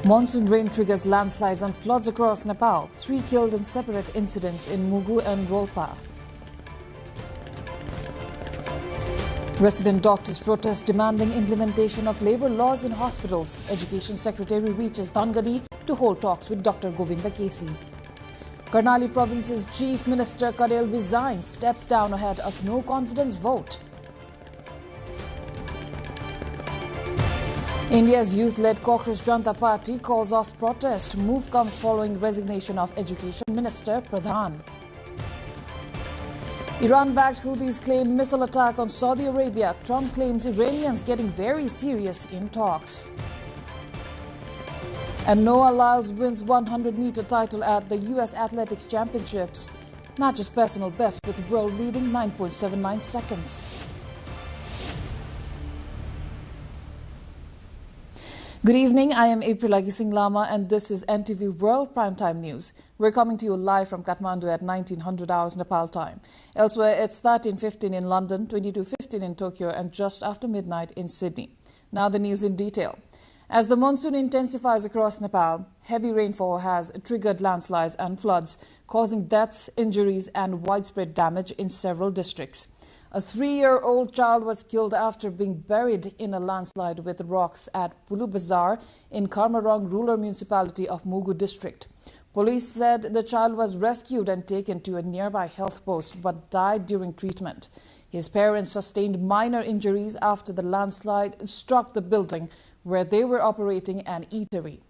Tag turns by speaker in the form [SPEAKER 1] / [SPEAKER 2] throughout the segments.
[SPEAKER 1] Monsoon rain triggers landslides and floods across Nepal. 3 killed in separate incidents in Mugu and Rolpa. Resident doctors protest demanding implementation of labour laws in hospitals. Education Secretary reaches Dhangadi to hold talks with Dr. Govinda Kesi. Karnali Province's Chief Minister Kadel resigns, steps down ahead of no confidence vote. India's youth-led Cockroach Janata Party calls off protest. Move comes following resignation of Education Minister Pradhan. Iran-backed Houthis claim missile attack on Saudi Arabia. Trump claims Iranians getting very serious in talks. And Noah Lyles wins 100-meter title at the U.S. Athletics Championships. Matches personal best with world leading 9.79 seconds. Good evening, I am April Agising Lama and this is NTV World Primetime News. We're coming to you live from Kathmandu at 1900 hours Nepal time. Elsewhere, it's 13:15 in London, 22:15 in Tokyo and just after midnight in Sydney. Now the news in detail. As the monsoon intensifies across Nepal, heavy rainfall has triggered landslides and floods, causing deaths, injuries and widespread damage in several districts. A 3-year-old child was killed after being buried in a landslide with rocks at Pulu Bazar in Karmarong rural municipality of Mugu district. Police said the child was rescued and taken to a nearby health post but died during treatment. His parents sustained minor injuries after the landslide struck the building where they were operating an eatery.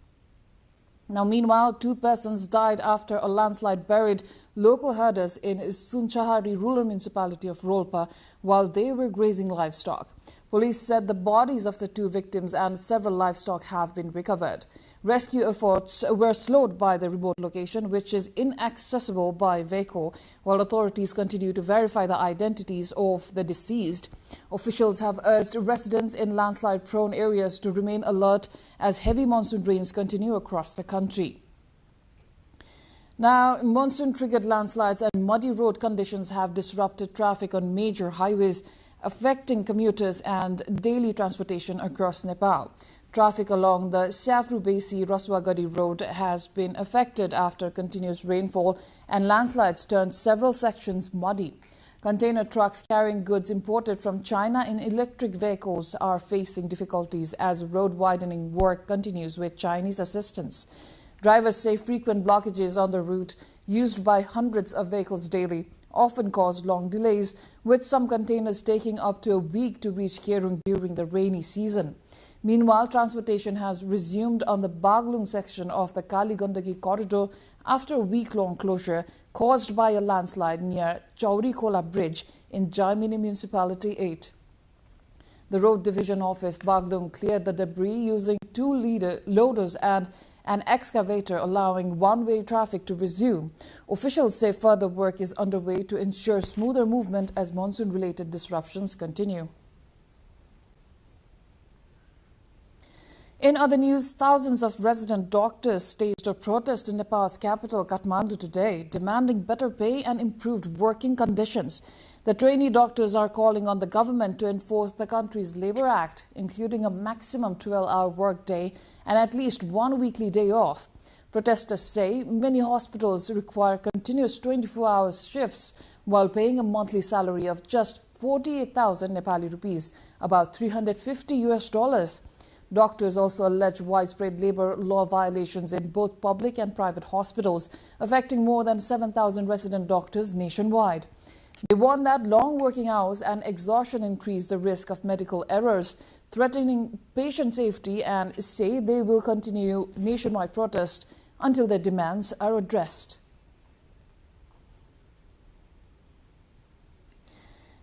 [SPEAKER 1] Now, meanwhile, 2 persons died after a landslide buried local herders in Sunchahari rural municipality of Rolpa while they were grazing livestock. Police said the bodies of the 2 victims and several livestock have been recovered. Rescue efforts were slowed by the remote location, which is inaccessible by vehicle, while authorities continue to verify the identities of the deceased. Officials have urged residents in landslide-prone areas to remain alert as heavy monsoon rains continue across the country. Now, monsoon-triggered landslides and muddy road conditions have disrupted traffic on major highways, affecting commuters and daily transportation across Nepal. Traffic along the Siafru-Besi-Raswagadi road has been affected after continuous rainfall and landslides turned several sections muddy. Container trucks carrying goods imported from China in electric vehicles are facing difficulties as road widening work continues with Chinese assistance. Drivers say frequent blockages on the route used by hundreds of vehicles daily often cause long delays, with some containers taking up to a week to reach catering during the rainy season. Meanwhile, transportation has resumed on the Baglung section of the Kaligandagi corridor after a week-long closure caused by a landslide near Chaurikola Bridge in Jaimini Municipality 8. The Road Division Office Baglung cleared the debris using 2 loaders and an excavator, allowing one-way traffic to resume. Officials say further work is underway to ensure smoother movement as monsoon-related disruptions continue. In other news, thousands of resident doctors staged a protest in Nepal's capital, Kathmandu, today, demanding better pay and improved working conditions. The trainee doctors are calling on the government to enforce the country's Labour Act, including a maximum 12-hour workday and at least 1 weekly day off. Protesters say many hospitals require continuous 24-hour shifts while paying a monthly salary of just 48,000 Nepali rupees, about $350. Doctors also allege widespread labour law violations in both public and private hospitals, affecting more than 7,000 resident doctors nationwide. They warn that long working hours and exhaustion increase the risk of medical errors, threatening patient safety, and say they will continue nationwide protest until their demands are addressed.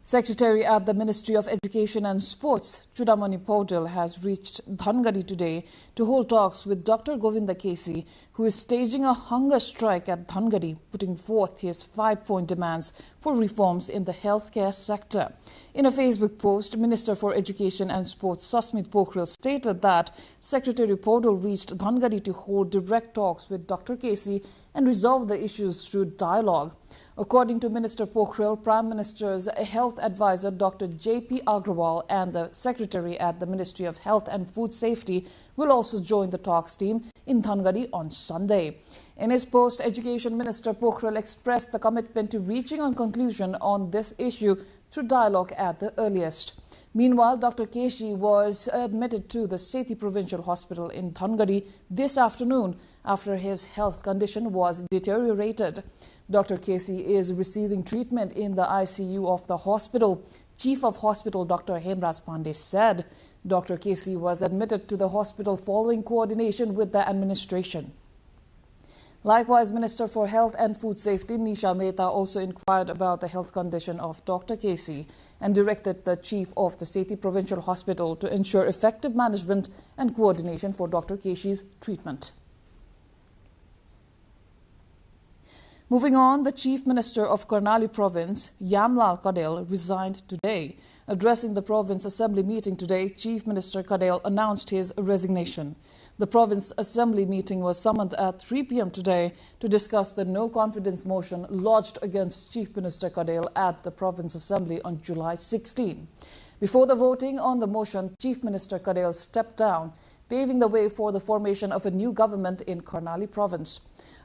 [SPEAKER 1] Secretary at the Ministry of Education and Sports, Chudamani Paudel, has reached Dhangadi today to hold talks with Dr. Govinda Kesi, who is staging a hunger strike at Dhangadi, putting forth his 5-point demands for reforms in the healthcare sector. In a Facebook post, Minister for Education and Sports Susmit Pokhrel stated that Secretary Paudel reached Dhangadi to hold direct talks with Dr. Kesi and resolve the issues through dialogue. According to Minister Pokhrel, Prime Minister's health advisor Dr. J.P. Agrawal and the secretary at the Ministry of Health and Food Safety will also join the talks team in Thangari on Sunday. In his post, Education Minister Pokhrel expressed the commitment to reaching a conclusion on this issue through dialogue at the earliest. Meanwhile, Dr. Keshi was admitted to the Sethi Provincial Hospital in Thangari this afternoon after his health condition was deteriorated. Dr. Keshi is receiving treatment in the ICU of the hospital. Chief of Hospital Dr. Hemraj Pandey said Dr. Keshi was admitted to the hospital following coordination with the administration. Likewise, Minister for Health and Food Safety Nisha Mehta also inquired about the health condition of Dr. Keshi and directed the chief of the Sethi Provincial Hospital to ensure effective management and coordination for Dr. Keshi's treatment. Moving on, the Chief Minister of Karnali Province, Yamlal Kadel, resigned today. Addressing the Province Assembly meeting today, Chief Minister Kadel announced his resignation. The Province Assembly meeting was summoned at 3 p.m. today to discuss the no-confidence motion lodged against Chief Minister Kadel at the Province Assembly on July 16. Before the voting on the motion, Chief Minister Kadel stepped down, paving the way for the formation of a new government in Karnali Province.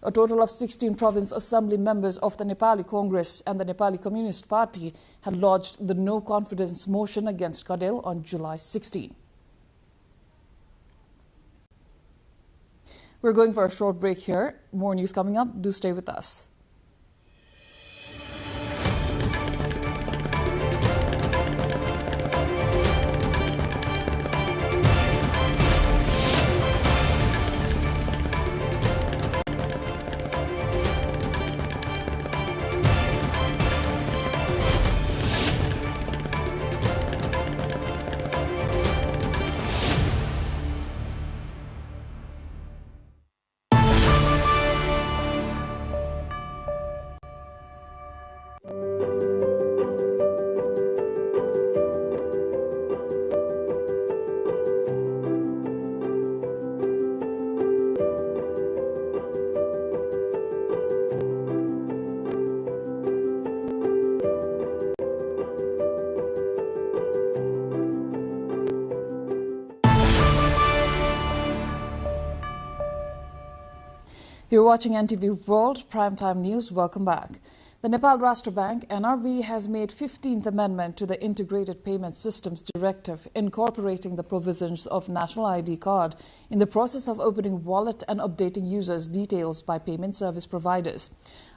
[SPEAKER 1] A total of 16 Province Assembly members of the Nepali Congress and the Nepali Communist Party had lodged the no-confidence motion against Kadel on July 16. We're going for a short break here. More news coming up. Do stay with us. You're watching NTV World Primetime News. Welcome back. The Nepal Rashtra Bank, NRB, has made 15th Amendment to the Integrated Payment Systems Directive, incorporating the provisions of National ID card in the process of opening wallet and updating users' details by payment service providers.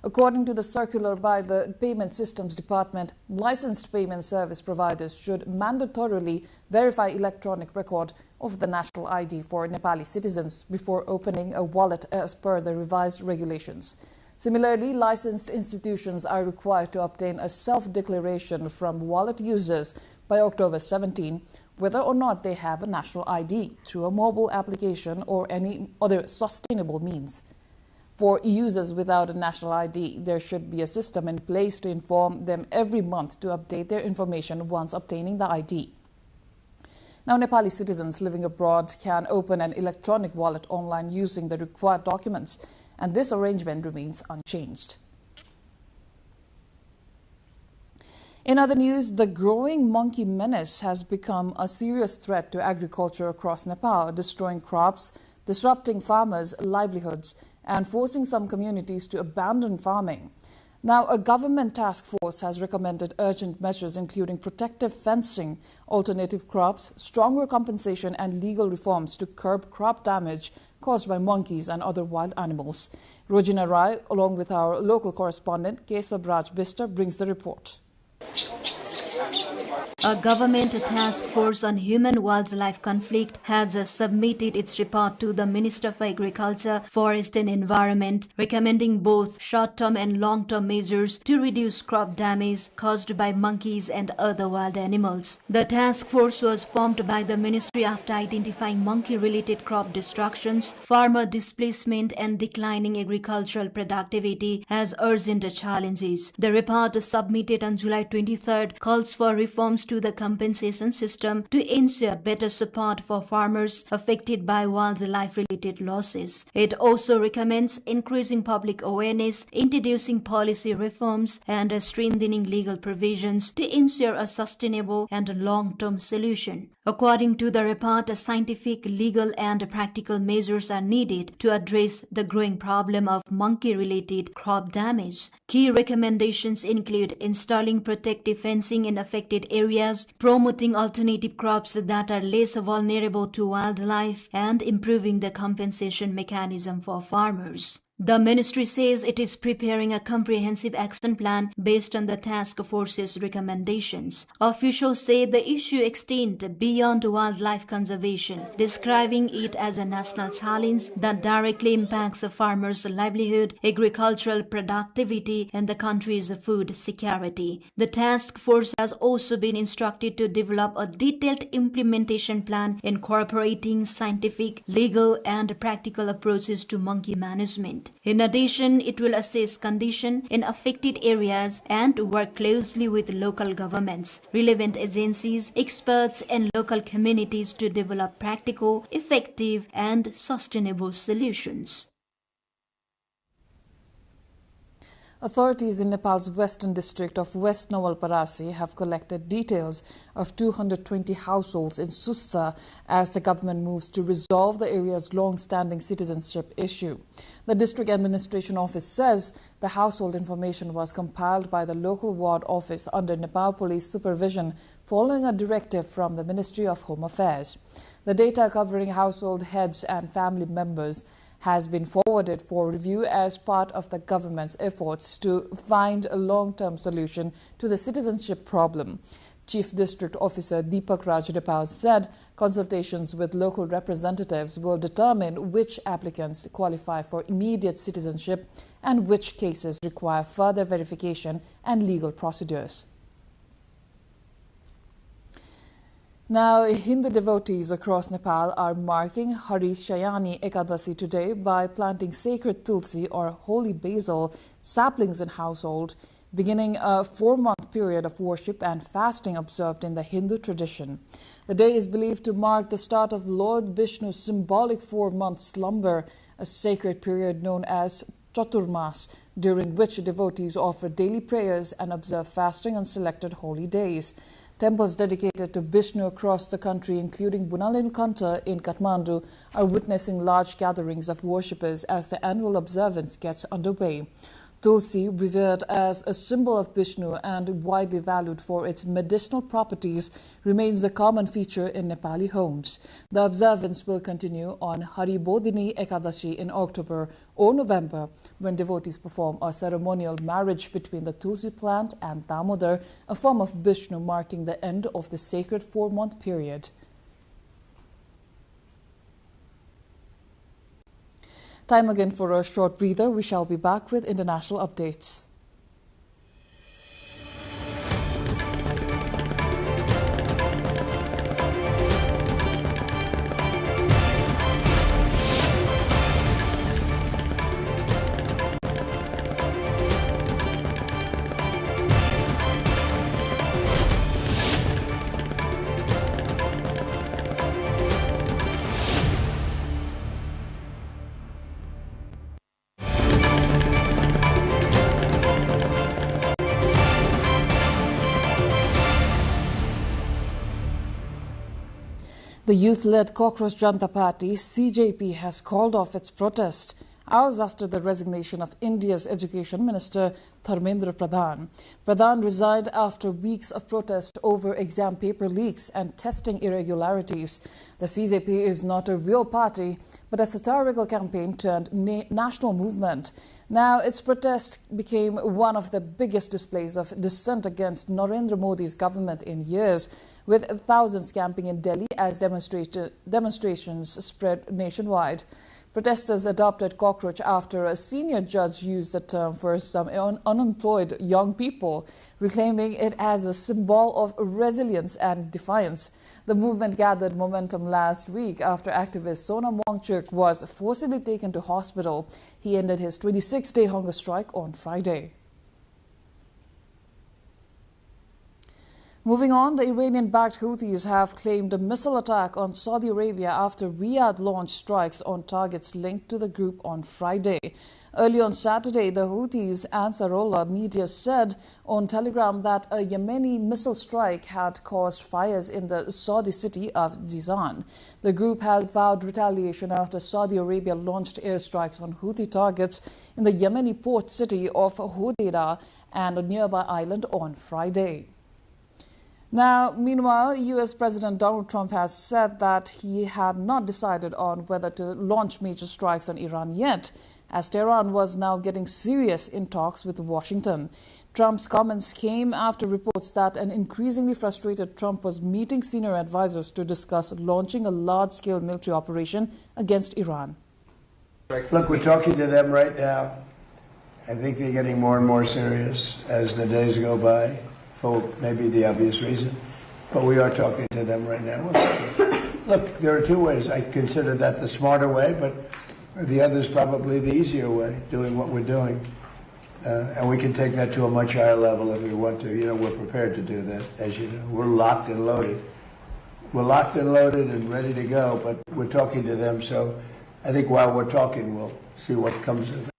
[SPEAKER 1] According to the circular by the Payment Systems Department, licensed payment service providers should mandatorily verify electronic record of the national ID for Nepali citizens before opening a wallet as per the revised regulations. Similarly, licensed institutions are required to obtain a self-declaration from wallet users by October 17, whether or not they have a national ID through a mobile application or any other sustainable means. For users without a national ID, there should be a system in place to inform them every month to update their information once obtaining the ID. Now, Nepali citizens living abroad can open an electronic wallet online using the required documents, and this arrangement remains unchanged. In other news, the growing monkey menace has become a serious threat to agriculture across Nepal, destroying crops, disrupting farmers' livelihoods, and forcing some communities to abandon farming. Now, a government task force has recommended urgent measures including protective fencing, alternative crops, stronger compensation and legal reforms to curb crop damage caused by monkeys and other wild animals. Rojina Rai, along with our local correspondent Kesab Raj Bister, brings the report.
[SPEAKER 2] A government task force on human-wildlife conflict has submitted its report to the Minister of Agriculture, Forest and Environment, recommending both short-term and long-term measures to reduce crop damage caused by monkeys and other wild animals. The task force was formed by the ministry after identifying monkey-related crop destructions, farmer displacement and declining agricultural productivity as urgent challenges. The report submitted on July 23rd calls for reforms to the compensation system to ensure better support for farmers affected by wildlife-related losses. It also recommends increasing public awareness, introducing policy reforms, and strengthening legal provisions to ensure a sustainable and long-term solution. According to the report, scientific, legal, and practical measures are needed to address the growing problem of monkey-related crop damage. Key recommendations include installing protective fencing in affected areas, promoting alternative crops that are less vulnerable to wildlife, and improving the compensation mechanism for farmers. The ministry says it is preparing a comprehensive action plan based on the task force's recommendations. Officials say the issue extends beyond wildlife conservation, describing it as a national challenge that directly impacts farmers' livelihood, agricultural productivity, and the country's food security. The task force has also been instructed to develop a detailed implementation plan incorporating scientific, legal, and practical approaches to monkey management. In addition, it will assess conditions in affected areas and work closely with local governments, relevant agencies, experts, and local communities to develop practical, effective, and sustainable solutions.
[SPEAKER 1] Authorities in Nepal's western district of West Nawalparasi have collected details of 220 households in Sussa as the government moves to resolve the area's long-standing citizenship issue. The district administration office says the household information was compiled by the local ward office under Nepal police supervision following a directive from the Ministry of Home Affairs. The data covering household heads and family members has been forwarded for review as part of the government's efforts to find a long-term solution to the citizenship problem. Chief District Officer Deepak Raj Nepal said consultations with local representatives will determine which applicants qualify for immediate citizenship and which cases require further verification and legal procedures. Now, Hindu devotees across Nepal are marking Hari Shayani Ekadasi today by planting sacred tulsi or holy basil saplings in household, beginning a 4-month period of worship and fasting observed in the Hindu tradition. The day is believed to mark the start of Lord Vishnu's symbolic 4-month slumber, a sacred period known as Chaturmas, during which devotees offer daily prayers and observe fasting on selected holy days. Temples dedicated to Vishnu across the country, including Bunalilkanta in Kathmandu, are witnessing large gatherings of worshippers as the annual observance gets underway. Tulsi, revered as a symbol of Vishnu and widely valued for its medicinal properties, remains a common feature in Nepali homes. The observance will continue on Hari Bodhini Ekadashi in October or November, when devotees perform a ceremonial marriage between the Tulsi plant and Damodar, a form of Vishnu marking the end of the sacred 4-month period. Time again for a short breather. We shall be back with international updates. The youth-led Cockroach Janata Party, CJP, has called off its protest hours after the resignation of India's Education Minister Dharmendra Pradhan. Pradhan resigned after weeks of protest over exam paper leaks and testing irregularities. The CJP is not a real party, but a satirical campaign turned national movement. Now, its protest became one of the biggest displays of dissent against Narendra Modi's government in years, with thousands camping in Delhi as demonstrations spread nationwide. Protesters adopted cockroach after a senior judge used the term for some unemployed young people, reclaiming it as a symbol of resilience and defiance. The movement gathered momentum last week after activist Sonam Wangchuk was forcibly taken to hospital. He ended his 26-day hunger strike on Friday. Moving on, the Iranian-backed Houthis have claimed a missile attack on Saudi Arabia after Riyadh launched strikes on targets linked to the group on Friday. Early on Saturday, the Houthis' Ansarullah media said on Telegram that a Yemeni missile strike had caused fires in the Saudi city of Jizan. The group had vowed retaliation after Saudi Arabia launched airstrikes on Houthi targets in the Yemeni port city of Hodeidah and a nearby island on Friday. Now, meanwhile, U.S. President Donald Trump has said that he had not decided on whether to launch major strikes on Iran yet, as Tehran was now getting serious in talks with Washington. Trump's comments came after reports that an increasingly frustrated Trump was meeting senior advisors to discuss launching a large-scale military operation against Iran.
[SPEAKER 3] Look, we're talking to them right now. I think they're getting more and more serious as the days go by, for maybe the obvious reason. But we are talking to them right now. Look, there are two ways. I consider that the smarter way, but the other is probably the easier way, doing what we're doing. And we can take that to a much higher level if we want to. You know, we're prepared to do that, as you know. We're locked and loaded. We're locked and loaded and ready to go, but we're talking to them. So I think while we're talking, we'll see what comes of it.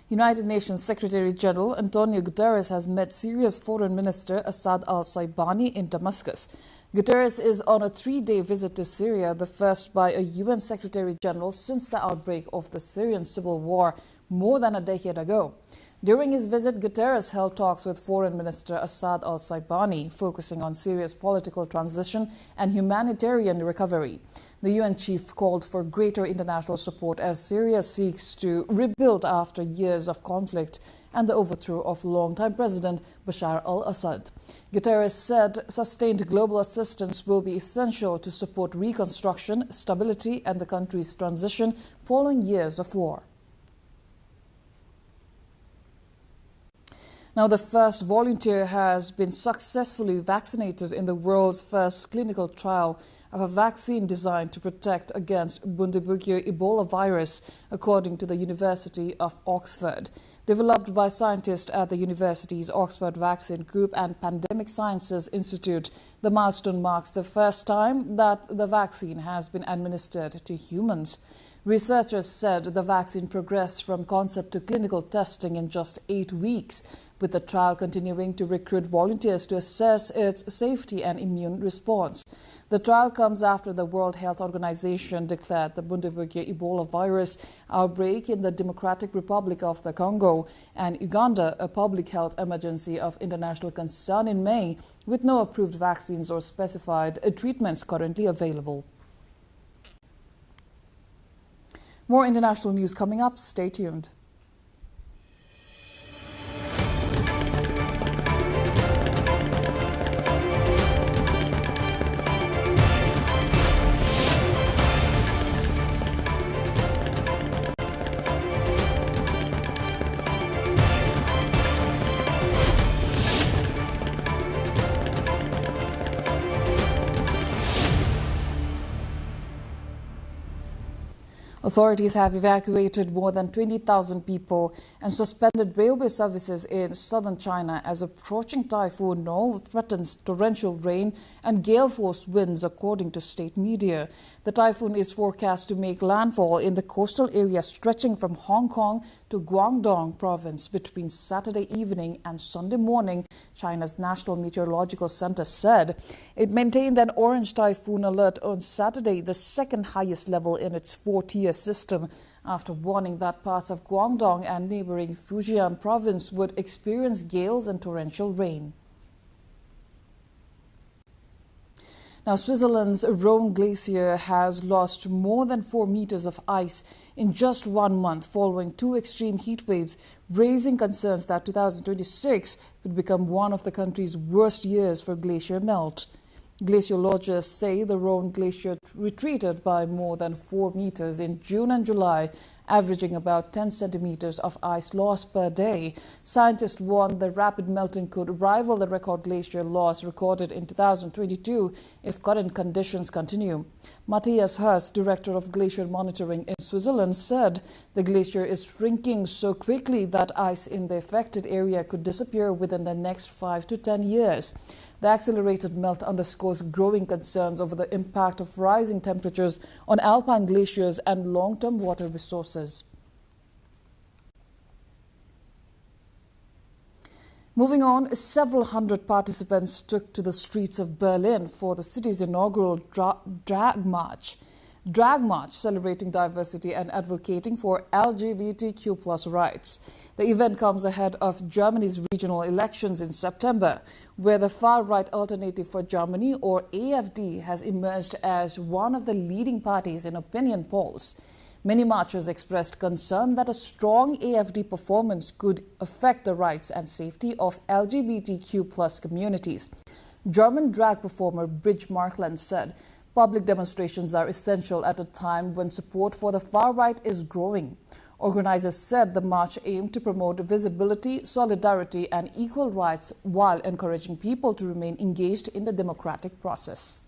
[SPEAKER 1] United Nations Secretary General Antonio Guterres has met Syria's Foreign Minister Assad al-Saibani in Damascus. Guterres is on a 3-day visit to Syria, the first by a UN Secretary General since the outbreak of the Syrian civil war more than a decade ago. During his visit, Guterres held talks with Foreign Minister Assad al-Saibani, focusing on Syria's political transition and humanitarian recovery. The UN chief called for greater international support as Syria seeks to rebuild after years of conflict and the overthrow of longtime President Bashar al-Assad. Guterres said sustained global assistance will be essential to support reconstruction, stability, and the country's transition following years of war. Now, the first volunteer has been successfully vaccinated in the world's first clinical trial of a vaccine designed to protect against Bundibugyo Ebola virus, according to the University of Oxford. Developed by scientists at the university's Oxford Vaccine Group and Pandemic Sciences Institute, the milestone marks the first time that the vaccine has been administered to humans. Researchers said the vaccine progressed from concept to clinical testing in just 8 weeks, with the trial continuing to recruit volunteers to assess its safety and immune response. The trial comes after the World Health Organization declared the Bundibugyo Ebola virus outbreak in the Democratic Republic of the Congo and Uganda a public health emergency of international concern in May, with no approved vaccines or specified treatments currently available. More international news coming up. Stay tuned. Authorities have evacuated more than 20,000 people and suspended railway services in southern China as approaching Typhoon No threatens torrential rain and gale-force winds, according to state media. The typhoon is forecast to make landfall in the coastal area stretching from Hong Kong to Guangdong province between Saturday evening and Sunday morning, China's National Meteorological Center said. It maintained an orange typhoon alert on Saturday, the second highest level in its 4-tier system, after warning that parts of Guangdong and neighboring Fujian province would experience gales and torrential rain. Now, Switzerland's Rhone Glacier has lost more than 4 meters of ice in just 1 month following 2 extreme heat waves, raising concerns that 2026 could become one of the country's worst years for glacier melt. Glaciologists say the Rhone Glacier retreated by more than 4 meters in June and July averaging about 10 centimeters of ice loss per day. Scientists warn the rapid melting could rival the record glacier loss recorded in 2022 if current conditions continue. Matthias Hurst, director of glacier monitoring in Switzerland, said the glacier is shrinking so quickly that ice in the affected area could disappear within the next 5 to 10 years. The accelerated melt underscores growing concerns over the impact of rising temperatures on alpine glaciers and long-term water resources. Moving on, several hundred participants took to the streets of Berlin for the city's inaugural drag march. Drag march celebrating diversity and advocating for LGBTQ+ rights. The event comes ahead of Germany's regional elections in September, where the far-right Alternative for Germany, or AfD, has emerged as one of the leading parties in opinion polls. Many marchers expressed concern that a strong AfD performance could affect the rights and safety of LGBTQ+ communities. German drag performer Bridge Markland said, "Public demonstrations are essential at a time when support for the far right is growing." Organizers said the march aimed to promote visibility, solidarity, and equal rights while encouraging people to remain engaged in the democratic process.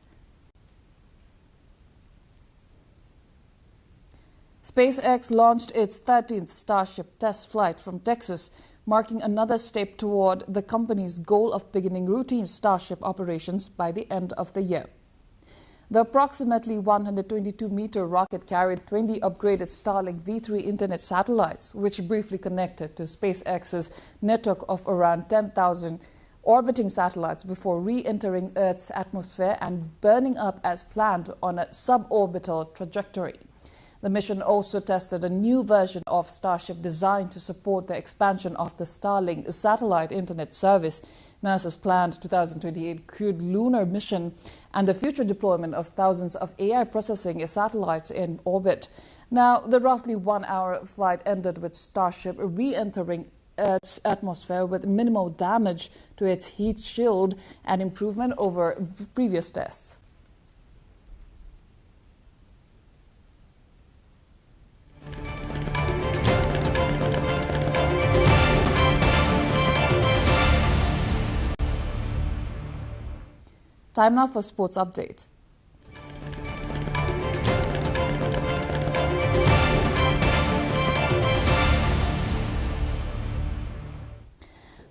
[SPEAKER 1] SpaceX launched its 13th Starship test flight from Texas, marking another step toward the company's goal of beginning routine Starship operations by the end of the year. The approximately 122-meter rocket carried 20 upgraded Starlink V3 internet satellites, which briefly connected to SpaceX's network of around 10,000 orbiting satellites before re-entering Earth's atmosphere and burning up as planned on a suborbital trajectory. The mission also tested a new version of Starship designed to support the expansion of the Starlink satellite internet service, NASA's planned 2028 crewed lunar mission, and the future deployment of thousands of AI processing satellites in orbit. Now, the roughly 1-hour flight ended with Starship re-entering Earth's atmosphere with minimal damage to its heat shield and improvement over previous tests. Time now for sports update.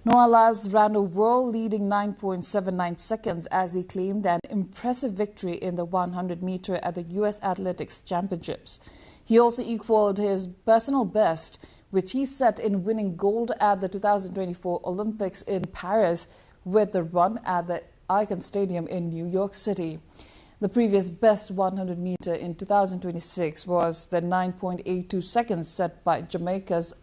[SPEAKER 1] Noah Lyles ran a world-leading 9.79 seconds as he claimed an impressive victory in the 100-meter at the U.S. Athletics Championships. He also equaled his personal best, which he set in winning gold at the 2024 Olympics in Paris with the run at the Icon Stadium in New York City. The previous best 100-meter in 2026 was the 9.82 seconds set by Jamaica's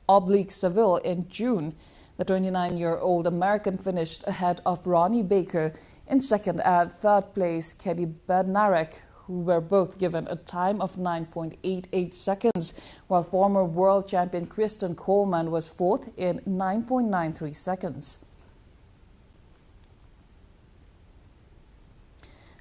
[SPEAKER 1] Oblique Seville in June. The 29-year-old American finished ahead of Ronnie Baker in second and third place Kelly Bednarek, who were both given a time of 9.88 seconds, while former world champion Kristen Coleman was fourth in 9.93 seconds.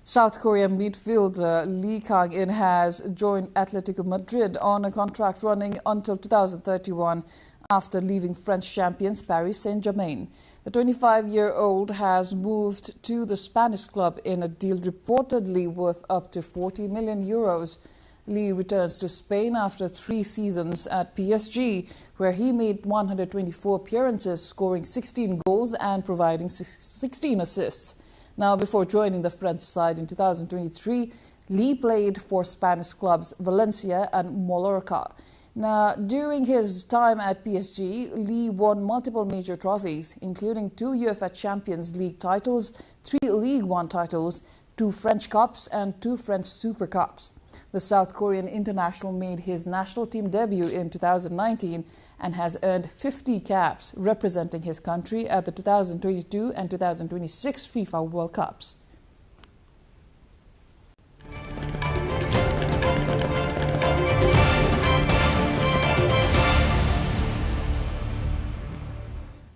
[SPEAKER 1] South Korean midfielder Lee Kang-in has joined Atletico Madrid on a contract running until 2031 after leaving French champions Paris Saint-Germain. The 25-year-old has moved to the Spanish club in a deal reportedly worth up to 40 million euros. Lee returns to Spain after 3 seasons at PSG, where he made 124 appearances, scoring 16 goals and providing 16 assists. Now, before joining the French side in 2023, Lee played for Spanish clubs Valencia and Mallorca. Now, during his time at PSG, Lee won multiple major trophies, including 2 UEFA Champions League titles, 3 League One titles, 2 French Cups and 2 French Super Cups. The South Korean international made his national team debut in 2019 and has earned 50 caps representing his country at the 2022 and 2026 FIFA World Cups.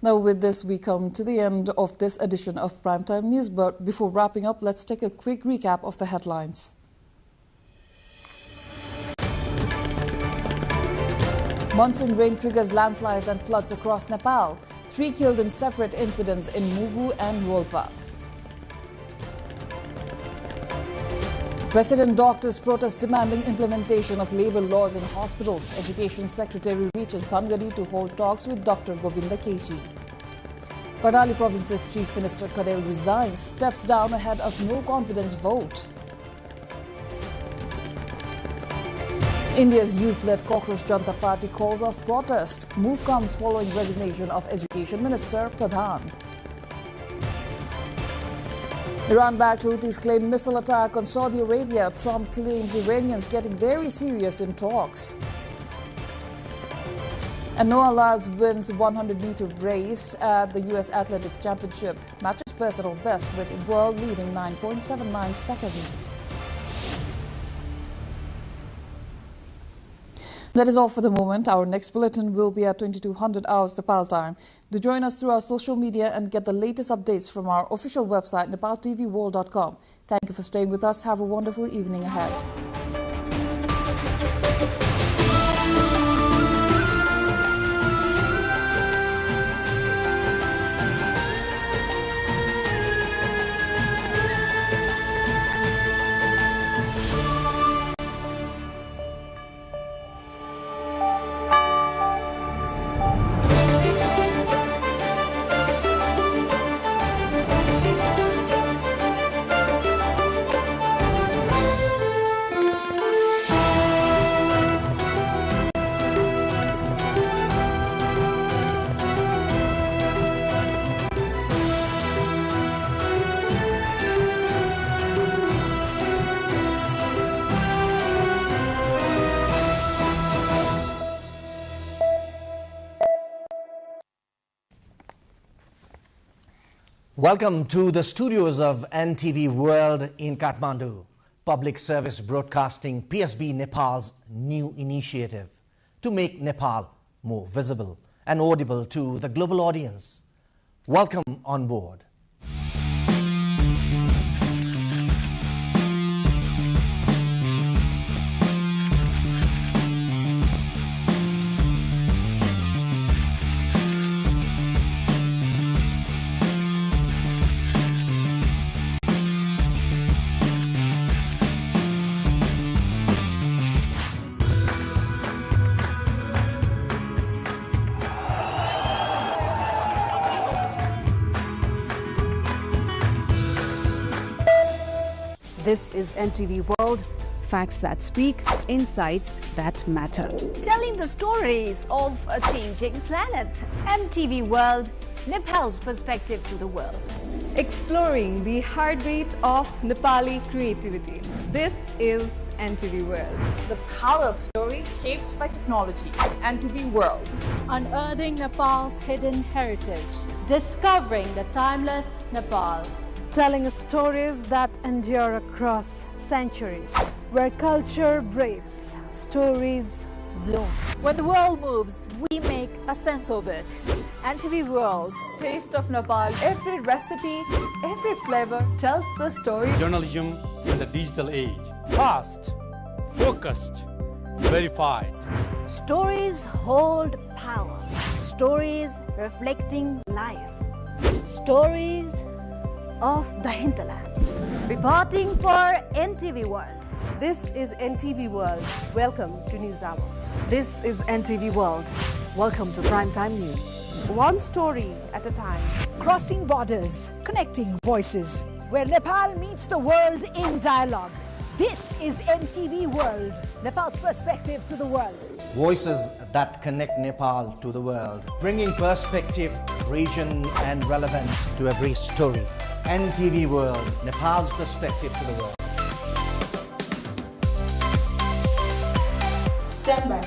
[SPEAKER 1] Now, with this, we come to the end of this edition of Primetime News. But before wrapping up, let's take a quick recap of the headlines. Monsoon rain triggers landslides and floods across Nepal. 3 killed in separate incidents in Mugu and Rolpa. Resident doctors protest demanding implementation of labour laws in hospitals. Education Secretary reaches Thangari to hold talks with Dr. Govinda Keshi. Karnali Province's Chief Minister Kadel resigns, steps down ahead of no confidence vote. India's youth-led Cockroach Janata Party calls off protest. Move comes following resignation of Education Minister Pradhan. Iran-backed Houthis claim missile attack on Saudi Arabia. Trump claims Iranians getting very serious in talks. And Noah Lyles wins 100-meter race at the U.S. Athletics Championship. Matches personal best with world leading 9.79 seconds. That is all for the moment. Our next bulletin will be at 2200 hours Nepal time. Do join us through our social media and get the latest updates from our official website, nepaltelevision.com. Thank you for staying with us. Have a wonderful evening ahead.
[SPEAKER 4] Welcome to the studios of NTV World in Kathmandu. Public Service Broadcasting, PSB Nepal's new initiative to make Nepal more visible and audible to the global audience. Welcome on board.
[SPEAKER 5] This is NTV World, facts that speak, insights that matter.
[SPEAKER 6] Telling the stories of a changing planet. NTV World, Nepal's perspective to the world.
[SPEAKER 7] Exploring the heartbeat of Nepali creativity. This is NTV World.
[SPEAKER 1] The power of story shaped by technology. NTV World.
[SPEAKER 8] Unearthing Nepal's hidden heritage. Discovering the timeless Nepal.
[SPEAKER 9] Telling stories that endure across centuries. Where culture breathes, stories bloom.
[SPEAKER 8] When the world moves, we make a sense of it. NTV World.
[SPEAKER 1] Taste of Nepal. Every recipe, every flavor tells the story.
[SPEAKER 10] Journalism in the digital age. Fast, focused, verified.
[SPEAKER 9] Stories hold power. Stories reflecting life. Stories of the hinterlands. Reporting for NTV World.
[SPEAKER 11] This is NTV World. Welcome to News Hour.
[SPEAKER 5] This is NTV World. Welcome to Primetime News.
[SPEAKER 11] One story at a time.
[SPEAKER 12] Crossing borders, connecting voices, where Nepal meets the world in dialogue. This is NTV World, Nepal's perspective to the world.
[SPEAKER 4] Voices that connect Nepal to the world, bringing perspective, region and relevance to every story. NTV World, Nepal's perspective to the world.
[SPEAKER 8] Stand by.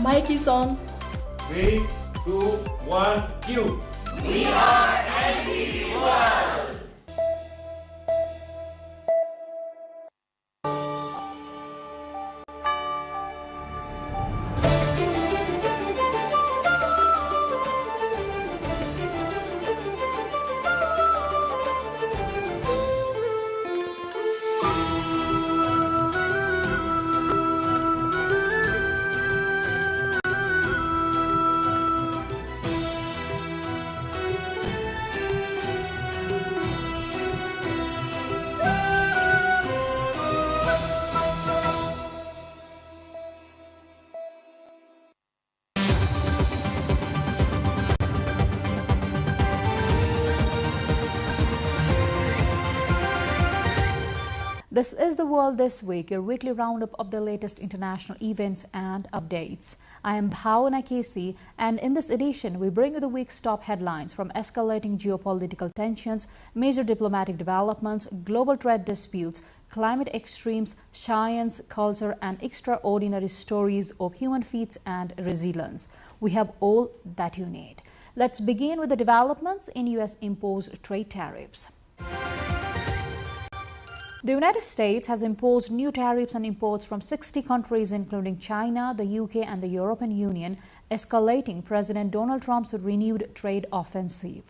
[SPEAKER 8] Mic is on.
[SPEAKER 10] 3, 2, 1, cue.
[SPEAKER 13] We are NTV World.
[SPEAKER 8] This is The World This Week, your weekly roundup of the latest international events and updates. I am Bhavana Casey, and in this edition, we bring you the week's top headlines from escalating geopolitical tensions, major diplomatic developments, global trade disputes, climate extremes, science, culture, and extraordinary stories of human feats and resilience. We have all that you need. Let's begin with the developments in U.S. imposed trade tariffs. The United States has imposed new tariffs on imports from 60 countries, including China, the UK, and the European Union, escalating President Donald Trump's renewed trade offensive.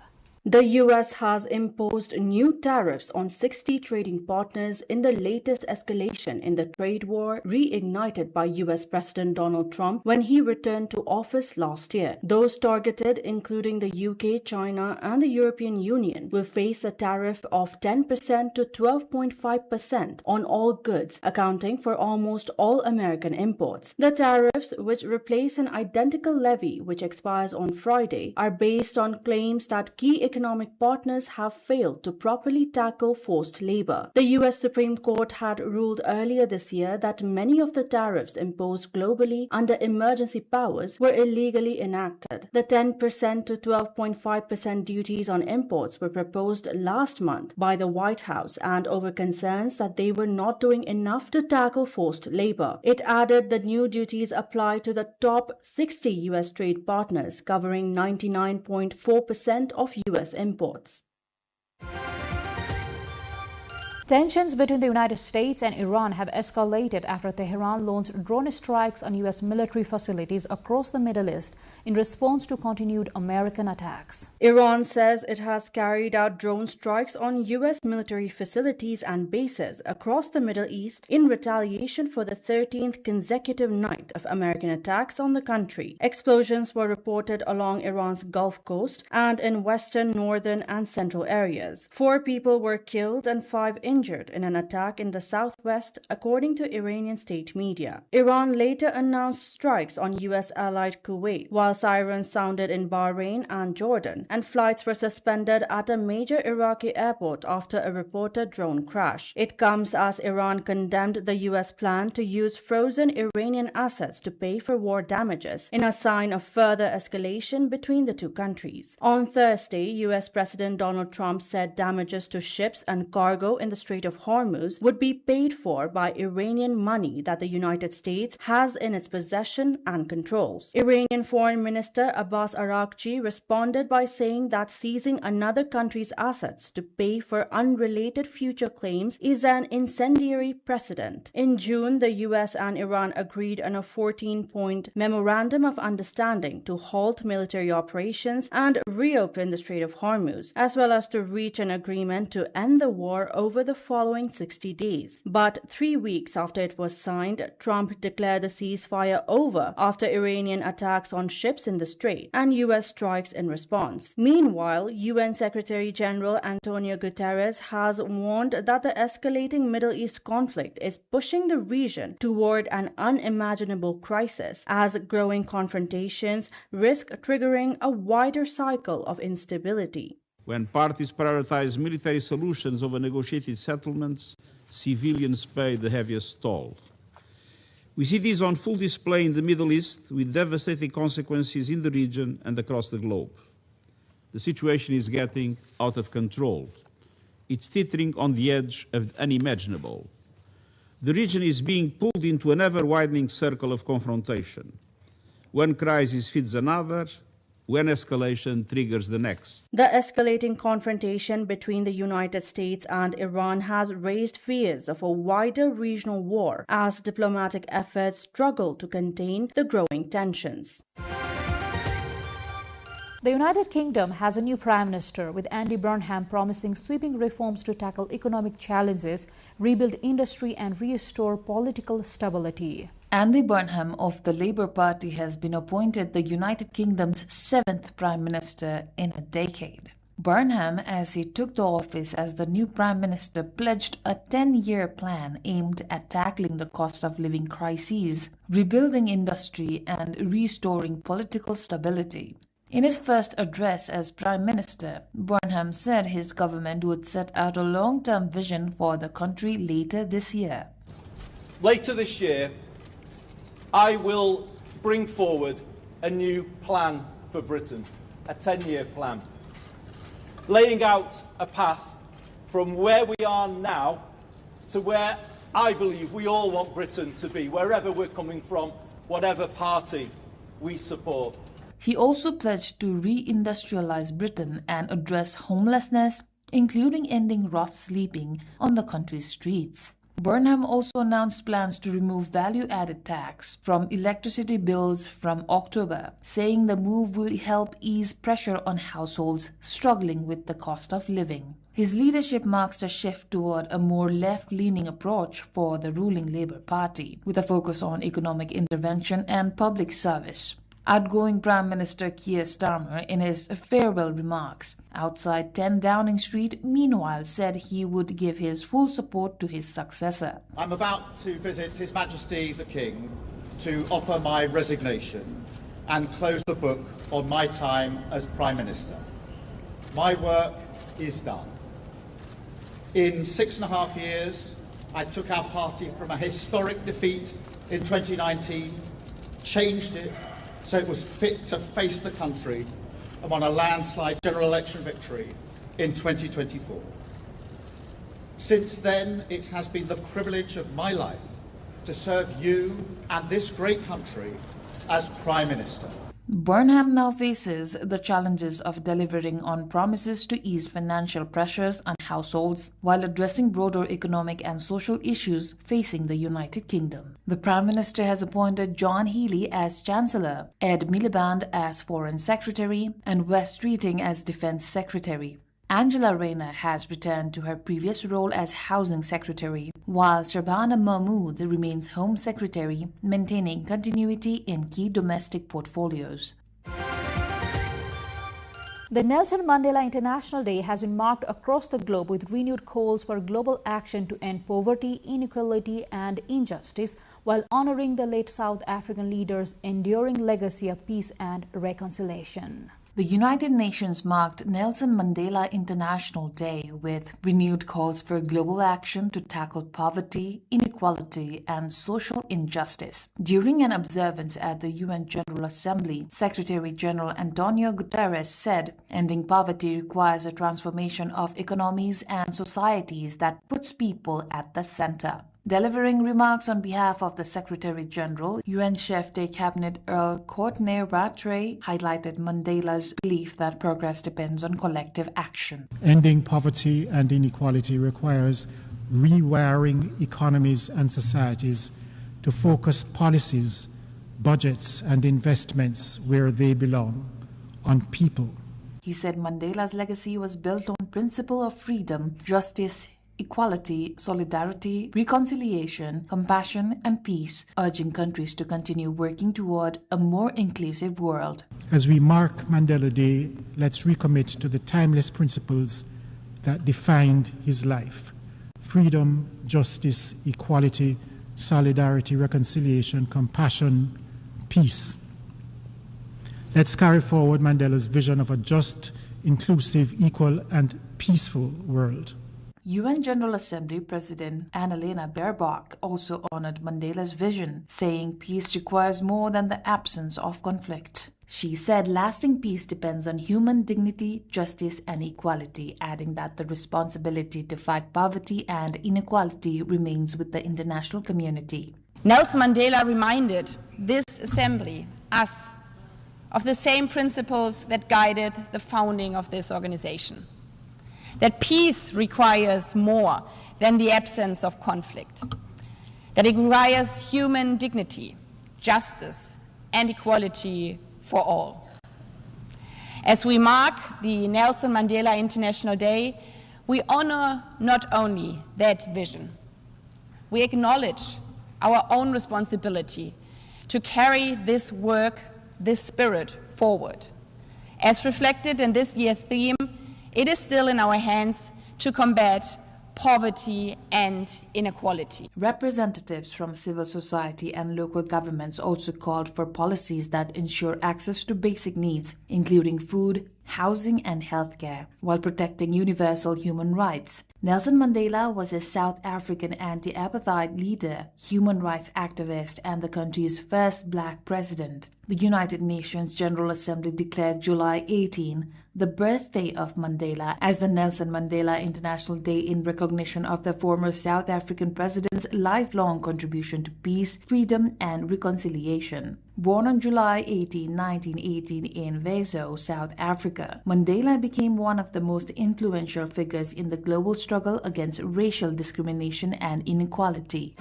[SPEAKER 14] The U.S. has imposed new tariffs on 60 trading partners in the latest escalation in the trade war reignited by U.S. President Donald Trump when he returned to office last year. Those targeted, including the UK, China, and the European Union, will face a tariff of 10% to 12.5% on all goods, accounting for almost all American imports. The tariffs, which replace an identical levy which expires on Friday, are based on claims that key economic partners have failed to properly tackle forced labor. The U.S. Supreme Court had ruled earlier this year that many of the tariffs imposed globally under emergency powers were illegally enacted. The 10% to 12.5% duties on imports were proposed last month by the White House and over concerns that they were not doing enough to tackle forced labor. It added the new duties apply to the top 60 U.S. trade partners, covering 99.4% of U.S. imports.
[SPEAKER 8] Tensions between the United States and Iran have escalated after Tehran launched drone strikes on U.S. military facilities across the Middle East in response to continued American attacks.
[SPEAKER 14] Iran says it has carried out drone strikes on U.S. military facilities and bases across the Middle East in retaliation for the 13th consecutive night of American attacks on the country. Explosions were reported along Iran's Gulf Coast and in western, northern, and central areas. 4 people were killed and 5 injured in an attack in the southwest, according to Iranian state media. Iran later announced strikes on U.S. allied Kuwait, while sirens sounded in Bahrain and Jordan, and flights were suspended at a major Iraqi airport after a reported drone crash. It comes as Iran condemned the U.S. plan to use frozen Iranian assets to pay for war damages, in a sign of further escalation between the two countries. On Thursday, U.S. President Donald Trump said damages to ships and cargo in the Strait of Hormuz would be paid for by Iranian money that the United States has in its possession and controls. Iranian Foreign Minister Abbas Araghchi responded by saying that seizing another country's assets to pay for unrelated future claims is an incendiary precedent. In June, the U.S. and Iran agreed on a 14-point memorandum of understanding to halt military operations and reopen the Strait of Hormuz, as well as to reach an agreement to end the war over the following 60 days. But 3 weeks after it was signed, Trump declared the ceasefire over after Iranian attacks on ships in the strait and U.S. strikes in response. Meanwhile, UN Secretary General Antonio Guterres has warned that the escalating Middle East conflict is pushing the region toward an unimaginable crisis, as growing confrontations risk triggering a wider cycle of instability.
[SPEAKER 15] When parties prioritize military solutions over negotiated settlements, civilians pay the heaviest toll. We see this on full display in the Middle East, with devastating consequences in the region and across the globe. The situation is getting out of control. It's teetering on the edge of the unimaginable. The region is being pulled into an ever-widening circle of confrontation. One crisis feeds another, when escalation triggers the next.
[SPEAKER 14] The escalating confrontation between the United States and Iran has raised fears of a wider regional war as diplomatic efforts struggle to contain the growing tensions.
[SPEAKER 8] The United Kingdom has a new Prime Minister, with Andy Burnham promising sweeping reforms to tackle economic challenges, rebuild industry and restore political stability.
[SPEAKER 1] Andy Burnham of the Labour Party has been appointed the United Kingdom's 7th Prime Minister in a decade. Burnham, as he took the office as the new Prime Minister, pledged a 10-year plan aimed at tackling the cost of living crises, rebuilding industry and restoring political stability. In his first address as Prime Minister, Burnham said his government would set out a long-term vision for the country later this year.
[SPEAKER 16] Later this year, I will bring forward a new plan for Britain, a 10-year plan, laying out a path from where we are now to where I believe we all want Britain to be, wherever we're coming from, whatever party we support.
[SPEAKER 1] He also pledged to re-industrialize Britain and address homelessness, including ending rough sleeping on the country's streets. Burnham also announced plans to remove value-added tax from electricity bills from October, saying the move will help ease pressure on households struggling with the cost of living. His leadership marks a shift toward a more left-leaning approach for the ruling Labour Party, with a focus on economic intervention and public service. Outgoing Prime Minister Keir Starmer, in his farewell remarks outside 10 Downing Street, meanwhile said he would give his full support to his successor.
[SPEAKER 17] I'm about to visit His Majesty the King to offer my resignation and close the book on my time as Prime Minister. My work is done. In 6.5 years, I took our party from a historic defeat in 2019, changed it so it was fit to face the country, and won a landslide general election victory in 2024. Since then, it has been the privilege of my life to serve you and this great country as Prime Minister.
[SPEAKER 1] Burnham now faces the challenges of delivering on promises to ease financial pressures on households while addressing broader economic and social issues facing the United Kingdom. The Prime Minister has appointed John Healey as Chancellor, Ed Miliband as Foreign Secretary, and Wes Streeting as Defence Secretary. Angela Rayner has returned to her previous role as Housing Secretary, while Shabana Mahmood remains Home Secretary, maintaining continuity in key domestic portfolios.
[SPEAKER 8] The Nelson Mandela International Day has been marked across the globe with renewed calls for global action to end poverty, inequality and injustice, while honoring the late South African leader's enduring legacy of peace and reconciliation.
[SPEAKER 1] The United Nations marked Nelson Mandela International Day with renewed calls for global action to tackle poverty, inequality, and social injustice. During an observance at the UN General Assembly, Secretary-General Antonio Guterres said, "Ending poverty requires a transformation of economies and societies that puts people at the center." Delivering remarks on behalf of the Secretary-General, UN Chef de Cabinet Earl Courtney Rattray highlighted Mandela's belief that progress depends on collective action.
[SPEAKER 18] Ending poverty and inequality requires rewiring economies and societies to focus policies, budgets and investments where they belong, on people.
[SPEAKER 1] He said Mandela's legacy was built on principle of freedom, justice, equality, solidarity, reconciliation, compassion and peace, urging countries to continue working toward a more inclusive world.
[SPEAKER 18] As we mark Mandela Day, let's recommit to the timeless principles that defined his life: freedom, justice, equality, solidarity, reconciliation, compassion, peace. Let's carry forward Mandela's vision of a just, inclusive, equal and peaceful world.
[SPEAKER 1] UN General Assembly President Annalena Baerbock also honored Mandela's vision, saying peace requires more than the absence of conflict. She said lasting peace depends on human dignity, justice and equality, adding that the responsibility to fight poverty and inequality remains with the international community.
[SPEAKER 19] Nelson Mandela reminded this assembly, us, of the same principles that guided the founding of this organization. That peace requires more than the absence of conflict, that it requires human dignity, justice, and equality for all. As we mark the Nelson Mandela International Day, we honor not only that vision, we acknowledge our own responsibility to carry this work, this spirit forward. As reflected in this year's theme, it is still in our hands to combat poverty and inequality.
[SPEAKER 1] Representatives from civil society and local governments also called for policies that ensure access to basic needs, including food, housing and healthcare, while protecting universal human rights. Nelson Mandela was a South African anti-apartheid leader, human rights activist, and the country's first black president. The United Nations General Assembly declared July 18 the birthday of Mandela as the Nelson Mandela International Day in recognition of the former South African president's lifelong contribution to peace, freedom, and reconciliation. Born on July 18, 1918 in Vezo, South Africa, Mandela became one of the most influential figures in the global struggle against racial discrimination and inequality.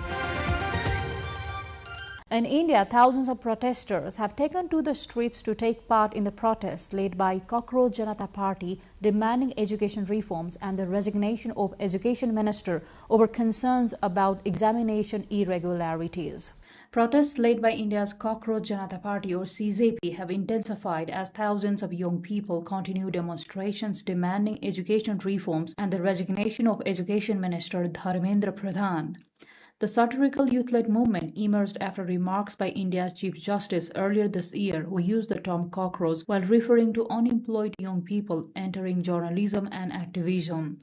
[SPEAKER 8] In India, thousands of protesters have taken to the streets to take part in the protest led by Cockroach Janata Party demanding education reforms and the resignation of Education Minister over concerns about examination irregularities. Protests led by India's Cockroach Janata Party or CJP have intensified as thousands of young people continue demonstrations demanding education reforms and the resignation of Education Minister Dharmendra Pradhan. The satirical youth-led movement emerged after remarks by India's Chief Justice earlier this year, who used the term cockroach while referring to unemployed young people entering journalism and activism.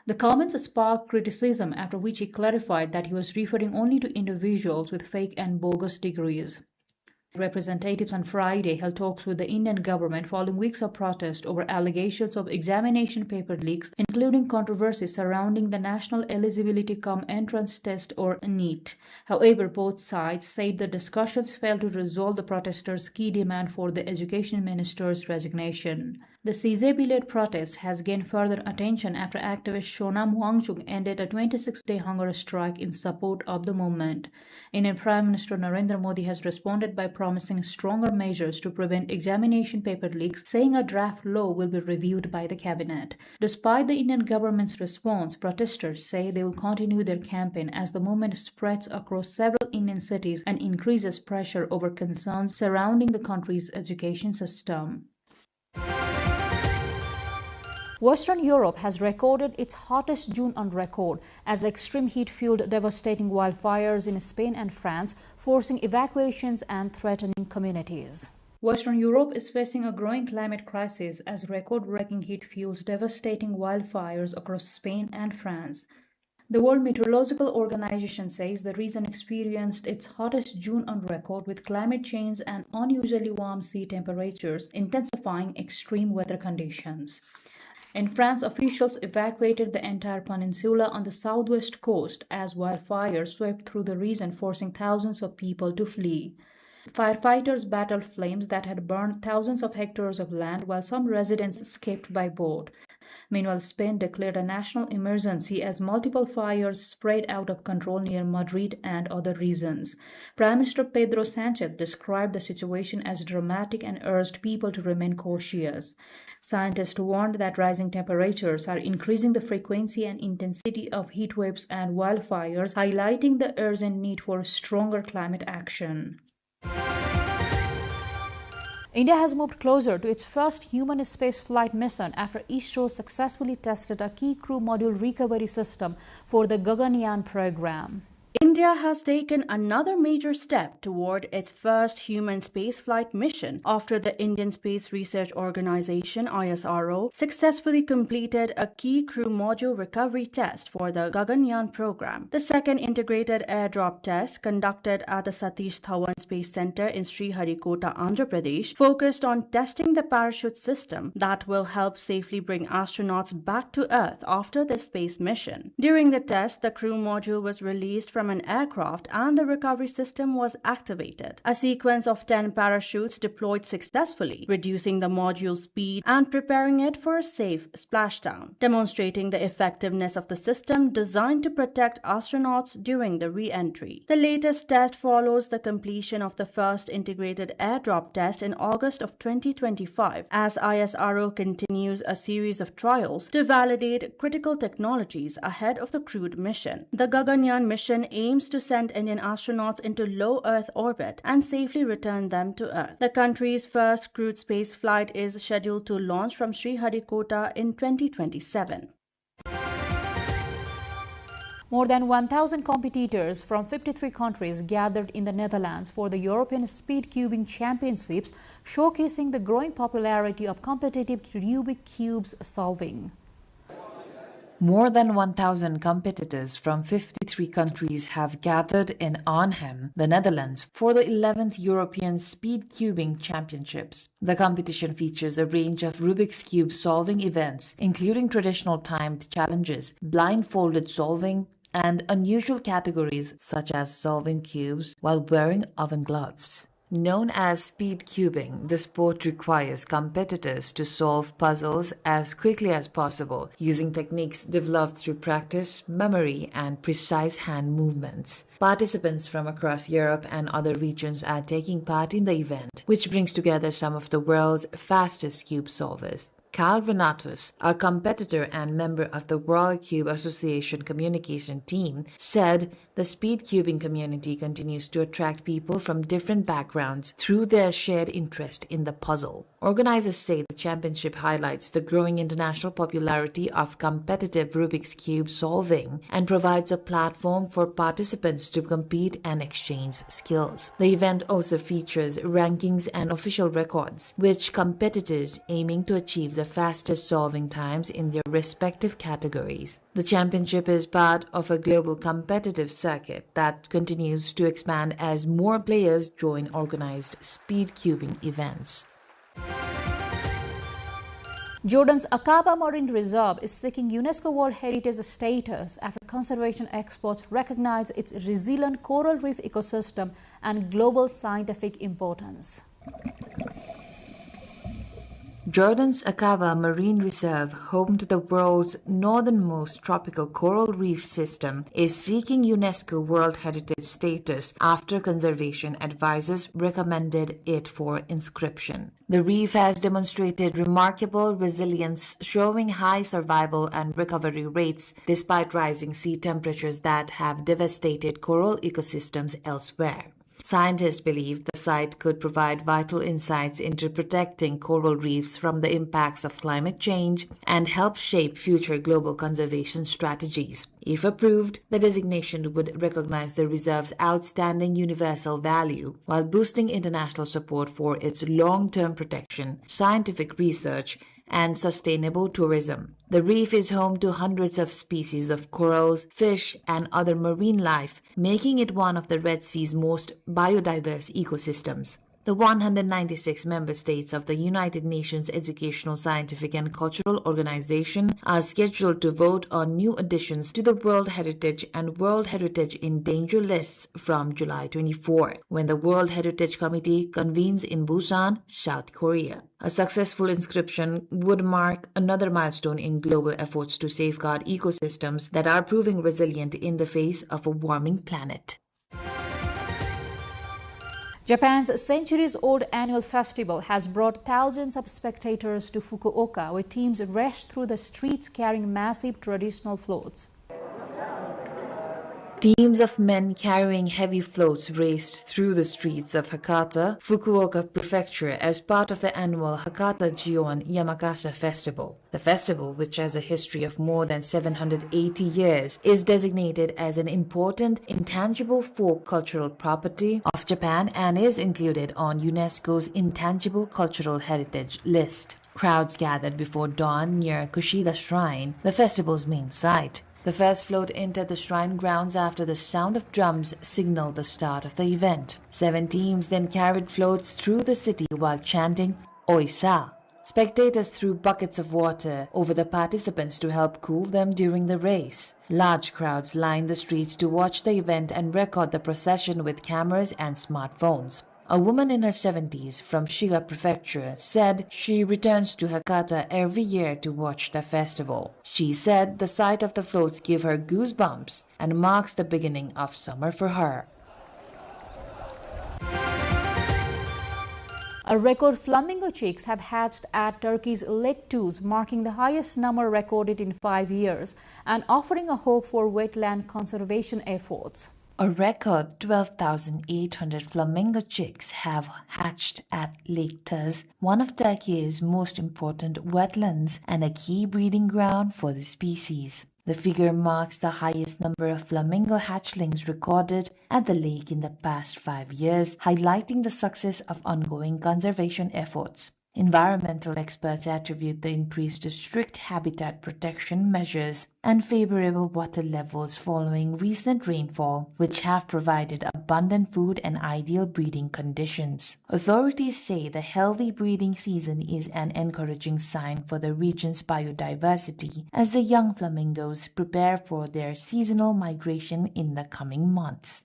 [SPEAKER 8] The comments sparked criticism, after which he clarified that he was referring only to individuals with fake and bogus degrees. Representatives on Friday held talks with the Indian government following weeks of protest over allegations of examination paper leaks, including controversies surrounding the National Eligibility Cum Entrance Test or NEET. However, both sides said the discussions failed to resolve the protesters' key demand for the Education Minister's resignation. The CJP-led protest has gained further attention after activist Sonam Wangchuk ended a 26-day hunger strike in support of the movement. Indian Prime Minister Narendra Modi has responded by promising stronger measures to prevent examination paper leaks, saying a draft law will be reviewed by the cabinet. Despite the Indian government's response, protesters say they will continue their campaign as the movement spreads across several Indian cities and increases pressure over concerns surrounding the country's education system. Western Europe has recorded its hottest June on record as extreme heat fueled devastating wildfires in Spain and France, forcing evacuations and threatening communities. Western Europe is facing a growing climate crisis as record-breaking heat fuels devastating wildfires across Spain and France. The World Meteorological Organization says the region experienced its hottest June on record, with climate change and unusually warm sea temperatures intensifying extreme weather conditions. In France, officials evacuated the entire peninsula on the southwest coast as wildfires swept through the region, forcing thousands of people to flee. Firefighters battled flames that had burned thousands of hectares of land, while some residents escaped by boat. Meanwhile, Spain declared a national emergency as multiple fires spread out of control near Madrid and other regions. Prime Minister Pedro Sánchez described the situation as dramatic and urged people to remain cautious. Scientists warned that rising temperatures are increasing the frequency and intensity of heat waves and wildfires, highlighting the urgent need for stronger climate action. India has moved closer to its first human spaceflight mission after ISRO successfully tested a key crew module recovery system for the Gaganyaan program.
[SPEAKER 14] India has taken another major step toward its first human spaceflight mission after the Indian Space Research Organisation (ISRO) successfully completed a key crew module recovery test for the Gaganyaan program. The second integrated airdrop test, conducted at the Satish Dhawan Space Centre in Sriharikota, Andhra Pradesh, focused on testing the parachute system that will help safely bring astronauts back to Earth after the space mission. During the test, the crew module was released from an aircraft and the recovery system was activated. A sequence of 10 parachutes deployed successfully, reducing the module's speed and preparing it for a safe splashdown, demonstrating the effectiveness of the system designed to protect astronauts during the re-entry. The latest test follows the completion of the first integrated airdrop test in August of 2025, as ISRO continues a series of trials to validate critical technologies ahead of the crewed mission. The Gaganyaan mission aims to send Indian astronauts into low Earth orbit and safely return them to Earth. The country's first crewed space flight is scheduled to launch from Sriharikota in 2027.
[SPEAKER 8] More than 1,000 competitors from 53 countries gathered in the Netherlands for the European Speed Cubing Championships, showcasing the growing popularity of competitive Rubik Cubes solving.
[SPEAKER 1] More than 1,000 competitors from 53 countries have gathered in Arnhem, the Netherlands, for the 11th European Speed Cubing Championships. The competition features a range of Rubik's Cube solving events, including traditional timed challenges, blindfolded solving, and unusual categories such as solving cubes while wearing oven gloves. Known as speed cubing, the sport requires competitors to solve puzzles as quickly as possible using techniques developed through practice, memory, and precise hand movements. Participants from across Europe and other regions are taking part in the event, which brings together some of the world's fastest cube solvers. Karl Renatus, a competitor and member of the World Cube Association communication team, said the speed cubing community continues to attract people from different backgrounds through their shared interest in the puzzle. Organizers say the championship highlights the growing international popularity of competitive Rubik's Cube solving and provides a platform for participants to compete and exchange skills. The event also features rankings and official records, which competitors aiming to achieve the fastest solving times in their respective categories. The championship is part of a global competitive circuit that continues to expand as more players join organized speed cubing events.
[SPEAKER 8] Jordan's Aqaba Marine Reserve is seeking UNESCO World Heritage status after conservation experts recognize its resilient coral reef ecosystem and global scientific importance.
[SPEAKER 1] Jordan's Aqaba Marine Reserve, home to the world's northernmost tropical coral reef system, is seeking UNESCO World Heritage status after conservation advisors recommended it for inscription. The reef has demonstrated remarkable resilience, showing high survival and recovery rates despite rising sea temperatures that have devastated coral ecosystems elsewhere. Scientists believe the site could provide vital insights into protecting coral reefs from the impacts of climate change and help shape future global conservation strategies. If approved, the designation would recognize the reserve's outstanding universal value while boosting international support for its long-term protection, scientific research, and sustainable tourism. The reef is home to hundreds of species of corals, fish, and other marine life, making it one of the Red Sea's most biodiverse ecosystems. The 196 member states of the United Nations Educational, Scientific and Cultural Organization are scheduled to vote on new additions to the World Heritage and World Heritage in Danger lists from July 24, when the World Heritage Committee convenes in Busan, South Korea. A successful inscription would mark another milestone in global efforts to safeguard ecosystems that are proving resilient in the face of a warming planet.
[SPEAKER 8] Japan's centuries-old annual festival has brought thousands of spectators to Fukuoka, where teams race through the streets carrying massive traditional floats.
[SPEAKER 1] Teams of men carrying heavy floats raced through the streets of Hakata, Fukuoka Prefecture, as part of the annual Hakata Gion Yamakasa Festival. The festival, which has a history of more than 780 years, is designated as an important intangible folk cultural property of Japan and is included on UNESCO's Intangible Cultural Heritage list. Crowds gathered before dawn near Kushida Shrine, the festival's main site. The first float entered the shrine grounds after the sound of drums signaled the start of the event. 7 teams then carried floats through the city while chanting Oisa. Spectators threw buckets of water over the participants to help cool them during the race. Large crowds lined the streets to watch the event and record the procession with cameras and smartphones. A woman in her 70s from Shiga Prefecture said she returns to Hakata every year to watch the festival. She said the sight of the floats give her goosebumps and marks the beginning of summer for her.
[SPEAKER 8] A record flamingo chicks have hatched at Turkey's Lake Tuz, marking the highest number recorded in 5 years and offering a hope for wetland conservation efforts.
[SPEAKER 1] A record 12,800 flamingo chicks have hatched at Lake Tuz, one of Turkey's most important wetlands and a key breeding ground for the species.
[SPEAKER 20] The figure marks the highest number of flamingo hatchlings recorded at the lake in the past 5 years, highlighting the success of ongoing conservation efforts. Environmental experts attribute the increase to strict habitat protection measures and favorable water levels following recent rainfall, which have provided abundant food and ideal breeding conditions. Authorities say the healthy breeding season is an encouraging sign for the region's biodiversity as the young flamingos prepare for their seasonal migration in the coming months.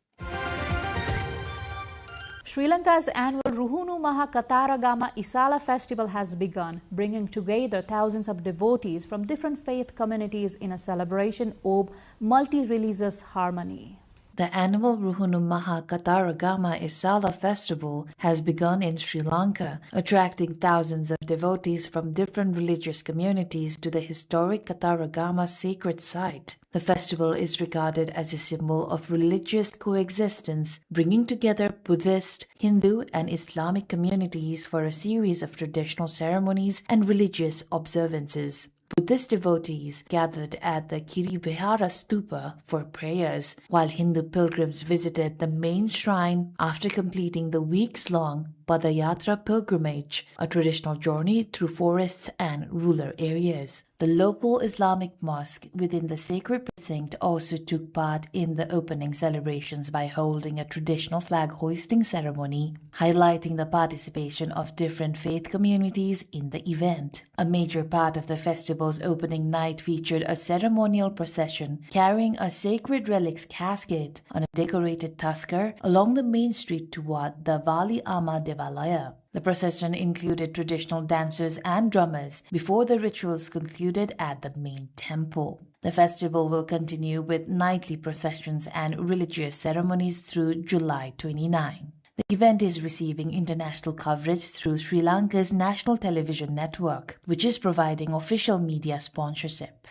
[SPEAKER 8] Sri Lanka's annual Ruhunu Maha Kataragama Isala festival has begun, bringing together thousands of devotees from different faith communities in a celebration of multi-religious harmony.
[SPEAKER 20] The annual Ruhunu Maha Kataragama Isala festival has begun in Sri Lanka, attracting thousands of devotees from different religious communities to the historic Kataragama sacred site. The festival is regarded as a symbol of religious coexistence, bringing together Buddhist, Hindu, and Islamic communities for a series of traditional ceremonies and religious observances. Buddhist devotees gathered at the Kirivihara Stupa for prayers, while Hindu pilgrims visited the main shrine after completing the weeks-long Padayatra pilgrimage, a traditional journey through forests and rural areas. The local Islamic mosque within the sacred precinct also took part in the opening celebrations by holding a traditional flag hoisting ceremony, highlighting the participation of different faith communities in the event. A major part of the festival's opening night featured a ceremonial procession carrying a sacred relics casket on a decorated tusker along the main street toward the Vali Ama Devalaya. The procession included traditional dancers and drummers before the rituals concluded at the main temple. The festival will continue with nightly processions and religious ceremonies through July 29. The event is receiving international coverage through Sri Lanka's national television network, which is providing official media sponsorship.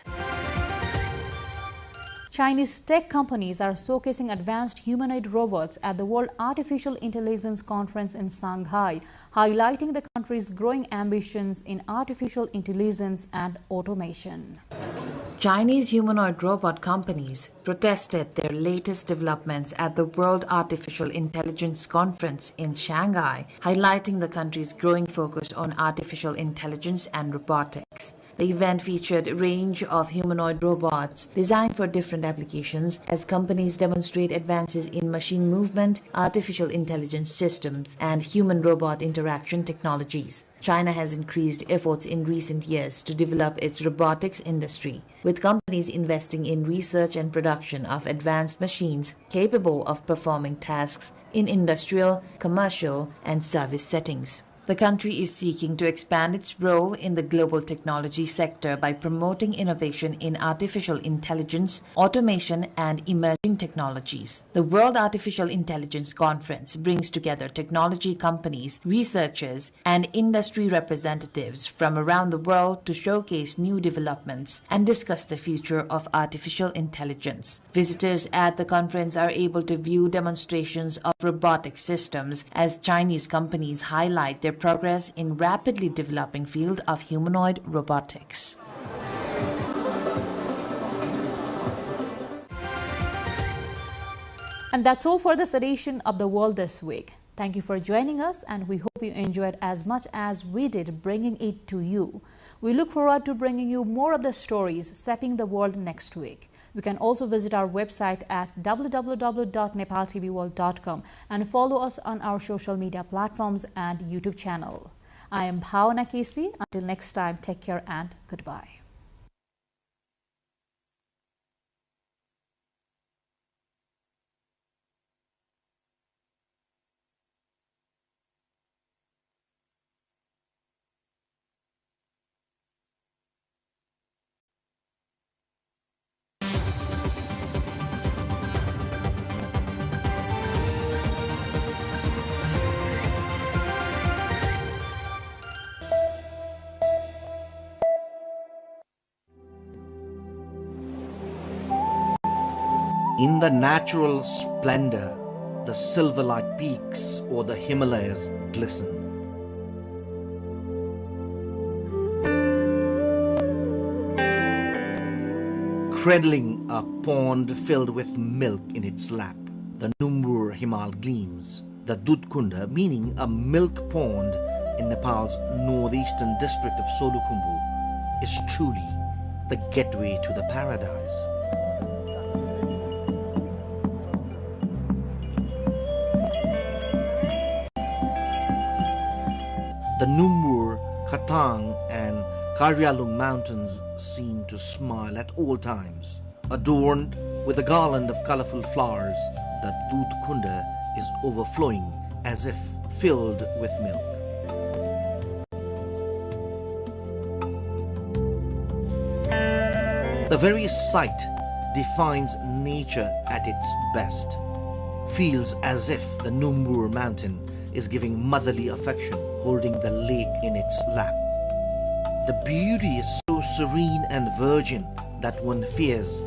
[SPEAKER 8] Chinese tech companies are showcasing advanced humanoid robots at the World Artificial Intelligence Conference in Shanghai, highlighting the country's growing ambitions in artificial intelligence and automation.
[SPEAKER 20] Chinese humanoid robot companies protested their latest developments at the World Artificial Intelligence Conference in Shanghai, highlighting the country's growing focus on artificial intelligence and robotics. The event featured a range of humanoid robots designed for different applications as companies demonstrate advances in machine movement, artificial intelligence systems, and human-robot interaction technologies. China has increased efforts in recent years to develop its robotics industry, with companies investing in research and production of advanced machines capable of performing tasks in industrial, commercial, and service settings. The country is seeking to expand its role in the global technology sector by promoting innovation in artificial intelligence, automation, and emerging technologies. The World Artificial Intelligence Conference brings together technology companies, researchers, and industry representatives from around the world to showcase new developments and discuss the future of artificial intelligence. Visitors at the conference are able to view demonstrations of robotic systems as Chinese companies highlight their progress in rapidly developing field of humanoid robotics.
[SPEAKER 8] And that's all for this edition of The World This Week. Thank you for joining us, and we hope you enjoyed as much as we did bringing it to you. We look forward to bringing you more of the stories shaping the world next week. You can also visit our website at www.nepaltelevision.com and follow us on our social media platforms and YouTube channel. I am Bhavana Kesi. Until next time, take care and goodbye.
[SPEAKER 4] In the natural splendor, the silver-like peaks or the Himalayas glisten. cradling a pond filled with milk in its lap. The Numbur Himal gleams. The Dudkunda, meaning a milk pond in Nepal's northeastern district of Solukhumbu, is truly the gateway to the paradise. The Numbur, Khatang and Karyalung mountains seem to smile at all times. Adorned with a garland of colorful flowers, the Dudkunda is overflowing as if filled with milk. The very sight defines nature at its best. Feels as if the Numbur mountain is giving motherly affection, holding the lake in its lap. The beauty is so serene and virgin that one fears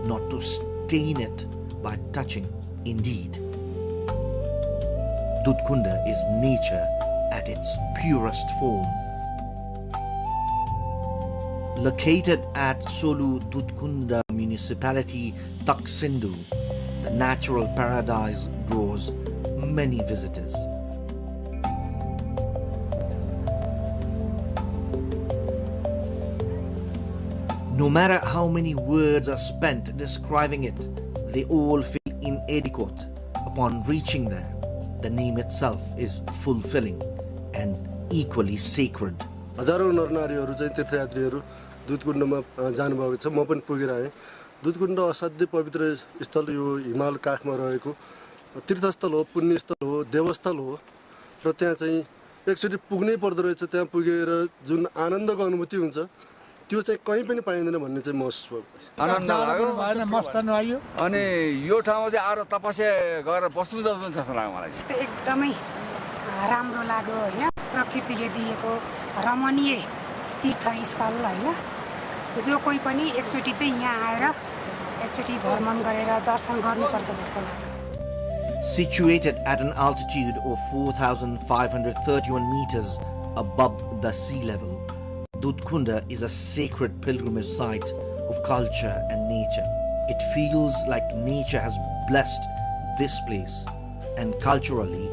[SPEAKER 4] not to stain it by touching. Indeed, Dudkunda is nature at its purest form. Located at Solu Dudkunda municipality, Taksindu, the natural paradise draws many visitors. No matter how many words are spent describing it, they all feel inadequate upon reaching there. The name itself is fulfilling and equally sacred.
[SPEAKER 21] हजारौं नरनारीहरू चाहिँ तीर्थयात्रीहरू दुधकुण्डमा जानुभएको छ। म पनि पुगिरहेँ। दुधकुण्ड असाध्यै पवित्र स्थल, यो हिमाल काखमा रहेको तीर्थस्थल हो, पुण्यस्थल हो, देवस्थल हो र त्यहाँ चाहिँ एकचोटि पुग्नै पर्दो रहेछ। त्यहाँ पुगेर जुन आनन्दको अनुभूति हुन्छ त्यो चाहिँ कहीँ पनि पाइँदैन भन्ने चाहिँ महसुस भयो।
[SPEAKER 22] आनन्द लाग्यो, भएन मस्त लाग्यो। अनि यो ठाउँमा चाहिँ आएर तपस्या गरेर बस्नु जस्तो जस्तो लाग्यो मलाई।
[SPEAKER 23] एकदमै राम्रो लाग्यो हैन, प्रकृतिले दिएको रमणीय तीर्थस्थल हैन, जो कोही पनि एकचोटि चाहिँ यहाँ आएर एकचोटि भ्रमण गरेर दर्शन गर्नुपर्छ जस्तो लाग्यो।
[SPEAKER 4] Situated at an altitude of 4,531 meters above the sea level, Dudkunda is a sacred pilgrimage site of culture and nature. It feels like nature has blessed this place, and culturally,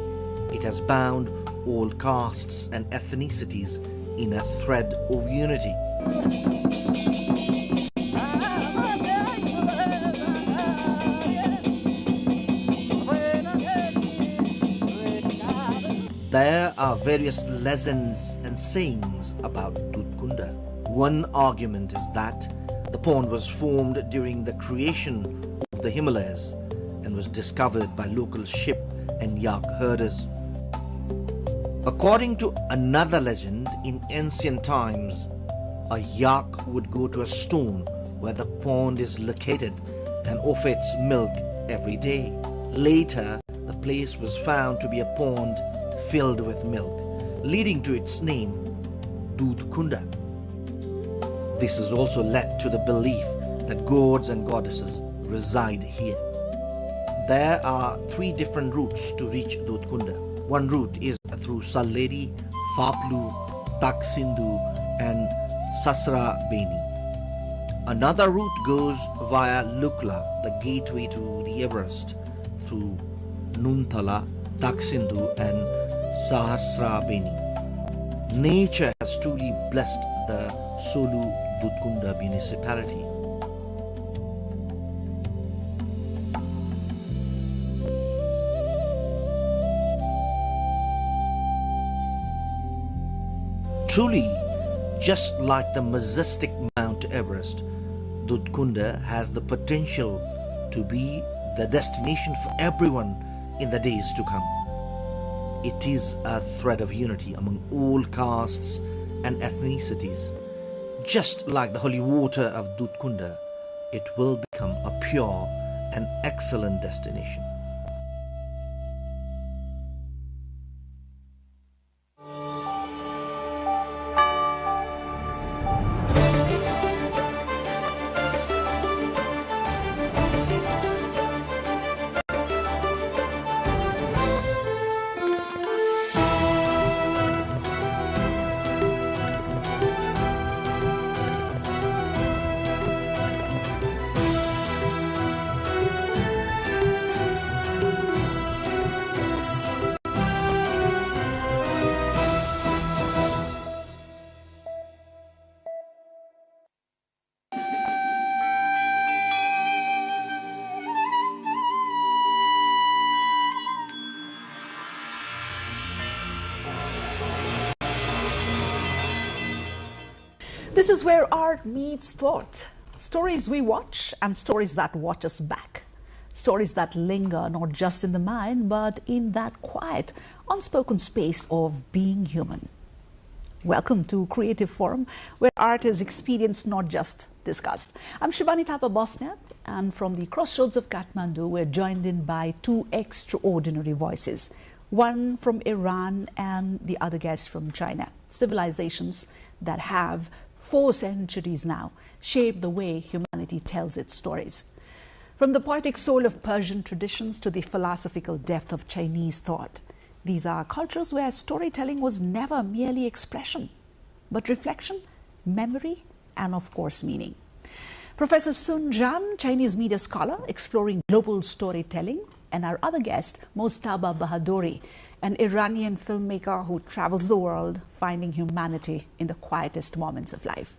[SPEAKER 4] it has bound all castes and ethnicities in a thread of unity. There are various legends and sayings about Dudkunda. One argument is that the pond was formed during the creation of the Himalayas and was discovered by local sheep and yak herders. According to another legend, in ancient times, a yak would go to a stone where the pond is located and offer its milk every day. Later, the place was found to be a pond filled with milk, leading to its name, Dudkunda. This has also led to the belief that gods and goddesses reside here. There are 3 different routes to reach Dudkunda. One route is through Salleri, Faplu, Taksindu and Sasra Beni. Another route goes via Lukla, the gateway to the Everest, through Nunthala, Taksindu and Sahasra Beni. Nature has truly blessed the Solu Dudkunda municipality. Truly, just like the majestic Mount Everest, Dudkunda has the potential to be the destination for everyone in the days to come. It is a thread of unity among all castes and ethnicities. Just like the holy water of Dudkunda, it will become a pure and excellent destination.
[SPEAKER 12] This is where art meets thought. Stories we watch and stories that watch us back. Stories that linger not just in the mind, but in that quiet, unspoken space of being human. Welcome to Creative Forum, where art is experienced, not just discussed. I'm Shivani Thapa Bosniak, and from the crossroads of Kathmandu, we're joined in by two extraordinary voices. One from Iran and the other guest from China. Civilizations that have, 4 centuries now, shaped the way humanity tells its stories. From the poetic soul of Persian traditions to the philosophical depth of Chinese thought, these are cultures where storytelling was never merely expression, but reflection, memory, and of course meaning. Professor Sun Zhan, Chinese media scholar exploring global storytelling, and our other guest, Mojtaba Bahadori, an Iranian filmmaker who travels the world finding humanity in the quietest moments of life.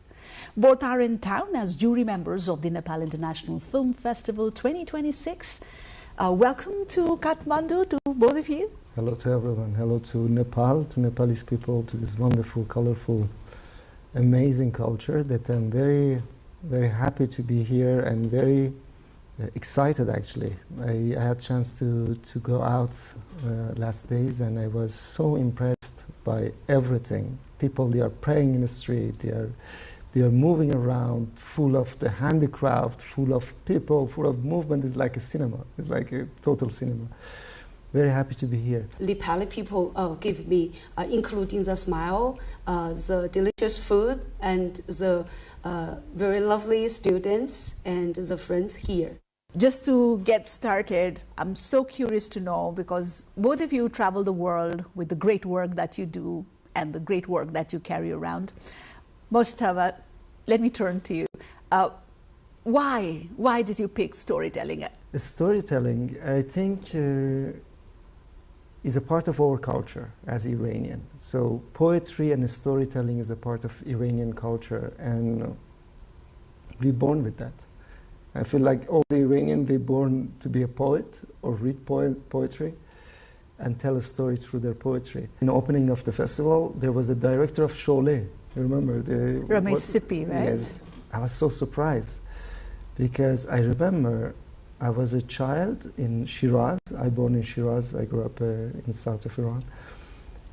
[SPEAKER 12] Both are in town as jury members of the Nepal International Film Festival 2026. Welcome to Kathmandu to both of you.
[SPEAKER 2] Hello to everyone. Hello to Nepal, to Nepalese people, to this wonderful, colorful, amazing culture that I'm very, very happy to be here and very excited actually. I had a chance to go out last days and I was so impressed by everything. People, they are praying in the street, they are moving around, full of the handicraft, full of people, full of movement. It's like a cinema. It's like a total cinema. Very happy to be here.
[SPEAKER 3] Nepali people give me, including the smile, the delicious food, and the very lovely students and the friends here.
[SPEAKER 12] Just to get started, I'm so curious to know, because both of you travel the world with the great work that you do and the great work that you carry around. Mojtaba, let me turn to you. Why did you pick storytelling?
[SPEAKER 2] The storytelling, I think, is a part of our culture as Iranian. So poetry and storytelling is a part of Iranian culture, and we're born with that. I feel like all the Iranians, they're born to be a poet or read poetry and tell a story through their poetry. In the opening of the festival, there was a director of Sholeh. You remember?
[SPEAKER 12] Ramesh Sippy, right?
[SPEAKER 2] Yes. I was so surprised because I remember I was a child in Shiraz. I born in Shiraz. I grew up in the south of Iran.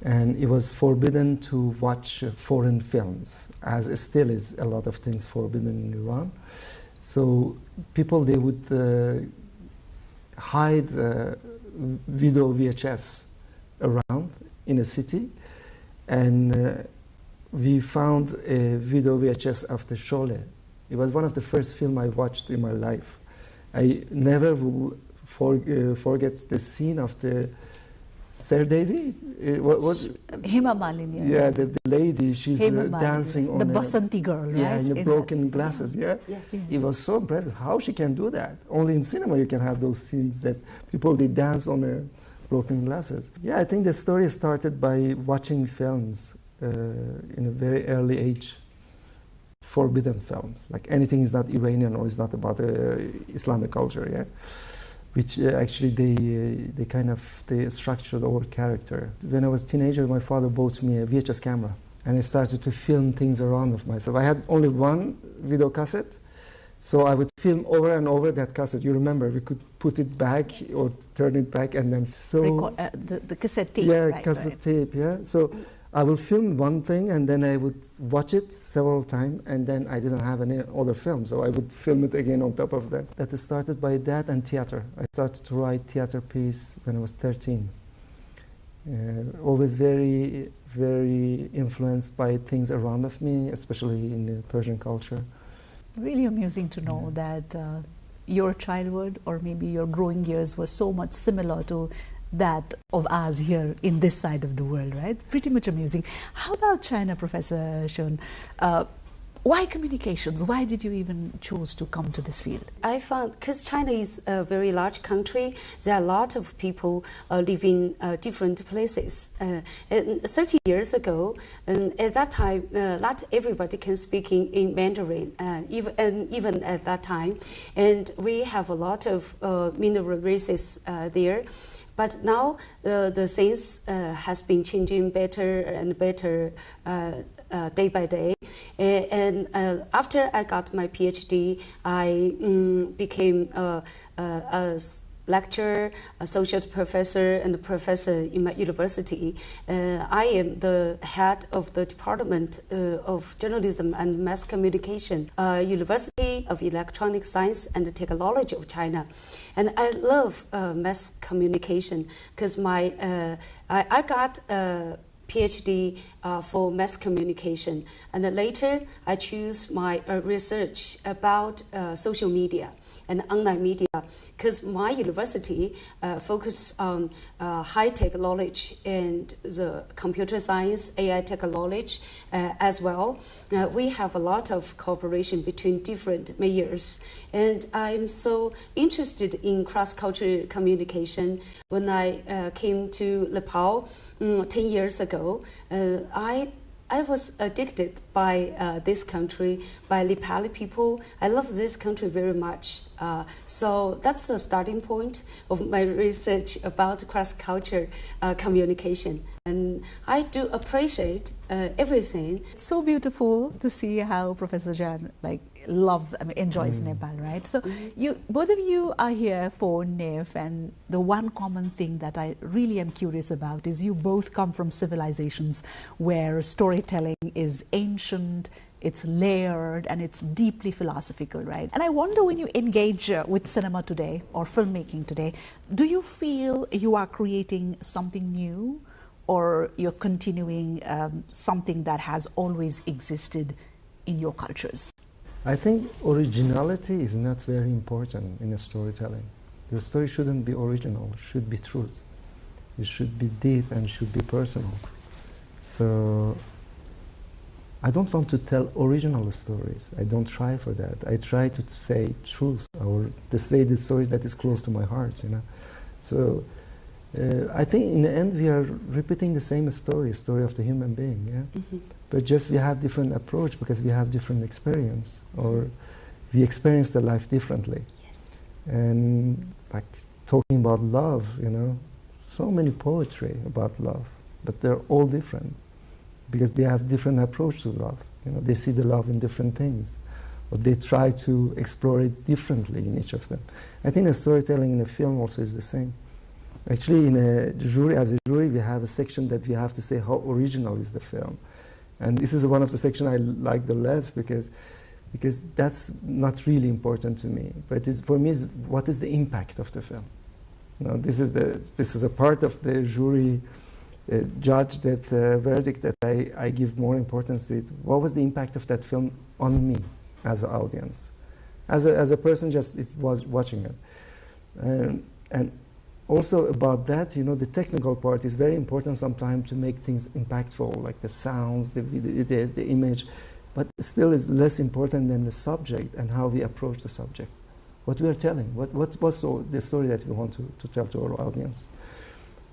[SPEAKER 2] And it was forbidden to watch foreign films, as it still is a lot of things forbidden in Iran. So people, they would hide video VHS around in a city, and we found a video VHS of the Sholeh. It was one of the first films I watched in my life. I never will forget the scene of the Sardevi.
[SPEAKER 12] Hema Malini.
[SPEAKER 2] Yeah, the lady, she's dancing on
[SPEAKER 12] the Basanti girl, right?
[SPEAKER 2] Yeah, in the broken glasses, yeah?
[SPEAKER 3] Yes.
[SPEAKER 2] It was so impressive how she can do that. Only in cinema you can have those scenes that people, they dance on broken glasses. Yeah, I think the story started by watching films in a very early age. Forbidden films, like anything is not Iranian or is not about Islamic culture, yeah? Which actually they structured our character. When I was a teenager, my father bought me a VHS camera and I started to film things around of myself. I had only one video cassette, so I would film over and over that cassette. You remember, we could put it back or turn it back and then
[SPEAKER 12] the cassette tape,
[SPEAKER 2] yeah,
[SPEAKER 12] right?
[SPEAKER 2] Cassette tape, yeah. So I will film one thing and then I would watch it several times, and then I didn't have any other film, so I would film it again on top of that. That started by that and theater. I started to write theater piece when I was 13. Always very, very influenced by things around of me, especially in the Persian culture.
[SPEAKER 12] Really amusing to know that your childhood or maybe your growing years were so much similar to that of us here in this side of the world, right? Pretty much amusing. How about China, Professor Shun? Why communications? Why did you even choose to come to this field?
[SPEAKER 3] I found, because China is a very large country, there are a lot of people living different places. 30 years ago, at that time, not everybody can speak in Mandarin, even at that time. And we have a lot of mineral races there. But now the things has been changing better and better day by day. And after I got my PhD, I became a lecturer, associate professor, and a professor in my university. I am the head of the Department of Journalism and Mass Communication, University of Electronic Science and Technology of China. And I love mass communication because I got a PhD for mass communication, and later I choose my research about social media and online media, because my university focus on high-tech knowledge and the computer science, AI tech knowledge as well. We have a lot of cooperation between different mayors, and I'm so interested in cross-cultural communication. When I came to Nepal 10 years ago, I was addicted by this country, by Nepali people. I love this country very much. So that's the starting point of my research about cross-cultural communication. And I do appreciate everything.
[SPEAKER 12] It's so beautiful to see how Professor Jan enjoys Nepal, right? So both of you are here for NEF, and the one common thing that I really am curious about is you both come from civilizations where storytelling is ancient, it's layered, and it's deeply philosophical, right? And I wonder, when you engage with cinema today or filmmaking today, do you feel you are creating something new, or you're continuing something that has always existed in your cultures?
[SPEAKER 2] I think originality is not very important in a storytelling. Your story shouldn't be original, it should be truth. It should be deep and should be personal. So I don't want to tell original stories. I don't try for that. I try to say truth, or to say the stories that is close to my heart, you know. So I think in the end we are repeating the same story of the human being, yeah? But just we have different approach because we have different experience, or we experience the life differently.
[SPEAKER 3] Yes.
[SPEAKER 2] And like talking about love, you know, so many poetry about love, but they're all different because they have different approach to love. You know, they see the love in different things, or they try to explore it differently in each of them. I think the storytelling in a film also is the same. Actually, in a jury, as a jury, we have a section that we have to say how original is the film. And this is one of the sections I like the less because that's not really important to me. But for me, what is the impact of the film? You know, this is a part of the jury judge that verdict that I give more importance to it. What was the impact of that film on me as an audience, as a person just was watching it, and also about that, you know, the technical part is very important sometimes to make things impactful, like the sounds, the image, but still is less important than the subject and how we approach the subject. What we are telling, what's the story that we want to tell to our audience.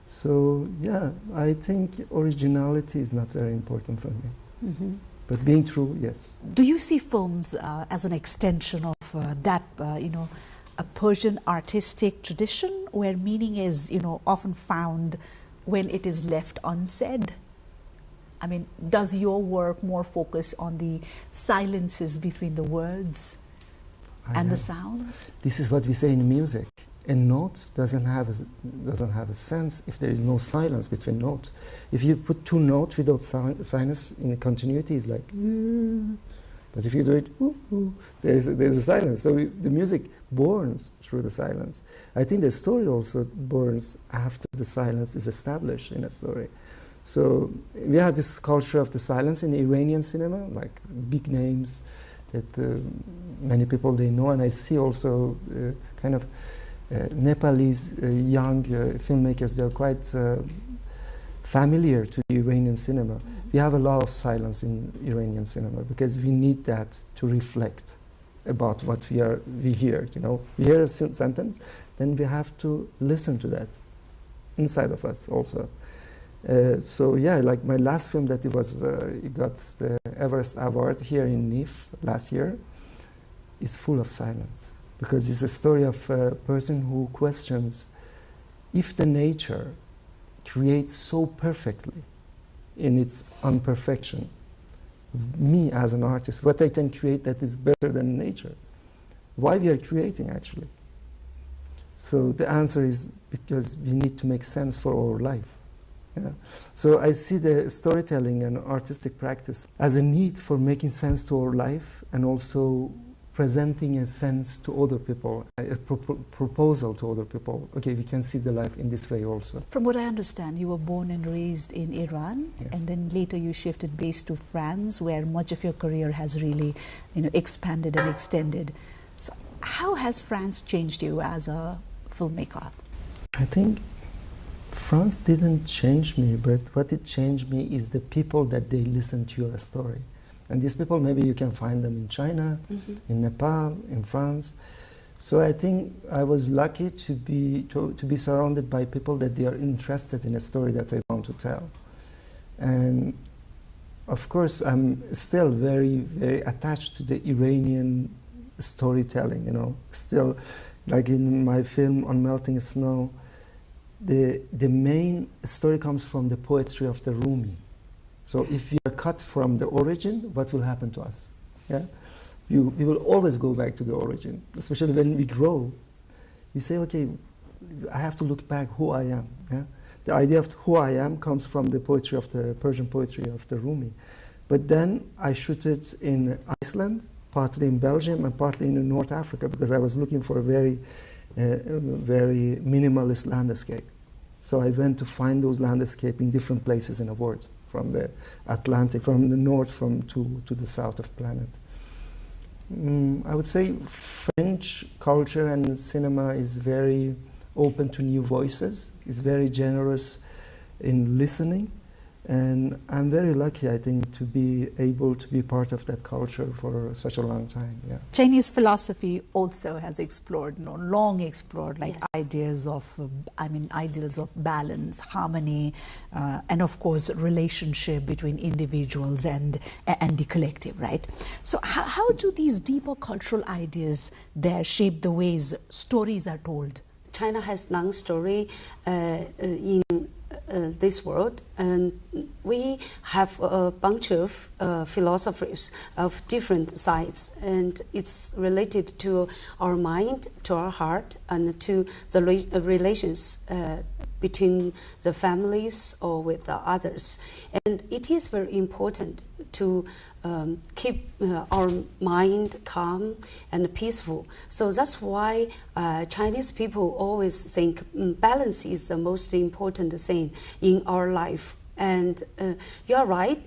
[SPEAKER 2] So yeah, I think originality is not very important for me. But being true, yes.
[SPEAKER 12] Do you see films as an extension of that, you know, a Persian artistic tradition where meaning is, you know, often found when it is left unsaid? I mean, does your work more focus on the silences between the words and the sounds?
[SPEAKER 2] This is what we say in music. A note doesn't have a sense if there is no silence between notes. If you put two notes without silence in continuity, it's like. But if you do it, there's a silence. So the music burns through the silence. I think the story also burns after the silence is established in a story. So we have this culture of the silence in Iranian cinema, like big names that many people they know, and I see also kind of Nepalese young filmmakers. They are quite familiar to the Iranian cinema. We have a lot of silence in Iranian cinema because we need that to reflect about what we hear. You know, we hear a sentence, then we have to listen to that inside of us also. So yeah, like my last film that it got the Everest Award here in NIF last year is full of silence because it's a story of a person who questions if the nature creates so perfectly in its imperfection, me as an artist, what I can create that is better than nature. Why we are creating, actually? So the answer is because we need to make sense for our life. Yeah. So I see the storytelling and artistic practice as a need for making sense to our life and also presenting a sense to other people, a proposal to other people. Okay, we can see the life in this way also.
[SPEAKER 12] From what I understand, you were born and raised in Iran,
[SPEAKER 2] yes.
[SPEAKER 12] And then later you shifted base to France, where much of your career has really, expanded and extended. So how has France changed you as a filmmaker?
[SPEAKER 2] I think France didn't change me, but what it changed me is the people that they listen to your story. And these people, maybe you can find them in China, in Nepal, in France. So I think I was lucky to be surrounded by people that they are interested in a story that I want to tell. And of course, I'm still very, very attached to the Iranian storytelling, Still, like in my film On Melting Snow, the main story comes from the poetry of the Rumi. So if we are cut from the origin, what will happen to us? Yeah? We will always go back to the origin, especially when we grow. We say, okay, I have to look back who I am. Yeah? The idea of who I am comes from the poetry of the Persian poetry of the Rumi. But then I shoot it in Iceland, partly in Belgium, and partly in North Africa, because I was looking for a very minimalist landscape. So I went to find those landscapes in different places in the world, from the Atlantic, from the north to the south of the planet. I would say French culture and cinema is very open to new voices, is very generous in listening, and I'm very lucky, I think, to be able to be part of that culture for such a long time. Yeah.
[SPEAKER 12] Chinese philosophy also has explored, long explored, like
[SPEAKER 3] Yes.
[SPEAKER 12] ideas of balance, harmony, and of course, relationship between individuals and the collective, right? So how do these deeper cultural ideas there shape the ways stories are told?
[SPEAKER 3] China has long story in this world, and we have a bunch of philosophers of different sides, and it's related to our mind, to our heart, and to the relations between the families or with the others. And it is very important to keep our mind calm and peaceful. So that's why Chinese people always think balance is the most important thing in our life. And you're right,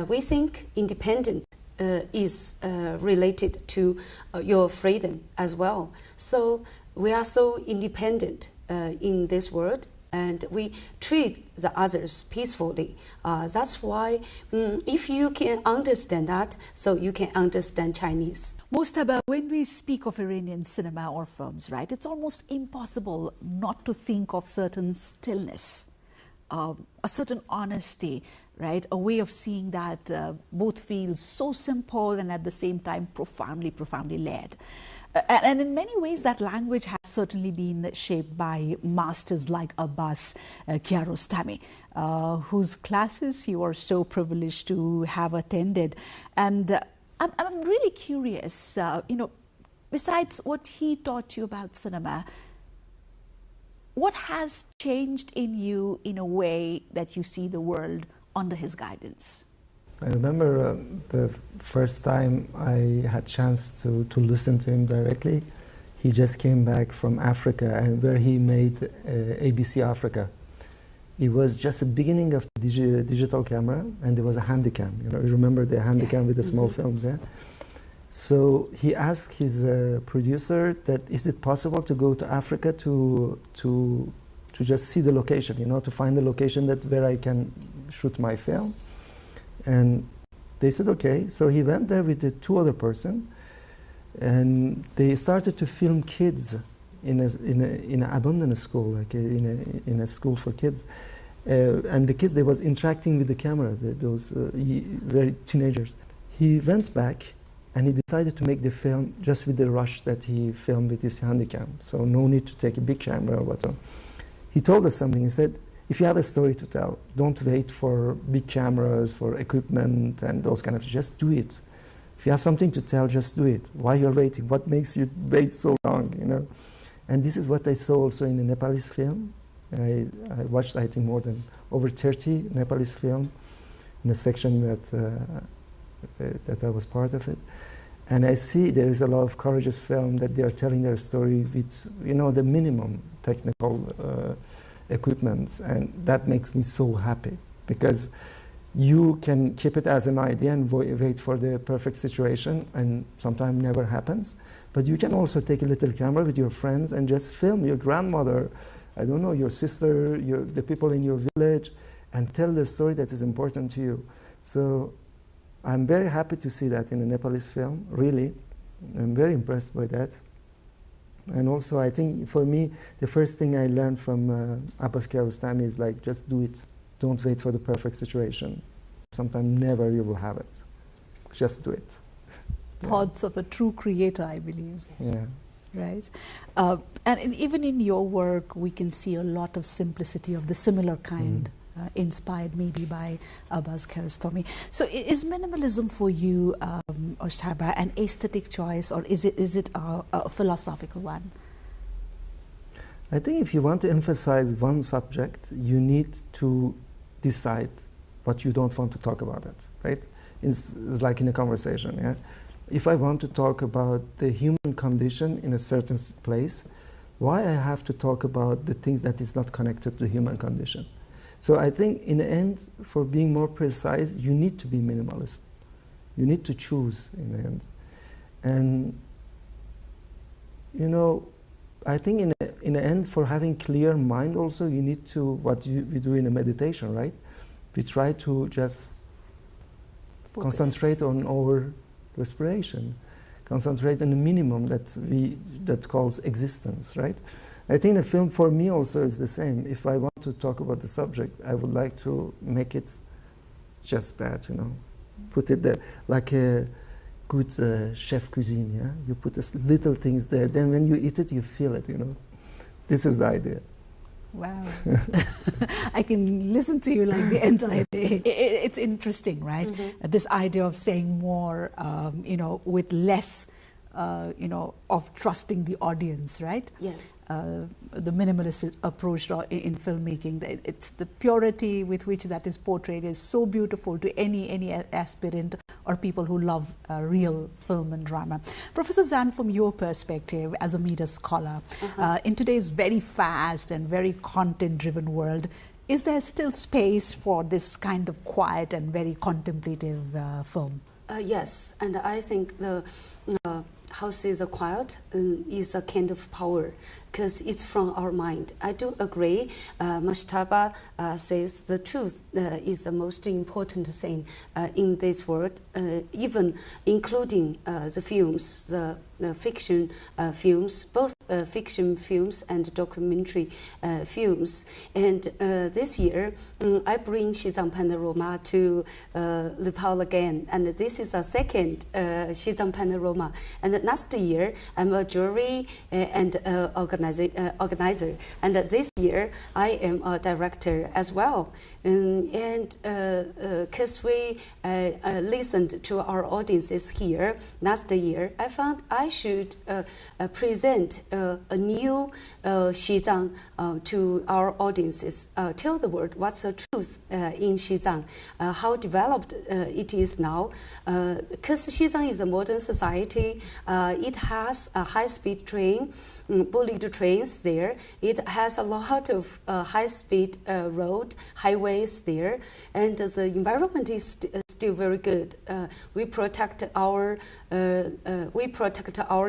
[SPEAKER 3] we think independent is related to your freedom as well. So we are so independent in this world, and we treat the others peacefully. That's why if you can understand that, so you can understand Chinese.
[SPEAKER 12] Mostaba, when we speak of Iranian cinema or films, right, it's almost impossible not to think of certain stillness, a certain honesty, right, a way of seeing that both feels so simple and at the same time profoundly layered. And in many ways, that language has certainly been shaped by masters like Abbas Kiarostami, whose classes you are so privileged to have attended. And I'm really curious, besides what he taught you about cinema, what has changed in you in a way that you see the world under his guidance?
[SPEAKER 2] I remember the first time I had chance to listen to him directly. He just came back from Africa, and where he made ABC Africa. It was just the beginning of the digital camera, and there was a Handycam. You remember the Handycam with the small films, yeah? So he asked his producer that is it possible to go to Africa to just see the location, to find the location where I can shoot my film. And they said, okay. So he went there with the two other person, and they started to film kids in an abandoned school, like in a school for kids. And the kids, they was interacting with the camera, those very teenagers. He went back, and he decided to make the film just with the rush that he filmed with his Handycam. So no need to take a big camera or whatever. He told us something. He said, if you have a story to tell, don't wait for big cameras, for equipment and those kind of, just do it. If you have something to tell, just do it. Why you're waiting? What makes you wait so long, you know? And this is what I saw also in the Nepalese film. I watched, I think, over 30 Nepalese film in a section that I was part of it. And I see there is a lot of courageous film that they are telling their story with, you know, the minimum technical equipments, and that makes me so happy, because you can keep it as an idea and wait for the perfect situation, and sometimes never happens. But you can also take a little camera with your friends and just film your grandmother, I don't know, your sister, the people in your village, and tell the story that is important to you. So I'm very happy to see that in a Nepalese film, really. I'm very impressed by that. And also, I think, for me, the first thing I learned from Abbas Kiarostami is like, just do it. Don't wait for the perfect situation. Sometimes never you will have it. Just do it.
[SPEAKER 12] Thoughts of a true creator, I believe.
[SPEAKER 2] Yeah.
[SPEAKER 12] Right. And even in your work, we can see a lot of simplicity of the similar kind, inspired maybe by Abbas Kiarostami. So is minimalism for you, Oshtaba, an aesthetic choice, or is it a philosophical one?
[SPEAKER 2] I think if you want to emphasize one subject, you need to decide what you don't want to talk about it, right? It's like in a conversation, yeah? If I want to talk about the human condition in a certain place, why I have to talk about the things that is not connected to the human condition? So I think in the end, for being more precise, you need to be minimalist. You need to choose in the end. And, you know, I think in the end, for having clear mind also, you need to, what we do in a meditation, right? We try to just concentrate on our respiration, concentrate on the minimum that calls existence, right? I think the film for me also is the same. If I want to talk about the subject, I would like to make it just that, you know, put it there like a good chef cuisine, yeah? You put little things there, then when you eat it, you feel it, you know. This is the idea.
[SPEAKER 12] Wow. I can listen to you like the entire day. It's interesting, right? This idea of saying more, you know, with less, you know, of trusting the audience, right?
[SPEAKER 3] Yes.
[SPEAKER 12] The minimalist approach in filmmaking, it's the purity with which that is portrayed is so beautiful to any aspirant or people who love real film and drama. Professor Zan, from your perspective as a media scholar, in today's very fast and very content-driven world, is there still space for this kind of quiet and very contemplative film?
[SPEAKER 3] Yes, and I think the house is quiet is a kind of power, because it's from our mind. I do agree. Mashtaba says the truth is the most important thing in this world, even including the films, the fiction films, both fiction films and documentary films. And this year, I bring Xizang Panorama to Nepal again, and this is a second Xizang Panorama. And last year, I'm a jury and organizer, and this year I am a director as well. And because we listened to our audiences here last year, I found I should present a new Xizang to our audiences, tell the world what's the truth in Xizang, how developed it is now. Because Xizang is a modern society, it has a high-speed train, bullet trains there. It has a lot of high-speed road, highways there, and the environment is still very good. We protect our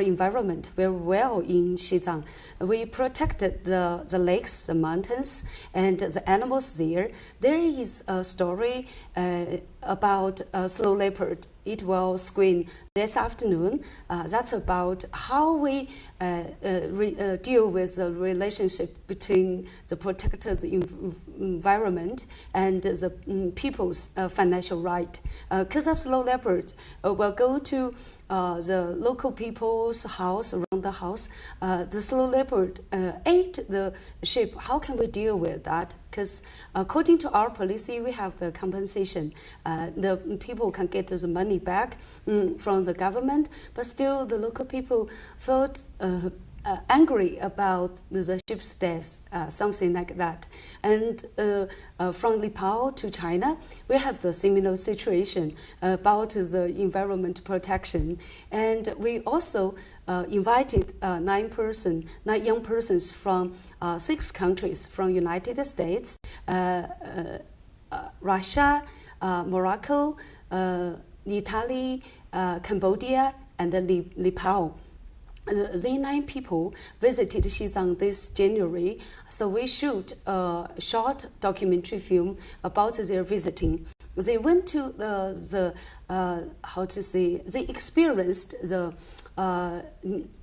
[SPEAKER 3] environment very well in Xizang. We protected the lakes, the mountains, and the animals there. There is a story about Slow Leopard. It will screen this afternoon. That's about how we deal with the relationship between the protected environment and the people's financial right. Because a Slow Leopard will go to the local people's house, around the house. The Slow Leopard ate the sheep. How can we deal with that? Because according to our policy, we have the compensation. The people can get the money back from the government, but still the local people felt angry about the sheep's death, something like that. And from Nepal to China, we have the similar situation about the environment protection. And we also invited 9 young persons from 6 countries, from United States, Russia, Morocco, Italy, Cambodia, and Nepal. The 9 people visited Xizang this January, so we shoot a short documentary film about their visiting. They went to they experienced the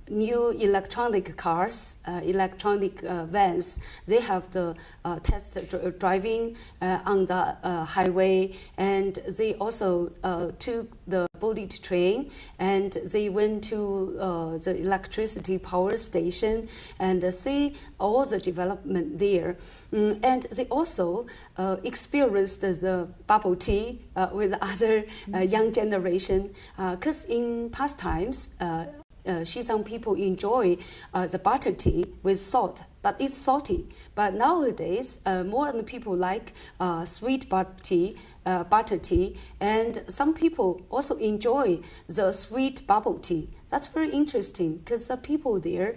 [SPEAKER 3] new electronic cars, electronic vans. They have the test driving on the highway, and they also took the bullet train, and they went to the electricity power station and see all the development there. And they also experienced the bubble tea with other young generation, because in past times, Xizang people enjoy the butter tea with salt, but it's salty. But nowadays, more people like sweet butter tea, and some people also enjoy the sweet bubble tea. That's very interesting, because the people there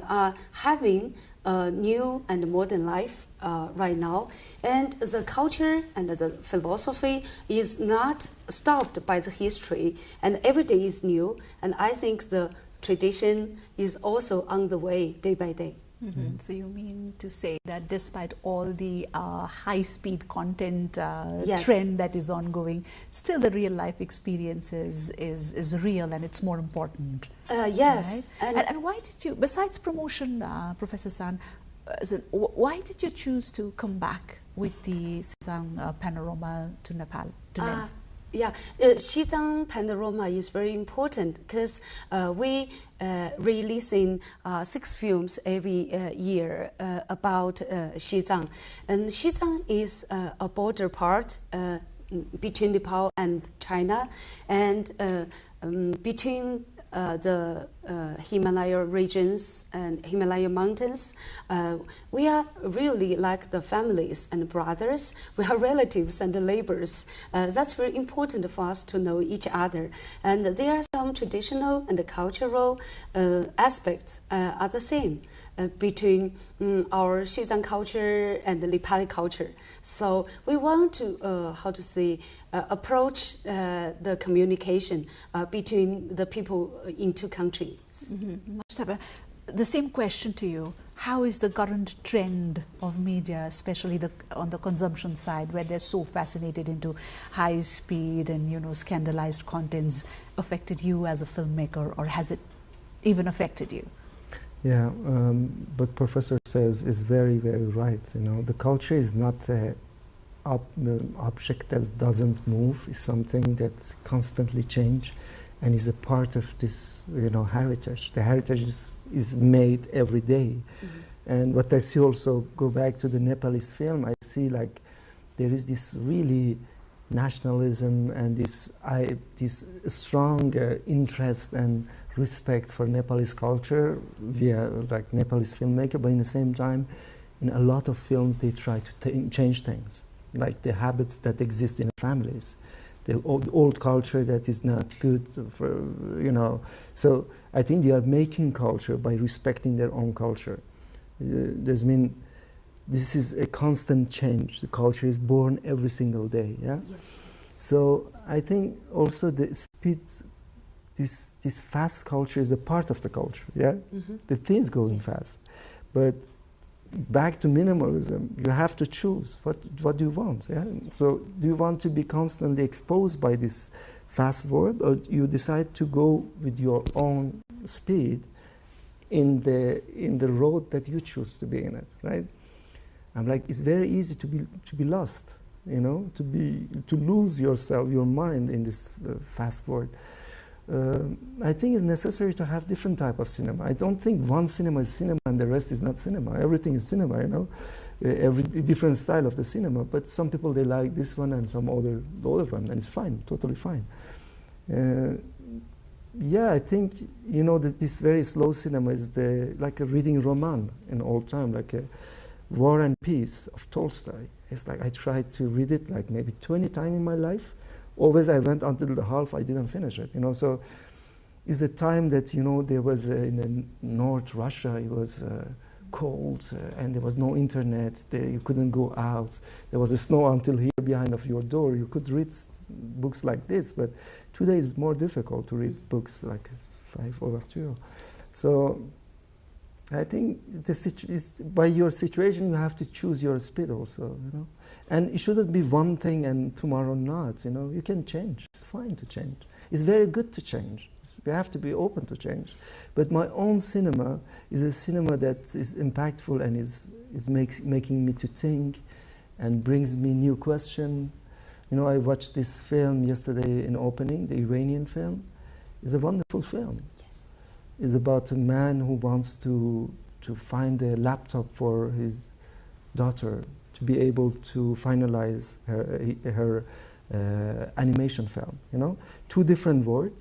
[SPEAKER 3] are having a new and modern life right now, and the culture and the philosophy is not stopped by the history, and every day is new, and I think the tradition is also on the way day by day.
[SPEAKER 12] So you mean to say that despite all the high-speed content
[SPEAKER 3] Yes.
[SPEAKER 12] trend that is ongoing, still the real-life experience is real and it's more important?
[SPEAKER 3] Yes.
[SPEAKER 12] Right? And why did you, besides promotion, Professor San, why did you choose to come back with the Xizang panorama to Nepal, to live?
[SPEAKER 3] Yeah, Xizang panorama is very important because we releasing 6 films every year about Xizang, and Xizang is a border part between Nepal and China, and between the Himalaya regions and Himalaya mountains. We are really like the families and brothers. We are relatives and neighbors. That's very important for us to know each other. And there are some traditional and cultural aspects are the same between our Xizang culture and the Nepali culture. So we want to, approach the communication between the people in 2 countries.
[SPEAKER 12] Mustafa, the same question to you. How is the current trend of media, especially on the consumption side, where they're so fascinated into high speed and scandalized contents, affected you as a filmmaker, or has it even affected you?
[SPEAKER 2] Yeah, but Professor says is very, very right. The culture is not an object that doesn't move. It's something that constantly changes and is a part of this, heritage. The heritage is made every day. And what I see also, go back to the Nepalese film, I see like there is this really nationalism and this strong interest and respect for Nepalese culture via like Nepalese filmmaker, but in the same time, in a lot of films they try to change things, like the habits that exist in families, the old culture that is not good for, So I think they are making culture by respecting their own culture. This is a constant change. The culture is born every single day, yeah? Yes. So I think also the speed, this fast culture is a part of the culture, yeah? The things going fast. But back to minimalism, you have to choose what do you want. Yeah? So do you want to be constantly exposed by this fast world, or you decide to go with your own speed in the road that you choose to be in it, right? I'm like, it's very easy to be lost, you know, to lose yourself, your mind in this fast world. I think it's necessary to have different type of cinema. I don't think one cinema is cinema and the rest is not cinema. Everything is cinema, you know, every different style of the cinema. But some people, they like this one and some the other one, and it's fine, totally fine. Yeah, I think, you know, this very slow cinema is like a reading roman in all time, like a War and Peace of Tolstoy. It's like I tried to read it like maybe 20 times in my life. Always I went until the half, I didn't finish it, you know. So it's the time that, you know, there was in North Russia, it was cold and there was no internet, you couldn't go out. There was snow until here behind of your door. You could read books like this, but today it's more difficult to read books like 5 Ouverture. So I think by your situation, you have to choose your speed also, you know. And it shouldn't be one thing and tomorrow not, you know. You can change. It's fine to change. It's very good to change. We have to be open to change. But my own cinema is a cinema that is impactful and is making me to think and brings me new questions. You know, I watched this film yesterday in opening, the Iranian film. It's a wonderful film. Yes. It's about a man who wants to find a laptop for his daughter to be able to finalize her animation film, you know? 2 different words,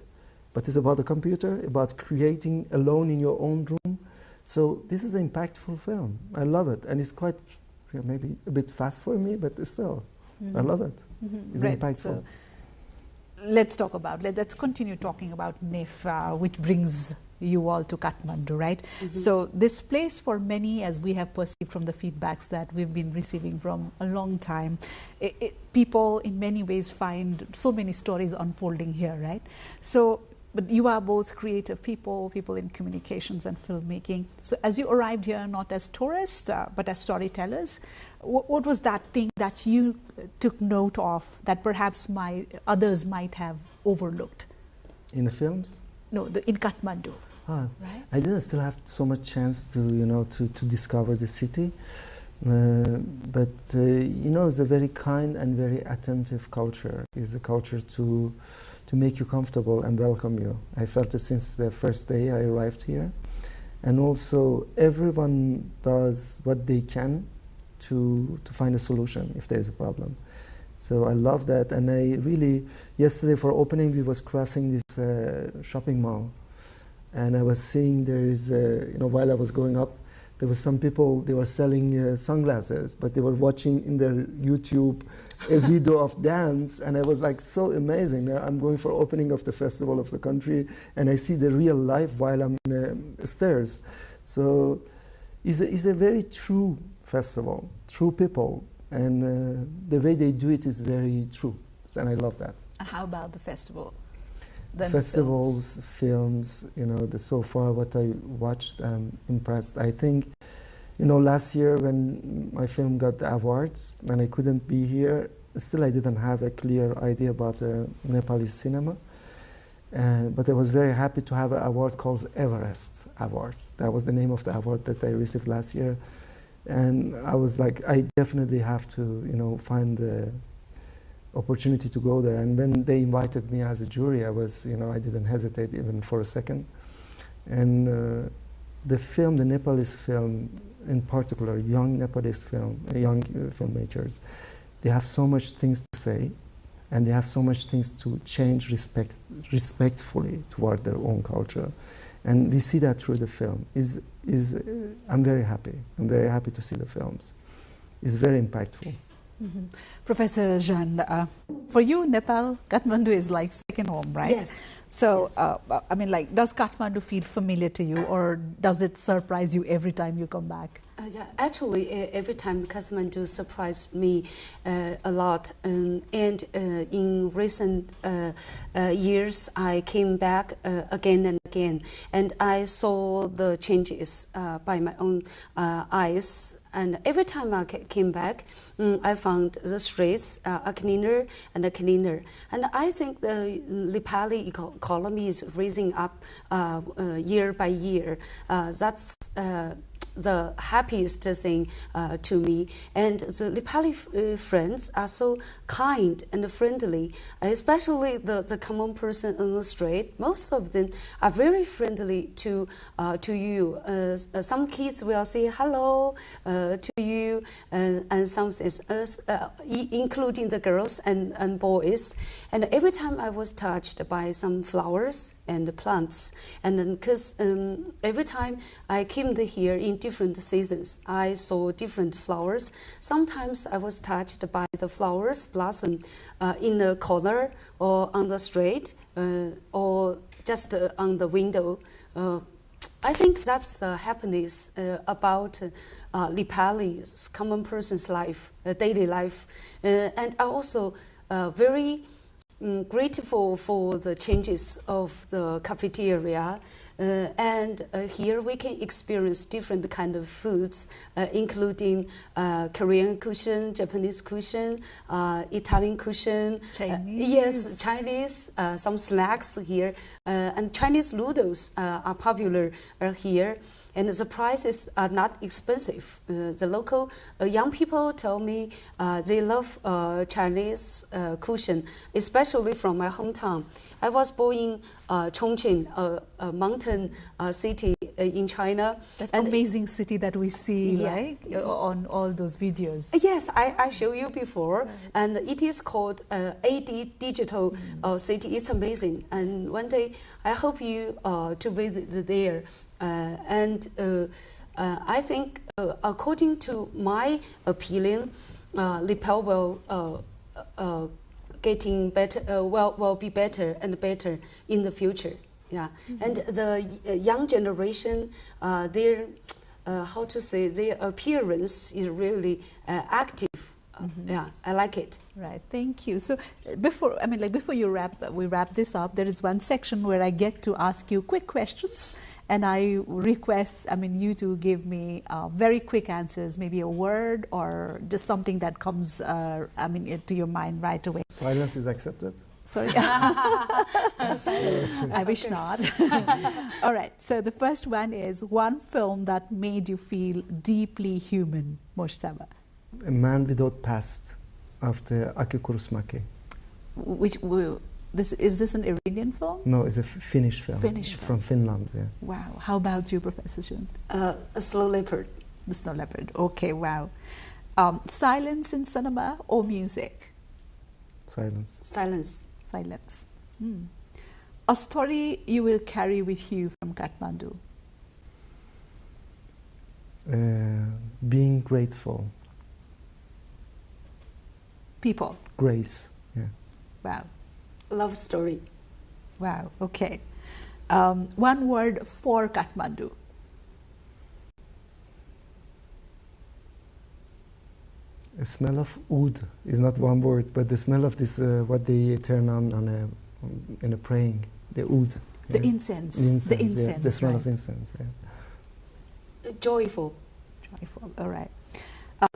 [SPEAKER 2] but it's about a computer, about creating alone in your own room. So this is an impactful film. I love it. And it's quite, maybe a bit fast for me, but still, I love it. It's impactful.
[SPEAKER 12] So let's talk about, let's continue talking about NIF, which brings you all to Kathmandu, right? So this place for many, as we have perceived from the feedbacks that we've been receiving from a long time, people in many ways find so many stories unfolding here, right? So, but you are both creative people in communications and filmmaking. So as you arrived here, not as tourists, but as storytellers, what was that thing that you took note of that perhaps others might have overlooked?
[SPEAKER 2] In the films?
[SPEAKER 12] No, in Kathmandu.
[SPEAKER 2] Right? I didn't still have so much chance to, you know, to discover the city. But, you know, it's a very kind and very attentive culture. It's a culture to make you comfortable and welcome you. I felt it since the first day I arrived here. And also, everyone does what they can to find a solution if there is a problem. So I love that. And I really, yesterday for opening, we was crossing this shopping mall. And I was seeing there is, you know, while I was going up, there was some people, they were selling sunglasses, but they were watching in their YouTube a video of dance, and I was like, so amazing. Now I'm going for opening of the festival of the country, and I see the real life while I'm in the stairs. So it's a very true festival, true people, and the way they do it is very true, and I love that.
[SPEAKER 12] How about the festival?
[SPEAKER 2] Festivals, films, you know, so far what I watched, I'm impressed. I think, you know, last year when my film got the awards, when I couldn't be here, still I didn't have a clear idea about Nepali cinema. But I was very happy to have an award called Everest Awards. That was the name of the award that I received last year. And I was like, I definitely have to, you know, find the opportunity to go there. And when they invited me as a jury, I was, you know, I didn't hesitate even for a second. And the film, the Nepalese film in particular, young Nepalese film, young filmmakers, they have so much things to say, and they have so much things to change respectfully toward their own culture. And we see that through the film. I'm very happy. I'm very happy to see the films. It's very impactful.
[SPEAKER 12] Professor Jeanne, for you, Nepal, Kathmandu is like second home, right?
[SPEAKER 3] Yes.
[SPEAKER 12] So, yes. I mean, like, does Kathmandu feel familiar to you, or does it surprise you every time you come back?
[SPEAKER 3] Yeah, actually, every time Kathmandu surprised me a lot. And in recent years, I came back again and again, and I saw the changes by my own eyes. And every time I came back, I found the streets are cleaner and cleaner. And I think the Nepali economy is raising up year by year. That's the happiest thing to me. And the Nepali friends are so kind and friendly, especially the common person on the street. Most of them are very friendly to you. Some kids will say hello to you, and some including the girls and boys. And every time I was touched by some flowers and plants, and because every time I came here in different seasons, I saw different flowers. Sometimes I was touched by the flowers blossom in the corner or on the street or just on the window. I think that's the happiness about Nepali's common person's life, daily life, and I also very grateful for the changes of the cafeteria. And here we can experience different kind of foods, including Korean cuisine, Japanese cuisine, Italian cuisine,
[SPEAKER 12] Chinese.
[SPEAKER 3] Yes, Chinese, some snacks here, and Chinese noodles are popular here, and the prices are not expensive. The local young people tell me they love Chinese cuisine, especially from my hometown. I was born in Chongqing, a mountain city in China.
[SPEAKER 12] That's an amazing city that we see, right, on all those videos.
[SPEAKER 3] Yes, I showed you before, and it is called AD Digital City. It's amazing, and one day I hope you to visit there. And I think, according to my opinion, Nepal will getting better, will be better and better in the future. Yeah, and the young generation, their how to say, their appearance is really active. Yeah, I like it.
[SPEAKER 12] Right, thank you. So before we wrap this up, there is one section where I get to ask you quick questions, and I request, you to give me very quick answers, maybe a word or just something that comes, to your mind right away.
[SPEAKER 2] Silence is accepted.
[SPEAKER 12] Sorry. I wish not. All right, so the first one is one film that made you feel deeply human, Mojtaba.
[SPEAKER 2] A Man Without Past, after Aki Kaurismäki.
[SPEAKER 12] Is this an Iranian film?
[SPEAKER 2] No, it's a Finnish film.
[SPEAKER 12] Finnish film.
[SPEAKER 2] From Finland, yeah.
[SPEAKER 12] Wow. How about you, Professor Jun?
[SPEAKER 3] A Snow Leopard.
[SPEAKER 12] The Snow Leopard. Okay, wow. Silence in cinema or music?
[SPEAKER 2] Silence.
[SPEAKER 3] Silence.
[SPEAKER 12] Silence. A story you will carry with you from Kathmandu?
[SPEAKER 2] Being grateful.
[SPEAKER 12] People.
[SPEAKER 2] Grace, yeah.
[SPEAKER 12] Wow.
[SPEAKER 3] Love story.
[SPEAKER 12] Wow, okay. One word for Kathmandu.
[SPEAKER 2] The smell of oud is not one word, but the smell of this, what they turn on in a praying, the oud.
[SPEAKER 12] The incense. The incense.
[SPEAKER 2] Yeah, the smell
[SPEAKER 12] right.
[SPEAKER 2] of incense, yeah.
[SPEAKER 3] Joyful.
[SPEAKER 12] Joyful, all right.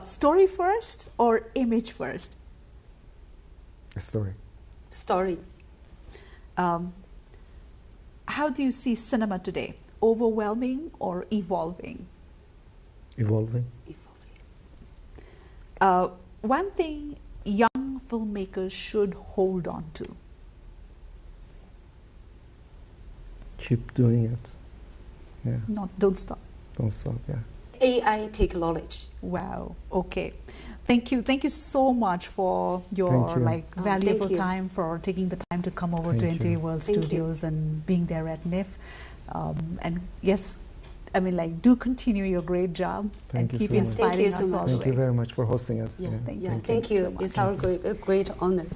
[SPEAKER 12] Story first or image first?
[SPEAKER 2] A story.
[SPEAKER 3] Story.
[SPEAKER 12] How do you see cinema today? Overwhelming or evolving?
[SPEAKER 2] Evolving.
[SPEAKER 12] One thing young filmmakers should hold on to?
[SPEAKER 2] Keep doing it. Yeah.
[SPEAKER 12] Don't stop.
[SPEAKER 2] Don't stop, yeah.
[SPEAKER 3] AI technology.
[SPEAKER 12] Wow, okay. Thank you so much for your valuable time, for taking the time to come over to NTV World Studios and being there at NIF. And yes, do continue your great job and keep inspiring us all.
[SPEAKER 2] Thank you very much for hosting us.
[SPEAKER 3] Thank you. It's our great honor.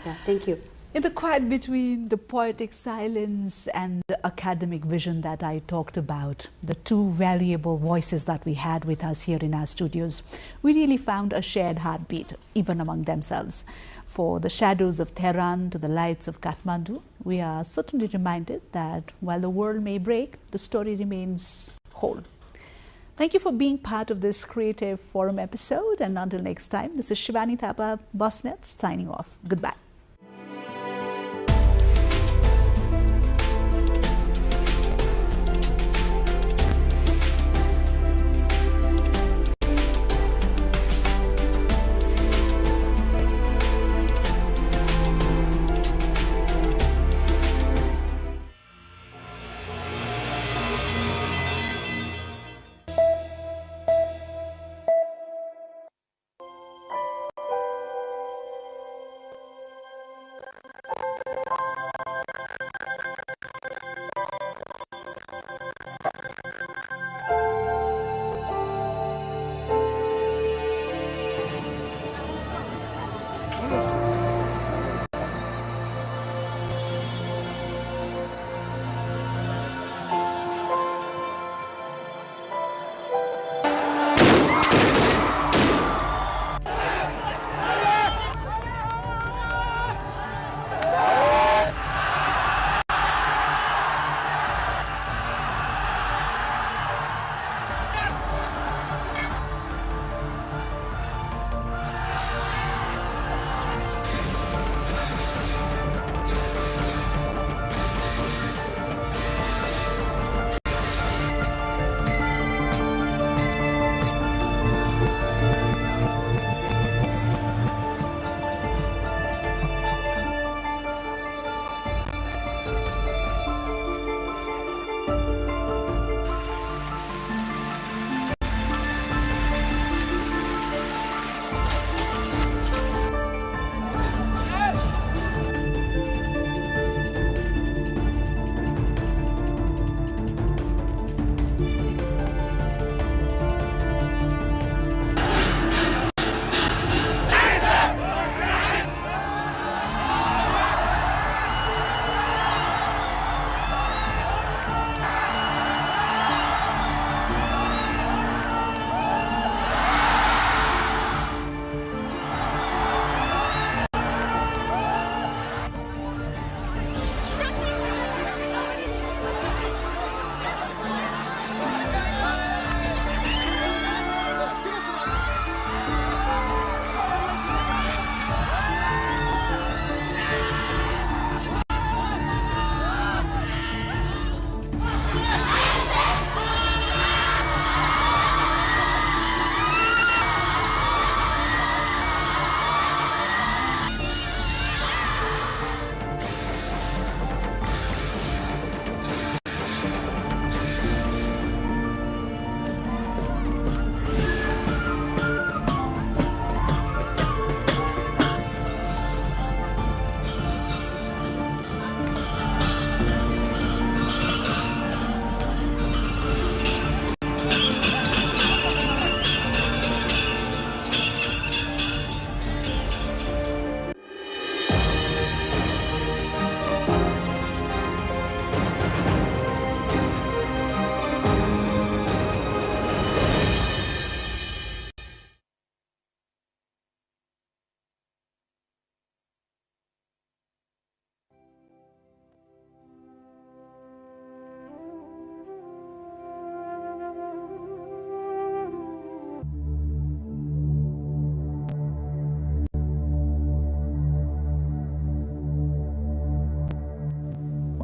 [SPEAKER 3] Yeah, thank you.
[SPEAKER 12] In the quiet between the poetic silence and the academic vision that I talked about, the two valuable voices that we had with us here in our studios, we really found a shared heartbeat, even among themselves. For the shadows of Tehran to the lights of Kathmandu, we are certainly reminded that while the world may break, the story remains whole. Thank you for being part of this Creative Forum episode, and until next time, this is Shivani Thapa, Busnet, signing off. Goodbye.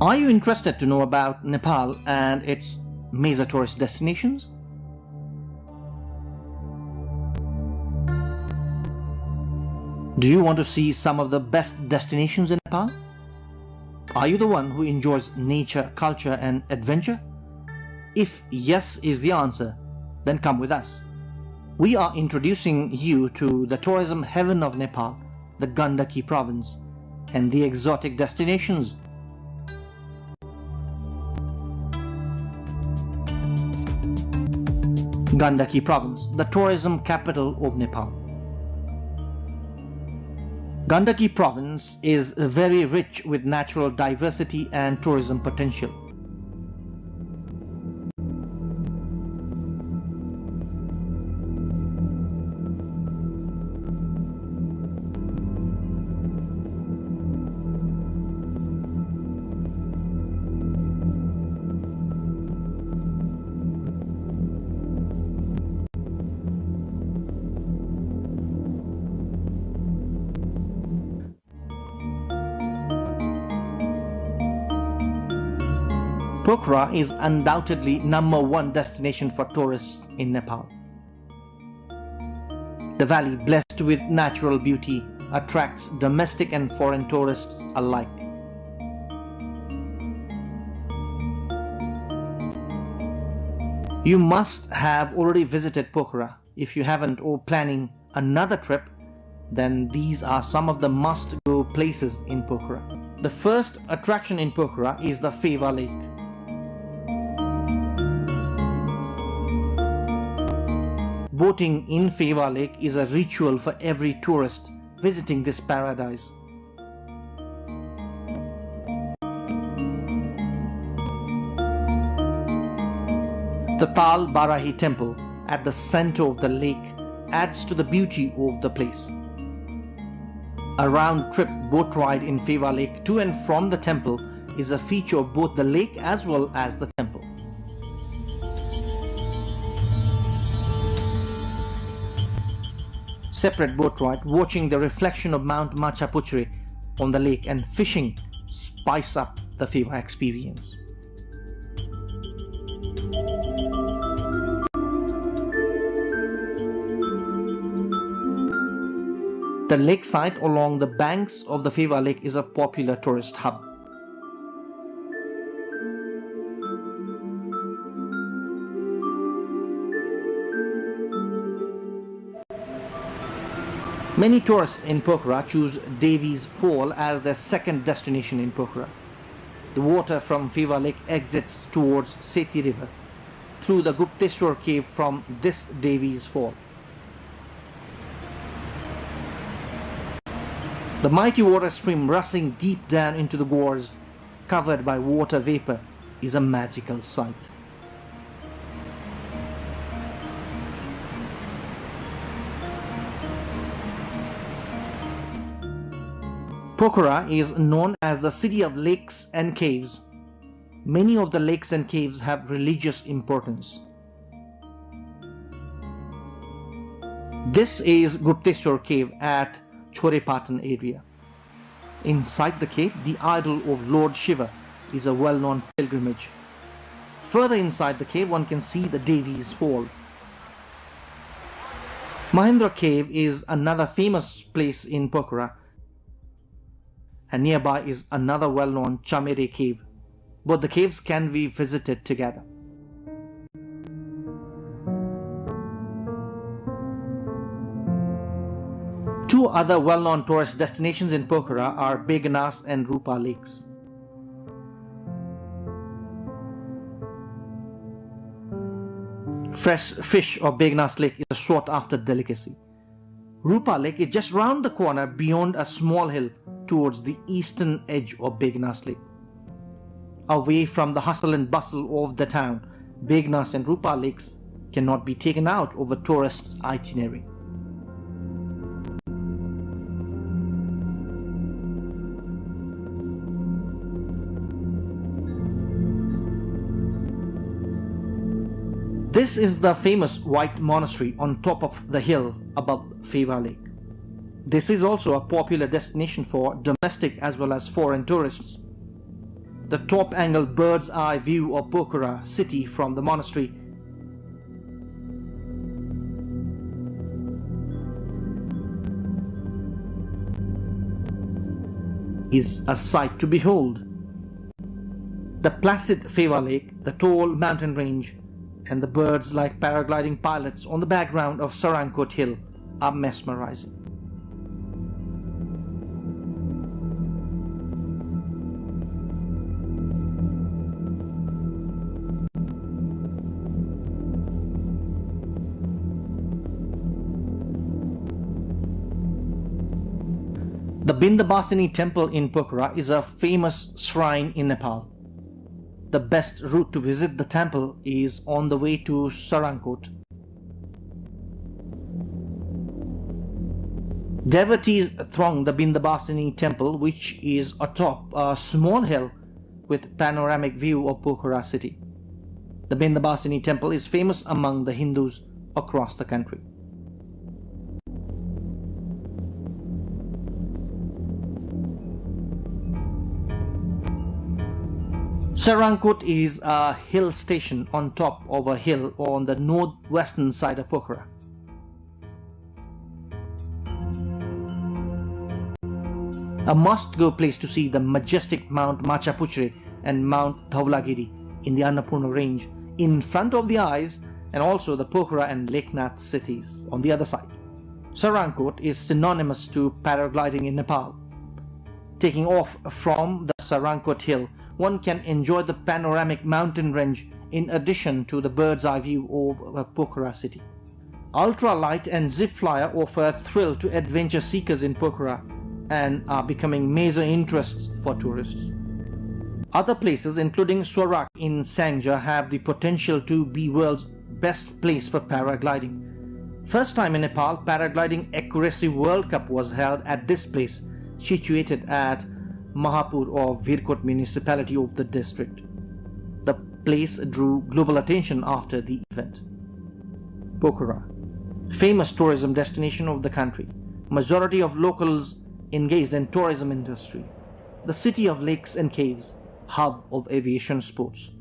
[SPEAKER 4] Are you interested to know about Nepal and its major tourist destinations? Do you want to see some of the best destinations in Nepal? Are you the one who enjoys nature, culture and adventure? If yes is the answer, then come with us. We are introducing you to the tourism heaven of Nepal, the Gandaki province, and the exotic destinations. Gandaki province, the tourism capital of Nepal. Gandaki province is very rich with natural diversity and tourism potential. Pokhara is undoubtedly #1 destination for tourists in Nepal. The valley, blessed with natural beauty, attracts domestic and foreign tourists alike. You must have already visited Pokhara. If you haven't or planning another trip, then these are some of the must-go places in Pokhara. The first attraction in Pokhara is the Feva Lake. Boating in Feva Lake is a ritual for every tourist visiting this paradise. The Tal Barahi temple at the center of the lake adds to the beauty of the place. A round-trip boat ride in Feva Lake to and from the temple is a feature of both the lake as well as the temple. Separate boat ride, watching the reflection of Mount Machapuchre on the lake and fishing spice up the Feva experience. The lakeside along the banks of the Feva Lake is a popular tourist hub. Many tourists in Pokhara choose Devi's Fall as their second destination in Pokhara. The water from Feva Lake exits towards Seti River through the Gupteshwar cave from this Devi's Fall. The mighty water stream rushing deep down into the gorge, covered by water vapor, is a magical sight. Pokhara is known as the city of lakes and caves. Many of the lakes and caves have religious importance. This is Gupteshwar cave at Chorepatan area. Inside the cave, the idol of Lord Shiva is a well-known pilgrimage. Further inside the cave, one can see the Devi's Fall. Mahendra cave is another famous place in Pokhara, and nearby is another well-known Chamere cave. Both the caves can be visited together. Two other well-known tourist destinations in Pokhara are Begnas and Rupa lakes. Fresh fish of Begnas Lake is a sought-after delicacy. Rupa Lake is just round the corner beyond a small hill towards the eastern edge of Begnas Lake. Away from the hustle and bustle of the town, Begnas and Rupa Lakes cannot be taken out of a tourist's itinerary. This is the famous White Monastery on top of the hill above Feva Lake. This is also a popular destination for domestic as well as foreign tourists. The top-angle bird's-eye view of Pokhara city from the monastery is a sight to behold. The placid Feva Lake, the tall mountain range, and the birds like paragliding pilots on the background of Sarankot Hill are mesmerizing.
[SPEAKER 6] The Bindabasini temple in Pokhara is a famous shrine in Nepal. The best route to visit the temple is on the way to Sarankot. Devotees throng the Bindabasini temple, which is atop a small hill with panoramic view of Pokhara city. The Bindabasini temple is famous among the Hindus across the country. Sarankot is a hill station on top of a hill on the northwestern side of Pokhara. A must-go place to see the majestic Mount Machapuchre and Mount Dhaulagiri in the Annapurna range in front of the eyes, and also the Pokhara and Leknath cities on the other side. Sarankot is synonymous to paragliding in Nepal. Taking off from the Sarankot hill, one can enjoy the panoramic mountain range in addition to the bird's eye view of Pokhara city. Ultralight and zip flyer offer a thrill to adventure seekers in Pokhara and are becoming major interests for tourists. Other places, including Swarak in Sangja, have the potential to be world's best place for paragliding. First time in Nepal, Paragliding Accuracy World Cup was held at this place, situated at Mahapur of Virkot municipality of the district. The place drew global attention after the event. Pokhara, famous tourism destination of the country. Majority of locals engaged in tourism industry. The city of lakes and caves, hub of aviation sports.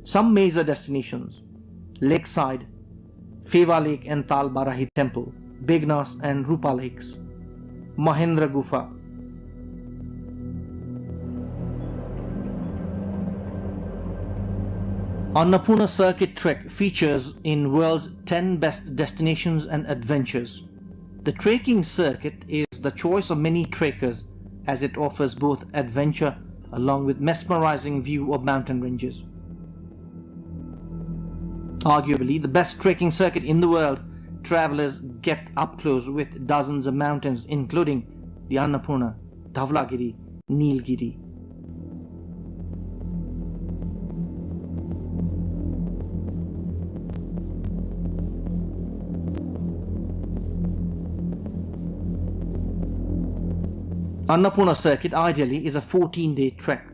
[SPEAKER 6] Some major destinations: Lakeside, Feva Lake and Tal Barahi Temple, Begnas and Rupa Lakes, Mahendra Gufa. Annapurna Circuit Trek features in world's 10 best destinations and adventures. The trekking circuit is the choice of many trekkers as it offers both adventure along with mesmerizing view of mountain ranges. Arguably the best trekking circuit in the world, travelers get up close with dozens of mountains including the Annapurna, Dhaulagiri, Nilgiri. Annapurna circuit ideally is a 14-day trek.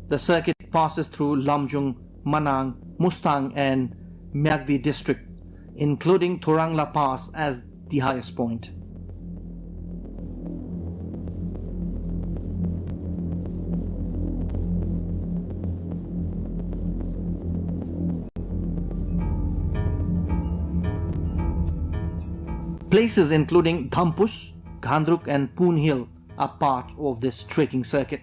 [SPEAKER 6] The circuit passes through Lamjung, Manang, Mustang and Myagdi district, including Thorangla Pass as the highest point. Places including Dhampus, Ghandruk and Poon Hill are part of this trekking circuit.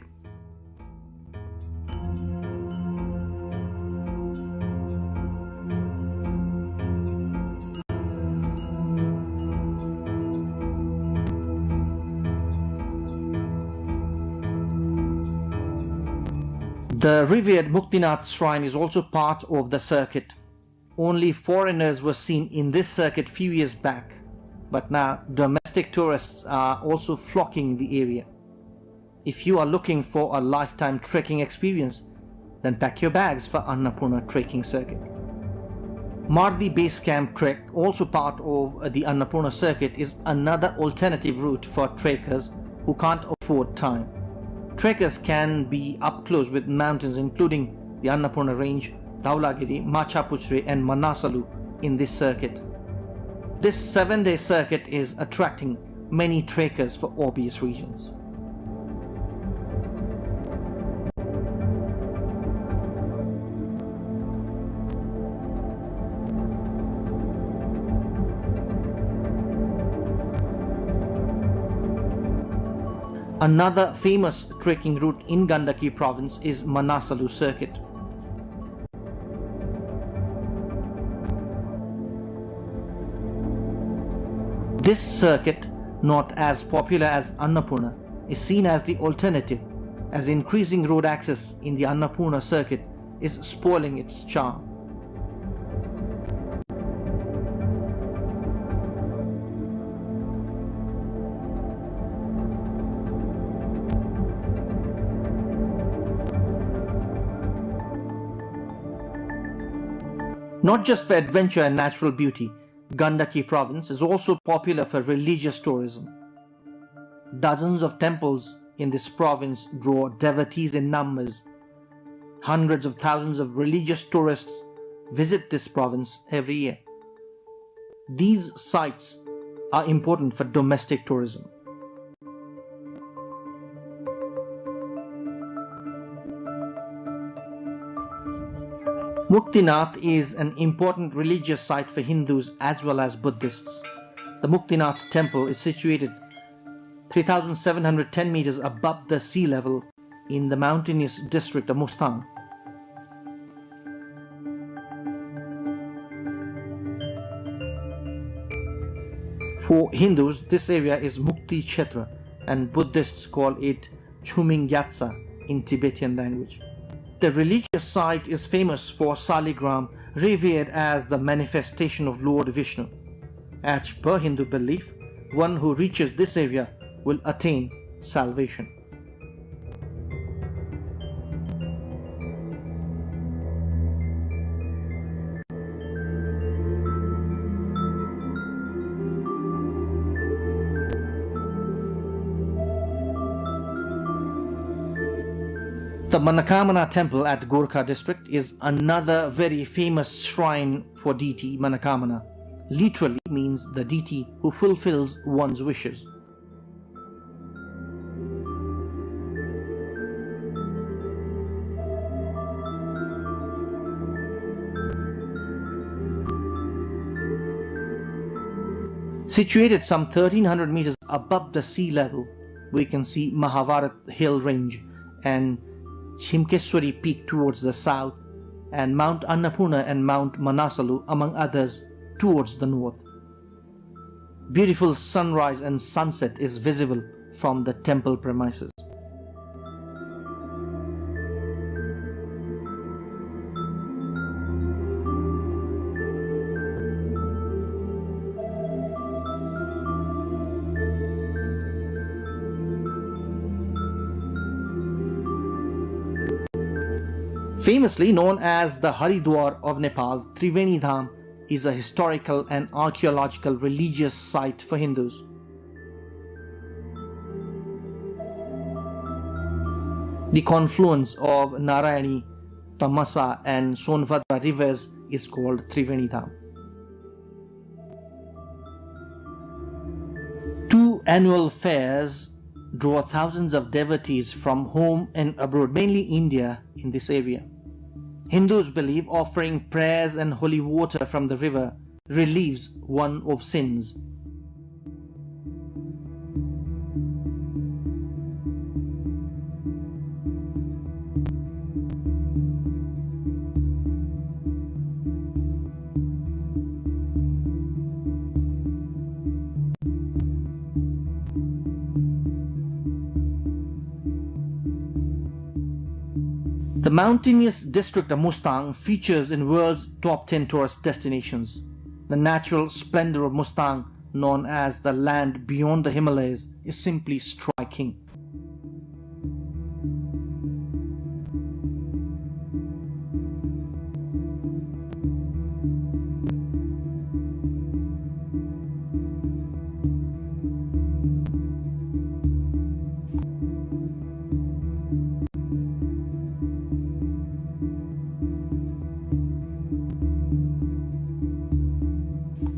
[SPEAKER 6] The revered Muktinath shrine is also part of the circuit. Only foreigners were seen in this circuit few years back, but now domestic tourists are also flocking the area. If you are looking for a lifetime trekking experience, then pack your bags for Annapurna trekking circuit. Mardi Base Camp Trek, also part of the Annapurna circuit, is another alternative route for trekkers who can't afford time. Trekkers can be up close with mountains including the Annapurna range, Dhaulagiri, Machapuchre and Manasalu in this circuit. This 7-day circuit is attracting many trekkers for obvious reasons. Another famous trekking route in Gandaki province is Manasalu circuit. This circuit, not as popular as Annapurna, is seen as the alternative, as increasing road access in the Annapurna circuit is spoiling its charm. Not just for adventure and natural beauty, Gandaki province is also popular for religious tourism. Dozens of temples in this province draw devotees in numbers. Hundreds of thousands of religious tourists visit this province every year. These sites are important for domestic tourism. Muktinath is an important religious site for Hindus as well as Buddhists. The Muktinath temple is situated 3,710 meters above the sea level in the mountainous district of Mustang. For Hindus, this area is Mukti Kshetra, and Buddhists call it Chuming Gyatsa in Tibetan language. The religious site is famous for Saligram, revered as the manifestation of Lord Vishnu. As per Hindu belief, one who reaches this area will attain salvation. The Manakamana temple at Gorkha district is another very famous shrine for deity Manakamana. Literally means the deity who fulfills one's wishes. Situated some 1300 meters above the sea level, we can see Mahavarat hill range and Shimkeswari peak towards the south, and Mount Annapurna and Mount Manasalu among others towards the north. Beautiful sunrise and sunset is visible from the temple premises. Famously known as the Haridwar of Nepal, Triveni Dham is a historical and archaeological religious site for Hindus. The confluence of Narayani, Tamasa and Sonbhadra rivers is called Triveni Dham. Two annual fairs draw thousands of devotees from home and abroad, mainly India, in this area. Hindus believe offering prayers and holy water from the river relieves one of sins. The mountainous district of Mustang features in world's top 10 tourist destinations. The natural splendor of Mustang, known as the land beyond the Himalayas, is simply striking.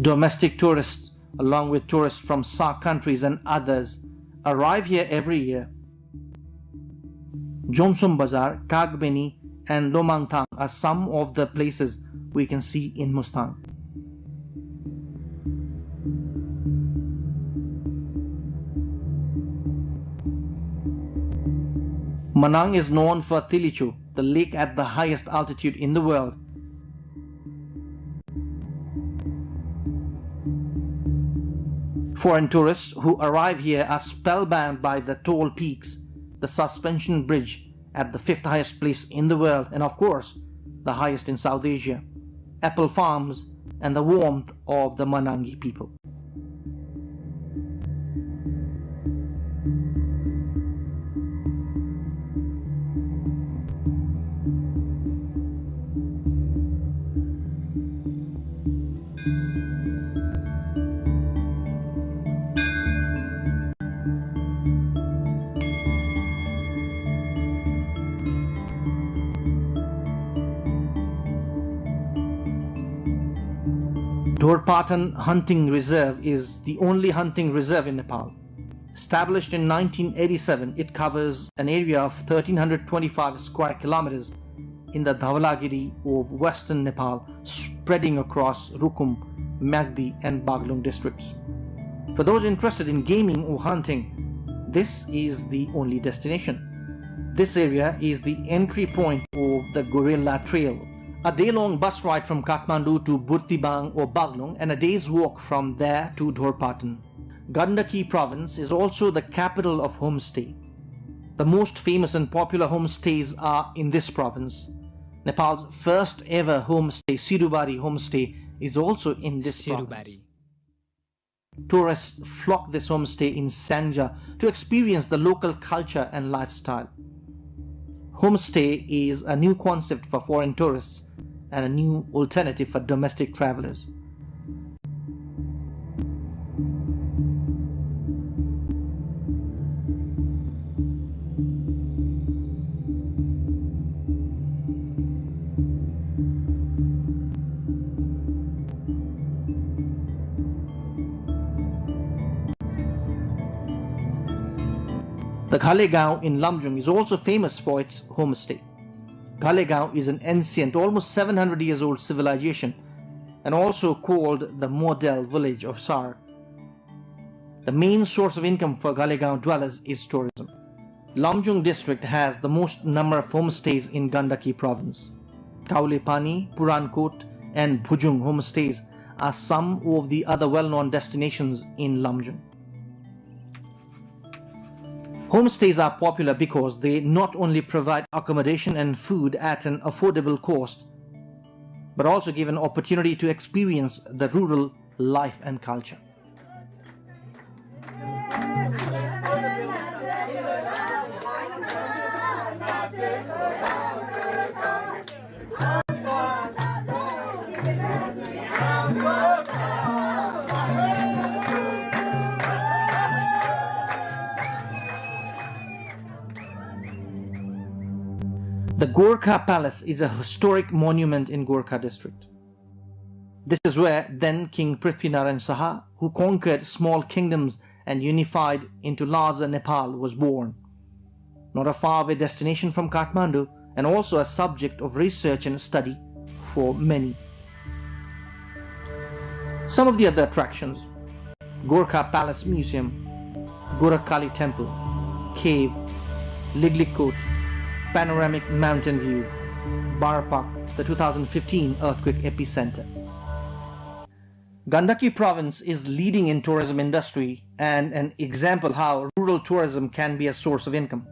[SPEAKER 6] Domestic tourists, along with tourists from SAARC countries and others, arrive here every year. Jomsom Bazar, Kagbeni and Lomangthang are some of the places we can see in Mustang. Manang is known for Tilichu, the lake at the highest altitude in the world. Foreign tourists who arrive here are spellbound by the tall peaks, the suspension bridge at the 5th highest place in the world, and of course, the highest in South Asia, apple farms, and the warmth of the Manangi people. Dhorpatan Hunting Reserve is the only hunting reserve in Nepal. Established in 1987, it covers an area of 1325 square kilometers in the Dhaulagiri of western Nepal, spreading across Rukum, Magdi and Baglung districts. For those interested in gaming or hunting, this is the only destination. This area is the entry point of the Gorilla Trail, a day-long bus ride from Kathmandu to Burtibang or Baglung and a day's walk from there to Dhorpatan. Gandaki province is also the capital of homestay. The most famous and popular homestays are in this province. Nepal's first ever homestay, Sirubari homestay, is also in this province. Tourists flock this homestay in Sanja to experience the local culture and lifestyle. Homestay is a new concept for foreign tourists and a new alternative for domestic travelers. The Ghalegaon in Lamjung is also famous for its homestay. Ghalegaon is an ancient, almost 700 years old civilization and also called the model village of Sar. The main source of income for Ghalegaon dwellers is tourism. Lamjung district has the most number of homestays in Gandaki province. Kaulepani, Purankot and Bhujung homestays are some of the other well-known destinations in Lamjung. Homestays are popular because they not only provide accommodation and food at an affordable cost, but also give an opportunity to experience the rural life and culture. The Gorkha Palace is a historic monument in Gorkha district. This is where then King Prithvinarayan Saha, who conquered small kingdoms and unified into larger Nepal, was born. Not a faraway destination from Kathmandu and also a subject of research and study for many. Some of the other attractions: Gorkha Palace Museum, Gorakhali Temple, Cave, Liglikot, Panoramic Mountain View, Barpak, the 2015 earthquake epicenter. Gandaki province is leading in tourism industry and an example how rural tourism can be a source of income.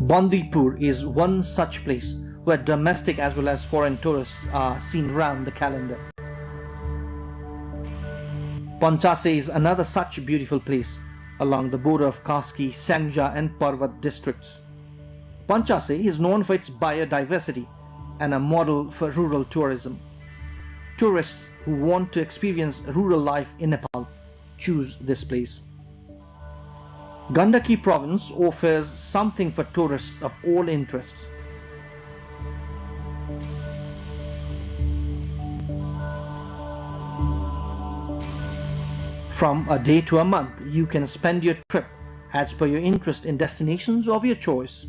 [SPEAKER 6] Bandipur is one such place where domestic as well as foreign tourists are seen round the calendar. Panchase is another such beautiful place along the border of Kaski, Sangja and Parvat districts. Panchase is known for its biodiversity and a model for rural tourism. Tourists who want to experience rural life in Nepal choose this place. Gandaki province offers something for tourists of all interests. From a day to a month, you can spend your trip as per your interest in destinations of your choice.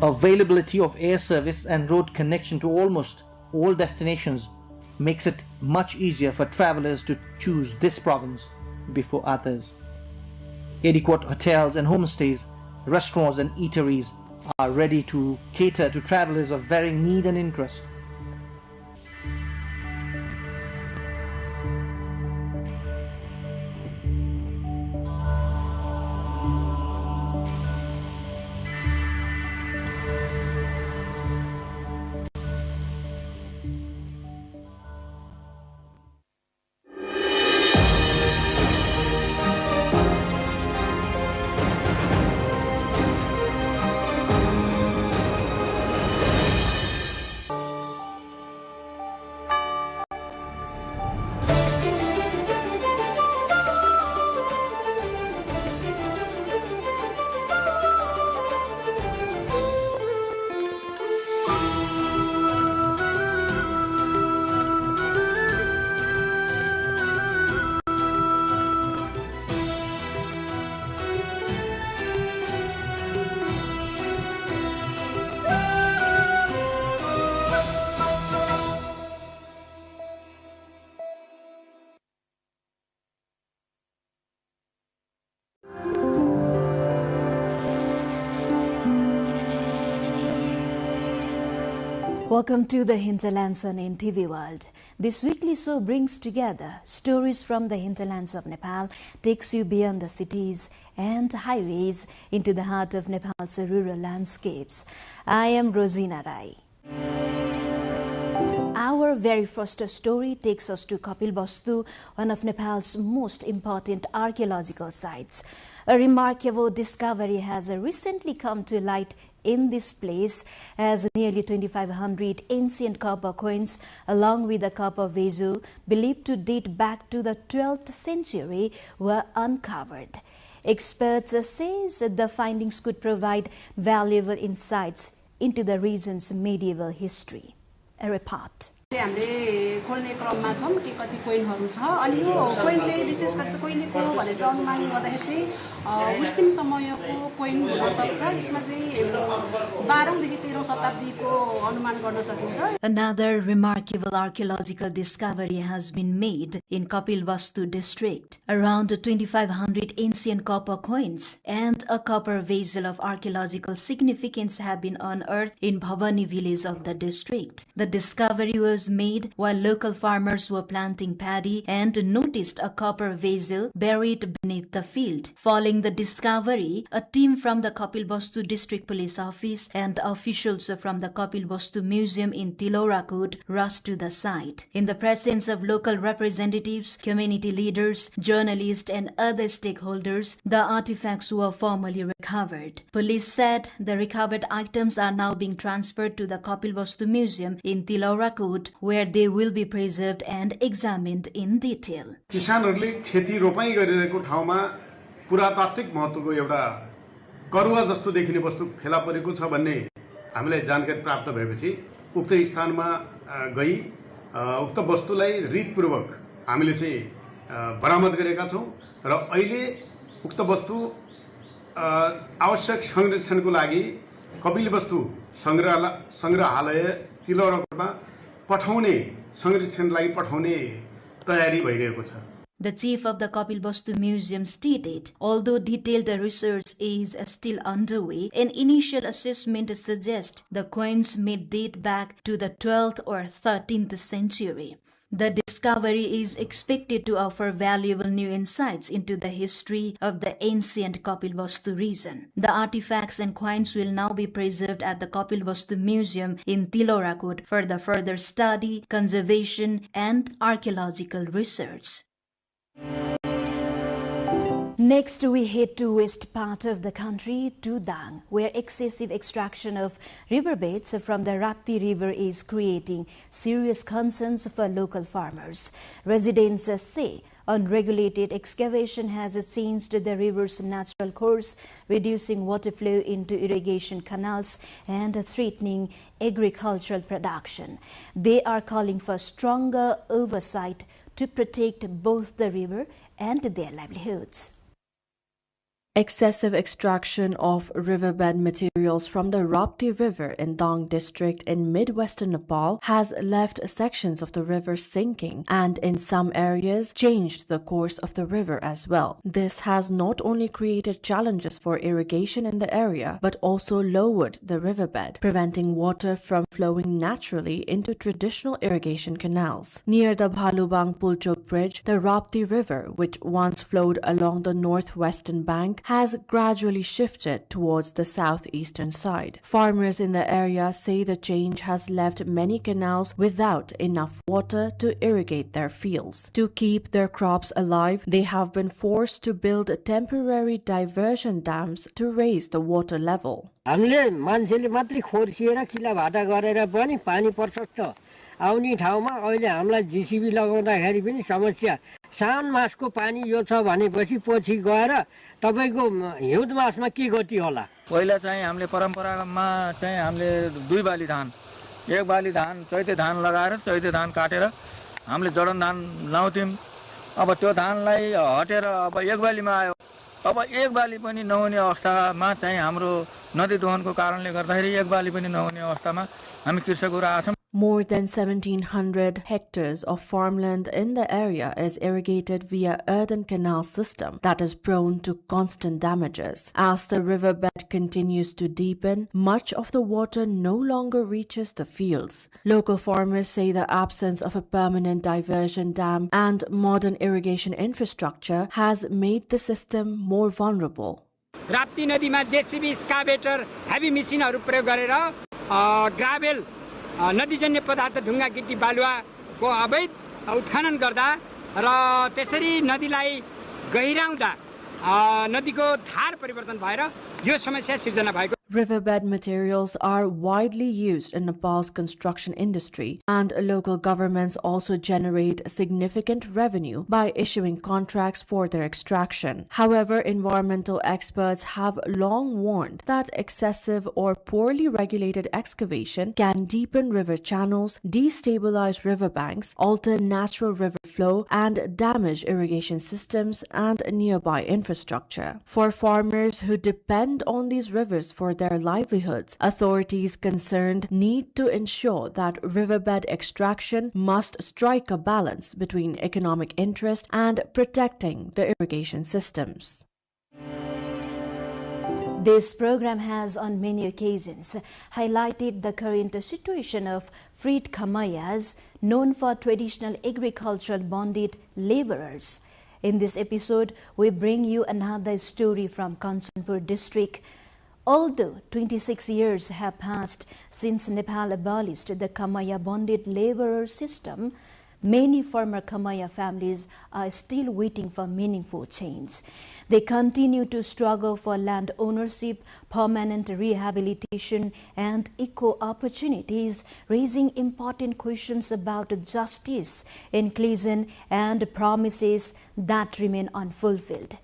[SPEAKER 6] Availability of air service and road connection to almost all destinations makes it much easier for travelers to choose this province before others. Adequate hotels and homestays, restaurants and eateries are ready to cater to travelers of varying need and interest.
[SPEAKER 5] Welcome to the Hinterlands on NTV World. This weekly show brings together stories from the hinterlands of Nepal, takes you beyond the cities and highways into the heart of Nepal's rural landscapes. I am Rosina Rai. Our very first story takes us to Kapilvastu, one of Nepal's most important archaeological sites. A remarkable discovery has recently come to light in this place, as nearly 2,500 ancient copper coins along with a copper vessel believed to date back to the 12th century were uncovered. Experts say the findings could provide valuable insights into the region's medieval history. A report.
[SPEAKER 7] हामीले खोल्ने क्रममा छौं के कति कोइनहरु छ अनि यो coin चाहिँ विशेष गरी चाहिँ कोइनको भने चाहिँ अनुमान गर्दाखेरि चाहिँ मुस्लिम समयको कोइन हुन सक्छ यसमा चाहिँ 12औं देखि 13औं शताब्दीको अनुमान गर्न सकिन्छ.
[SPEAKER 5] Another remarkable archaeological discovery has been made in Kapilvastu district. Around 2,500 ancient copper coins and a copper vessel of archaeological significance have been unearthed in Bhavani village of the district. The discovery was made while local farmers were planting paddy and noticed a copper vessel buried beneath the field. Following the discovery, a team from the Kapilvastu District Police Office and officials from the Kapilvastu Museum in Tilorakot rushed to the site. In the presence of local representatives, community leaders, journalists and other stakeholders, the artifacts were formally recovered. Police said the recovered items are now being transferred to the Kapilvastu Museum in Tilorakot, where they will be preserved and examined in detail.
[SPEAKER 9] किसानहरुले खेती रोपाई गरिरहेको ठाउँमा पुरातात्विक महत्त्वको एउटा करुवा जस्तो देखिने वस्तु फेला परेको छ भन्ने हामीलाई जानकारी प्राप्त भएपछि उक्त स्थानमा गई उक्त वस्तुलाई रीतपूर्वक हामीले चाहिँ बरामद गरेका छौं र अहिले उक्त वस्तु आवश्यक संरक्षणको लागि कपिलवस्तु संग्रहालय तिलौराकोटमा तयारी भइरहेको छ.
[SPEAKER 5] The chief of the Kapilvastu Museum stated, although detailed research is still underway, an initial assessment suggests the coins may date back to the 12th or 13th century. The discovery is expected to offer valuable new insights into the history of the ancient Kapilvastu region. The artifacts and coins will now be preserved at the Kapilvastu Museum in Tilorakot for the further study, conservation, and archaeological research. Next, we head to west part of the country, to Dang, where excessive extraction of riverbeds from the Rapti River is creating serious concerns for local farmers. Residents say unregulated excavation has changed the river's natural course, reducing water flow into irrigation canals and threatening agricultural production. They are calling for stronger oversight to protect both the river and their livelihoods.
[SPEAKER 14] Excessive extraction of riverbed materials from the Rapti River in Dang district in mid-western Nepal has left sections of the river sinking and in some areas changed the course of the river as well. This has not only created challenges for irrigation in the area but also lowered the riverbed, preventing water from flowing naturally into traditional irrigation canals. Near the Bhalubang Pulchok Bridge, the Rapti River, which once flowed along the northwestern bank, has gradually shifted towards the southeastern side. Farmers in the area say the change has left many canals without enough water to irrigate their fields. To keep their crops alive, they have been forced to build temporary diversion dams to raise the water level.
[SPEAKER 24] हामीले मान्छेले मात्रै खोर्सिएर किला भाटा गरेर पनि पानी पर्छ आउने ठाउँमा अहिले हामीलाई जीसीबी लगाउँदाखेरि पनि समस्या साउन मासको पानी यो छ भनेपछि पछि गएर तपाईको हिउँद मासमा के गति होला.
[SPEAKER 22] पहिला चाहिँ हामीले परम्परामा चाहिँ हामीले दुई बाली धान एक बाली धान चैते धान लगाएर चैते धान काटेर हामीले जडन धान लाउँथ्यौं. अब त्यो धानलाई हटेर अब एक बालीमा आयो. अब एक बाली पनि नहुने अवस्थामा चाहिँ हाम्रो नदी दोहनको कारणले गर्दाखेरि एक बाली पनि नहुने अवस्थामा हामी कृषकहरू आछौं.
[SPEAKER 14] More than 1,700 hectares of farmland in the area is irrigated via earthen canal system that is prone to constant damages. As the riverbed continues to deepen, much of the water no longer reaches the fields. Local farmers say the absence of a permanent diversion dam and modern irrigation infrastructure has made the system more vulnerable.
[SPEAKER 10] Rapti नदीमा JCB excavator heavy मेसिनहरु प्रयोग गरेर gravel नदीजन्य पदार्थ ढुङ्गा गिटी बालुवाको अवैध उत्खनन गर्दा र त्यसरी नदीलाई गहिराउँदा नदीको धार परिवर्तन भएर यो समस्या सिर्जना भएको.
[SPEAKER 14] Riverbed materials are widely used in Nepal's construction industry, and local governments also generate significant revenue by issuing contracts for their extraction. However, environmental experts have long warned that excessive or poorly regulated excavation can deepen river channels, destabilize riverbanks, alter natural river flow, and damage irrigation systems and nearby infrastructure. For farmers who depend on these rivers for their livelihoods, authorities concerned need to ensure that riverbed extraction must strike a balance between economic interest and protecting the irrigation systems.
[SPEAKER 5] This program has on many occasions highlighted the current situation of freed kamayas, known for traditional agricultural bonded laborers. In this episode, we bring you another story from Kanchanpur district. Although 26 years have passed since Nepal abolished the Kamaya bonded laborer system, many former Kamaya families are still waiting for meaningful change. They continue to struggle for land ownership, permanent rehabilitation, and equal opportunities, raising important questions about justice, inclusion, and promises that remain unfulfilled.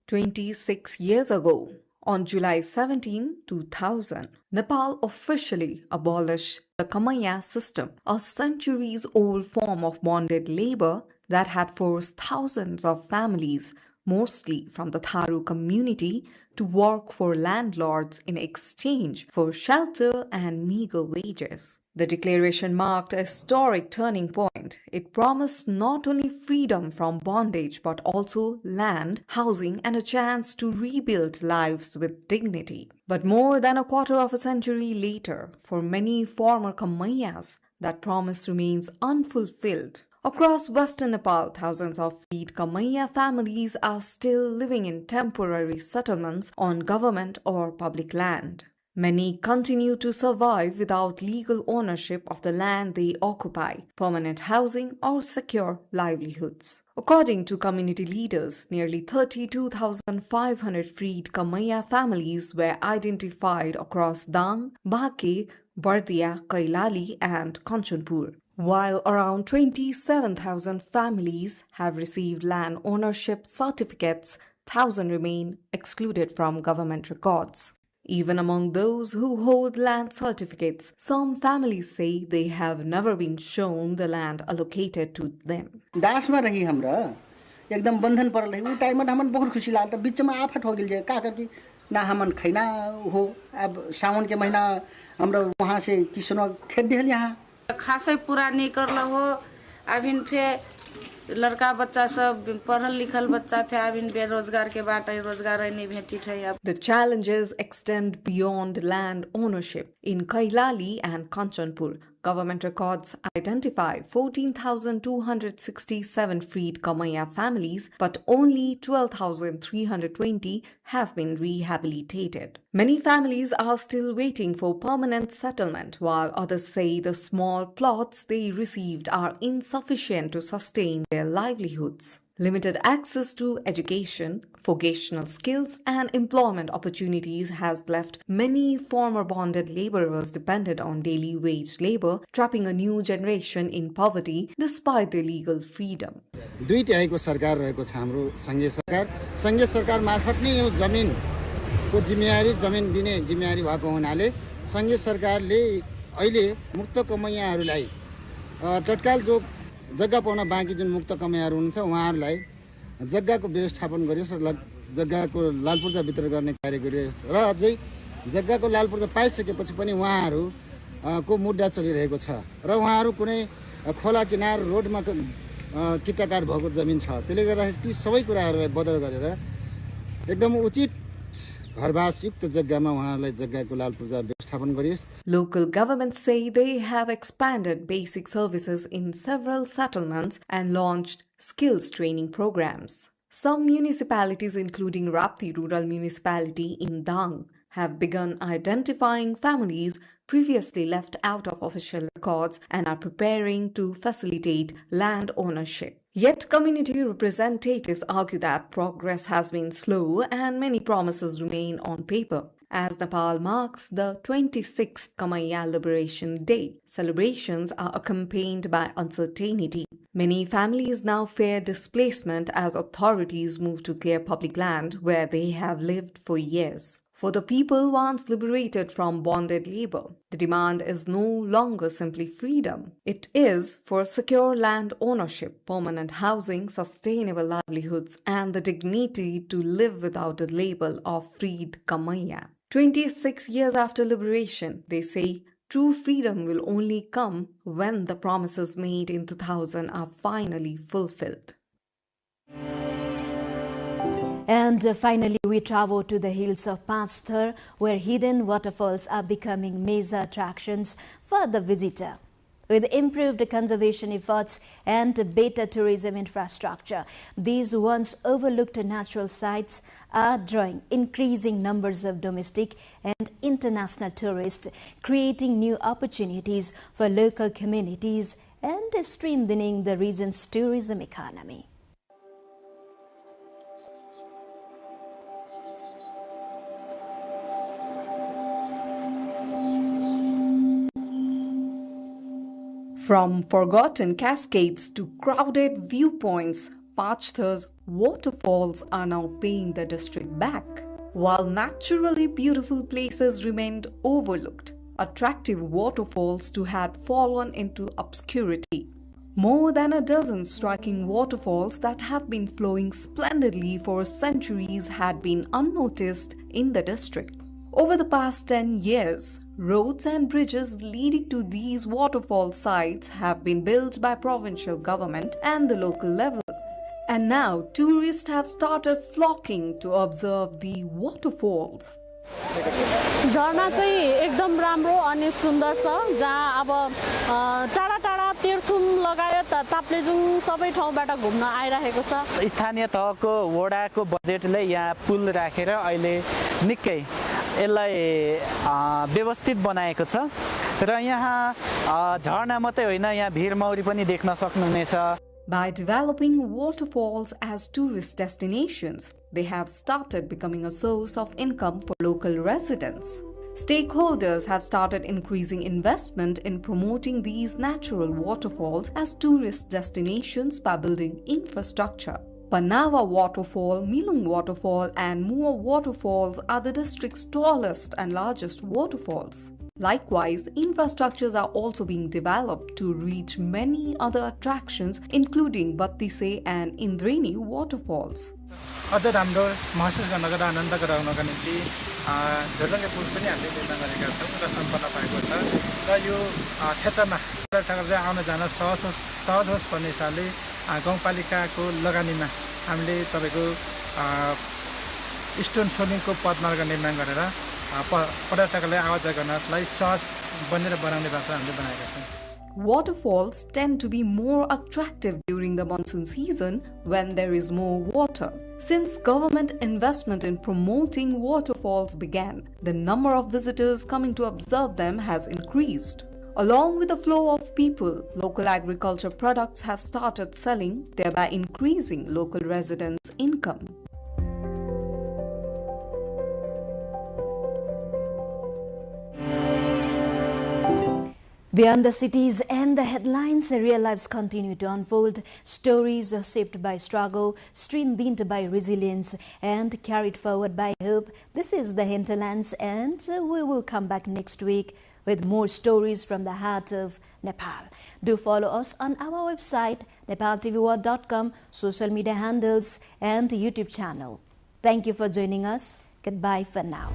[SPEAKER 11] 26 years ago, on July 17, 2000, Nepal officially abolished the Kamaya system, a centuries-old form of bonded labor that had forced thousands of families, mostly from the Tharu community, to work for landlords in exchange for shelter and meager wages. The declaration marked a historic turning point. It promised not only freedom from bondage but also land, housing, and a chance to rebuild lives with dignity. But more than a quarter of a century later, for many former Kamayas, that promise remains unfulfilled. Across Western Nepal, thousands of freed Kamaya families are still living in temporary settlements on government or public land. Many continue to survive without legal ownership of the land they occupy, permanent housing, or secure livelihoods. According to community leaders, nearly 32,500 freed Kamaya families were identified across Dang, Bake, Bardia, Kailali, and Kanchanpur, while around 27,000 families have received land ownership certificates. 1,000 remain excluded from government records. Even among those who hold land certificates, some families say they have never been shown the land allocated to them.
[SPEAKER 13] दासमा रही हमरा एकदम बंधन परल है उ time में हमन बहुत खुशी लागत बीच में आफत हो गेल जे का करती ना हमन खैना हो अब सावन के महीना हमरा वहां से किसनो खेत देल यहां
[SPEAKER 15] खासै पूरा नहीं करल हो अबिन फे लड़का बच्चा सब पढ़ल लिखल बच्चा फे अबिन बेरोजगार के बाटे रोजगार नहीं भेटित है अब.
[SPEAKER 11] The challenges extend beyond land ownership. In Kailali and Kanchanpur, government records identify 14,267 freed Kamaya families, but only 12,320 have been rehabilitated. Many families are still waiting for permanent settlement, while others say the small plots they received are insufficient to sustain their livelihoods. Limited access to education, vocational skills, and employment opportunities has left many former bonded laborers dependent on daily wage labor, trapping a new generation in poverty despite their legal freedom.
[SPEAKER 13] दुई तिहाईको सरकार रहेको छ हाम्रो संघीय सरकार मार्फत नै यो जमिनको जिम्मेवारी जमिन दिने जिम्मेवारी भएको हुनाले संघीय सरकारले अहिले मुक्त कमैयाहरूलाई तत्काल जो जग्गा पाउन बाँकी जुन मुक्त कमैयाहरू हुनुहुन्छ उहाँहरूलाई जग्गाको व्यवस्थापन गरियोस् र जग्गाको लालपूर्जा वितरण गर्ने कार्य गरियोस् र अझै जग्गाको लालपूर्जा पाइसकेपछि पनि उहाँहरू को मुद्दा चलिरहेको छ र उहाँहरू कुनै खोला किनार रोडमा किटाकाट भएको जमिन छ त्यसले गर्दाखेरि ती सबै कुराहरूलाई बदल गरेर एकदम उचित घरवासयुक्त जग्गामा उहाँहरूलाई जग्गाको लाल पूर्जा व्यवस्थापन गरियोस्.
[SPEAKER 11] Local governments say they have expanded basic services in several settlements and launched skills training programs. Some municipalities, including Rapti Rural Municipality in Dang, have begun identifying families previously left out of official records and are preparing to facilitate land ownership. Yet community representatives argue that progress has been slow and many promises remain on paper. As Nepal marks the 26th Kamaiya Liberation Day, celebrations are accompanied by uncertainty. Many families now fear displacement as authorities move to clear public land where they have lived for years. For the people once liberated from bonded labor, the demand is no longer simply freedom. It is for secure land ownership, permanent housing, sustainable livelihoods, and the dignity to live without the label of freed Kamaiya. 26 years after liberation, they say true freedom will only come when the promises made in 2000 are finally fulfilled.
[SPEAKER 8] And finally, we travel to the hills of Panchthar, where hidden waterfalls are becoming major attractions for the visitor. With improved conservation efforts and better tourism infrastructure, these once overlooked natural sites are drawing increasing numbers of domestic and international tourists, creating new opportunities for local communities and strengthening the region's tourism economy.
[SPEAKER 11] From forgotten cascades to crowded viewpoints, Panchthar's waterfalls are now paying the district back. While naturally beautiful places remained overlooked, attractive waterfalls too had fallen into obscurity. More than a dozen striking waterfalls that have been flowing splendidly for centuries had been unnoticed in the district. Over the past 10 years, roads and bridges leading to these waterfall sites have been built by provincial government and the local level. And now tourists have started flocking to observe the waterfalls.
[SPEAKER 16] झरना चाहिँ एकदम राम्रो अनि सुन्दर छ जहाँ अब टाढा टाढा तीर्थुम लगायत ताप्लेजुङ सबै ठाउँबाट घुम्न आइरहेको छ.
[SPEAKER 17] स्थानीय तहको वडाको बजेटले यहाँ पुल राखेर अहिले निकै यसलाई व्यवस्थित बनाएको छ र यहाँ झरना मात्रै होइन यहाँ भिरमौरी पनि देख्न सक्नुहुनेछ.
[SPEAKER 11] By developing waterfalls as tourist destinations, they have started becoming a source of income for local residents. Stakeholders have started increasing investment in promoting these natural waterfalls as tourist destinations by building infrastructure. Panawa Waterfall, Milung Waterfall and Mua Waterfalls are the district's tallest and largest waterfalls. Likewise, infrastructures are also being developed to reach many other attractions, including Battise and Indreni waterfalls.
[SPEAKER 18] अझ राम्रो महसुस गर्नको र आनन्द गराउनका निम्ति झर्लङ्गे पुल पनि हामीले निर्माण गरेका छौँ र सम्पन्न भएको छ र यो क्षेत्रमा पर्यटकहरू चाहिँ आउन जान सहज होस् भन्ने हिसाबले गाउँपालिकाको लगानीमा हामीले तपाईँको स्टोन सोलिङको पदमार्ग निर्माण गरेर पर्यटकलाई आवाज गर्नलाई सहज बनेर बनाउने बाटो हामीले बनाएका छौँ.
[SPEAKER 11] Waterfalls tend to be more attractive during the monsoon season when there is more water. Since government investment in promoting waterfalls began, the number of visitors coming to observe them has increased. Along with the flow of people, local agriculture products have started selling, thereby increasing local residents' income.
[SPEAKER 8] Beyond the cities and the headlines, real lives continue to unfold. Stories are shaped by struggle, strengthened by resilience, and carried forward by hope. This is the Hinterlands, and we will come back next week with more stories from the heart of Nepal. Do follow us on our website, nepaltelevision.com, social media handles, and YouTube channel. Thank you for joining us. Goodbye for now.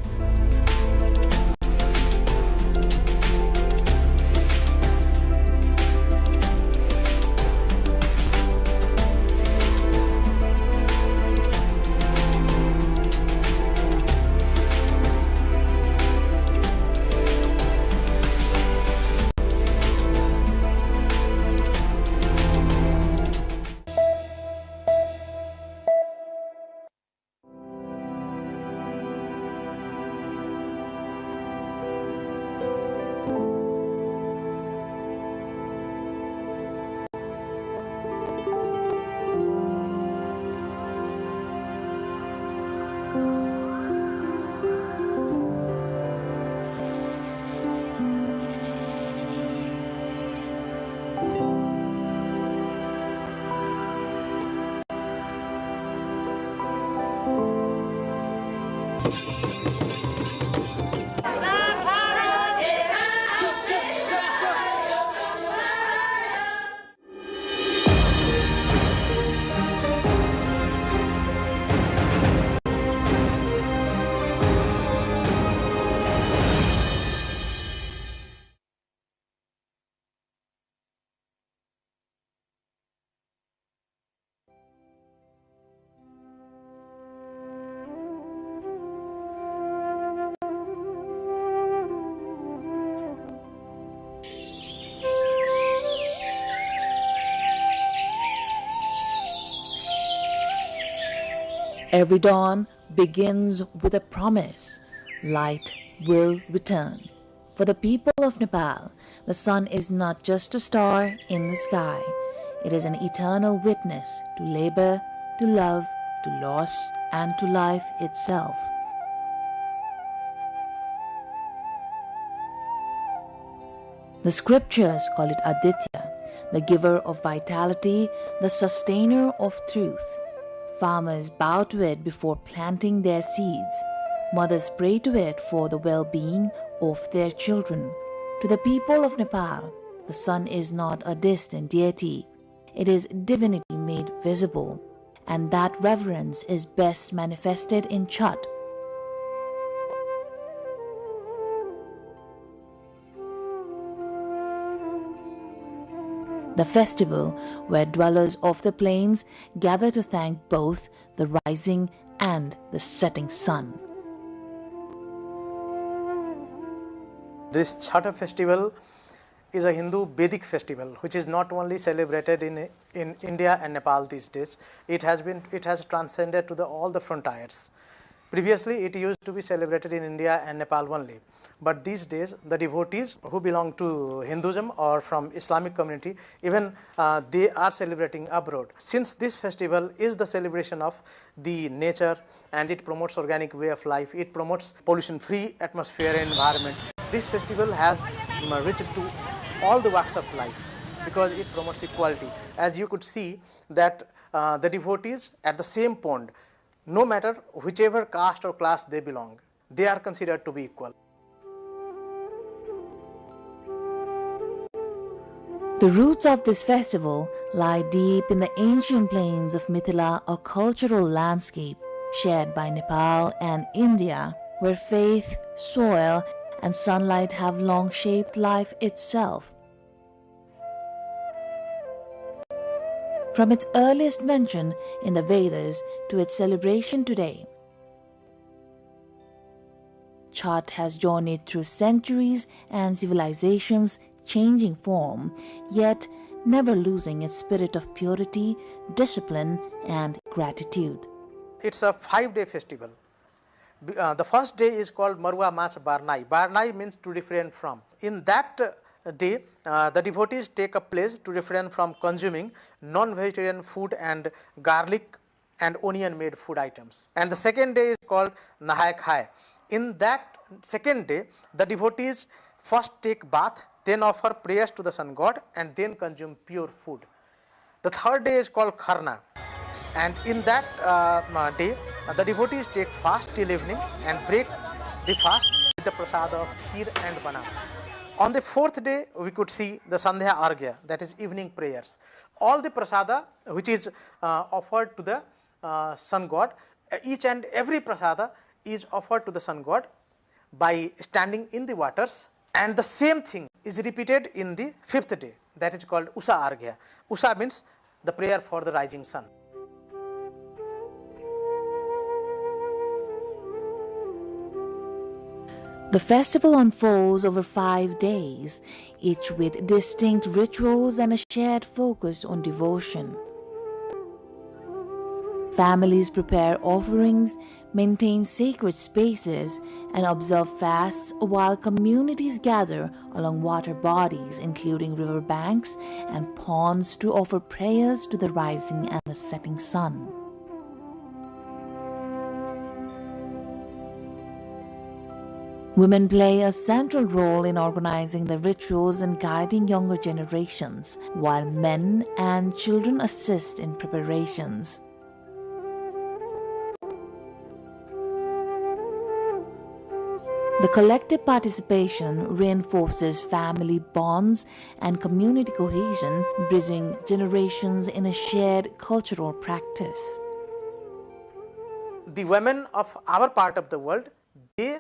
[SPEAKER 1] Every dawn begins with a promise. Light will return. For the people of Nepal, the sun is not just a star in the sky. It is an eternal witness to labor, to love, to loss, and to life itself. The scriptures call it Aditya, the giver of vitality, the sustainer of truth. Farmers bow to it before planting their seeds. Mothers pray to it for the well-being of their children. To the people of Nepal, the sun is not a distant deity. It is divinity made visible, and that reverence is best manifested in Chhat. The festival where dwellers of the plains gather to thank both the rising and the setting sun.
[SPEAKER 19] This Chhat festival is a Hindu Vedic festival which is not only celebrated in India and Nepal these days. It has transcended to all the frontiers. Previously, it used to be celebrated in India and Nepal only. But these days, the devotees who belong to Hinduism or from Islamic community, even they are celebrating abroad. Since this festival is the celebration of the nature and it promotes organic way of life, it promotes pollution-free atmosphere and environment, this festival has reached to all the walks of life because it promotes equality. As you could see that the devotees at the same pond, no matter whichever caste or class they belong, they are considered to be equal.
[SPEAKER 1] The roots of this festival lie deep in the ancient plains of Mithila, a cultural landscape shared by Nepal and India, where faith, soil, and sunlight have long shaped life itself. From its earliest mention in the Vedas to its celebration today, Chhat has journeyed through centuries and civilizations changing form, yet never losing its spirit of purity, discipline, and gratitude.
[SPEAKER 19] It's a 5-day festival. The first day is called Marua Mas Barnai. Barnai means to refrain from. In that day, the devotees take a pledge to refrain from consuming non-vegetarian food and garlic and onion made food items. And the second day is called Nahai Khai. In that second day, the devotees first take bath, then offer prayers to the sun god, and then consume pure food. The third day is called Kharna, and in that day, the devotees take fast till evening and break the fast with the prasada of kheer and banana. On the fourth day, we could see the Sandhya Arghya, that is evening prayers. All the prasada which is offered to the sun god, each and every prasada is offered to the sun god by standing in the waters, and the same thing is repeated in the fifth day, that is called Usa Arghya. Usa means the prayer for the rising sun.
[SPEAKER 1] The festival unfolds over 5 days, each with distinct rituals and a shared focus on devotion. Families prepare offerings, maintain sacred spaces, and observe fasts while communities gather along water bodies, including river banks and ponds, to offer prayers to the rising and the setting sun. Women play a central role in organizing the rituals and guiding younger generations, while men and children assist in preparations. The collective participation reinforces family bonds and community cohesion, bridging generations in a shared cultural practice.
[SPEAKER 19] The women of our part of the world, they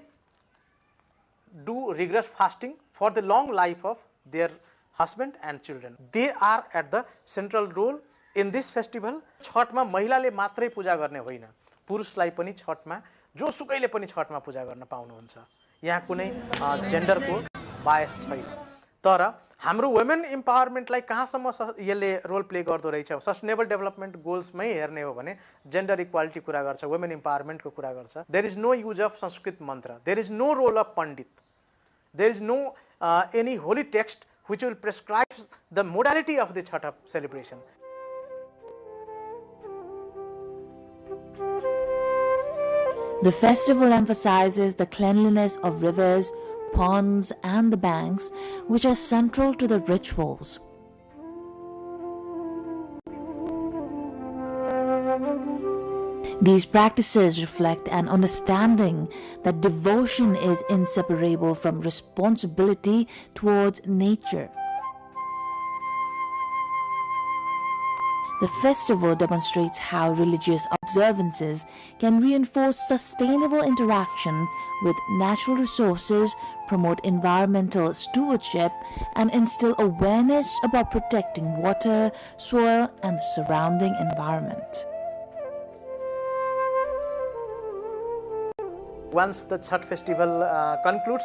[SPEAKER 19] do rigorous fasting for the long life of their husband and children. They are at the central role in this festival. छठमा महिलाले मात्रै पूजा गर्ने होइन, पुरुषलाई पनि छठमा जो सुकैले पनि छठमा पूजा गर्न पाउनुहुन्छ। यहाँ कुनै जेन्डरको बायस छैन। तर हाम्रो वुमेन इम्पावरमेन्टलाई कहाँसम्म यसले रोल प्ले गर्दो रहेछ, सस्टेनेबल डेभलपमेन्ट गोल्समै हेर्ने हो भने जेन्डर इक्वालिटी कुरा गर्छ, वुमेन इम्पावरमेन्टको कुरा गर्छ। There is no use of Sanskrit mantra, there is no role of pandit, there is no any holy text which will prescribe the modality of the Chhath celebration.
[SPEAKER 1] The festival emphasizes the cleanliness of rivers, ponds, and the banks, which are central to the rituals. These practices reflect an understanding that devotion is inseparable from responsibility towards nature. The festival demonstrates how religious observances can reinforce sustainable interaction with natural resources, promote environmental stewardship, and instill awareness about protecting water, soil, and the surrounding environment.
[SPEAKER 19] Once the Chhath festival concludes,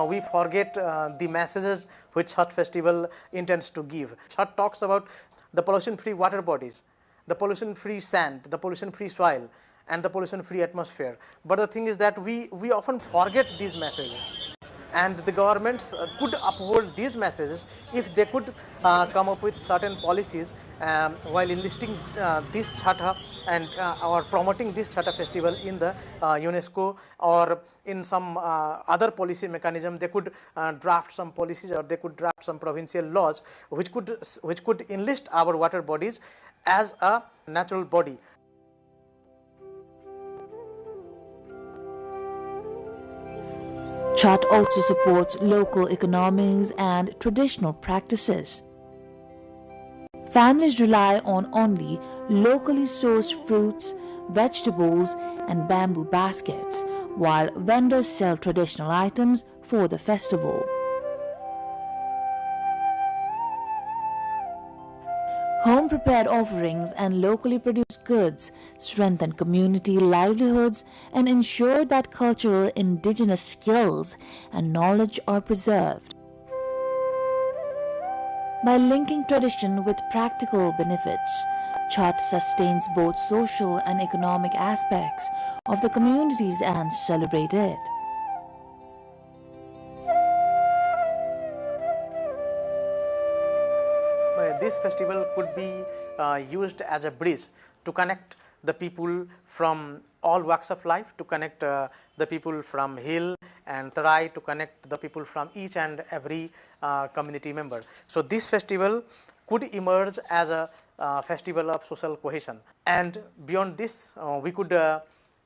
[SPEAKER 19] we forget the messages which Chhath festival intends to give. Chhath talks about the pollution-free water bodies, the pollution-free sand, the pollution-free soil, and the pollution-free atmosphere. But the thing is that we often forget these messages. And the governments could uphold these messages if they could come up with certain policies while enlisting this Chhath and or promoting this Chhath festival in the UNESCO or in some other policy mechanism. They could draft some policies or they could draft some provincial laws which could enlist our water bodies as a natural body.
[SPEAKER 1] Chhath also supports local economies and traditional practices. Families rely on only locally sourced fruits, vegetables, and bamboo baskets, while vendors sell traditional items for the festival. Home-prepared offerings and locally produced goods strengthen community livelihoods and ensure that cultural indigenous skills and knowledge are preserved. By linking tradition with practical benefits, Chhath sustains both social and economic aspects of the communities and celebrate it.
[SPEAKER 19] This festival could be used as a bridge to connect the people from all walks of life, to connect the people from hill and tarai, to connect the people from each and every community member. So this festival could emerge as a festival of social cohesion, and beyond this we could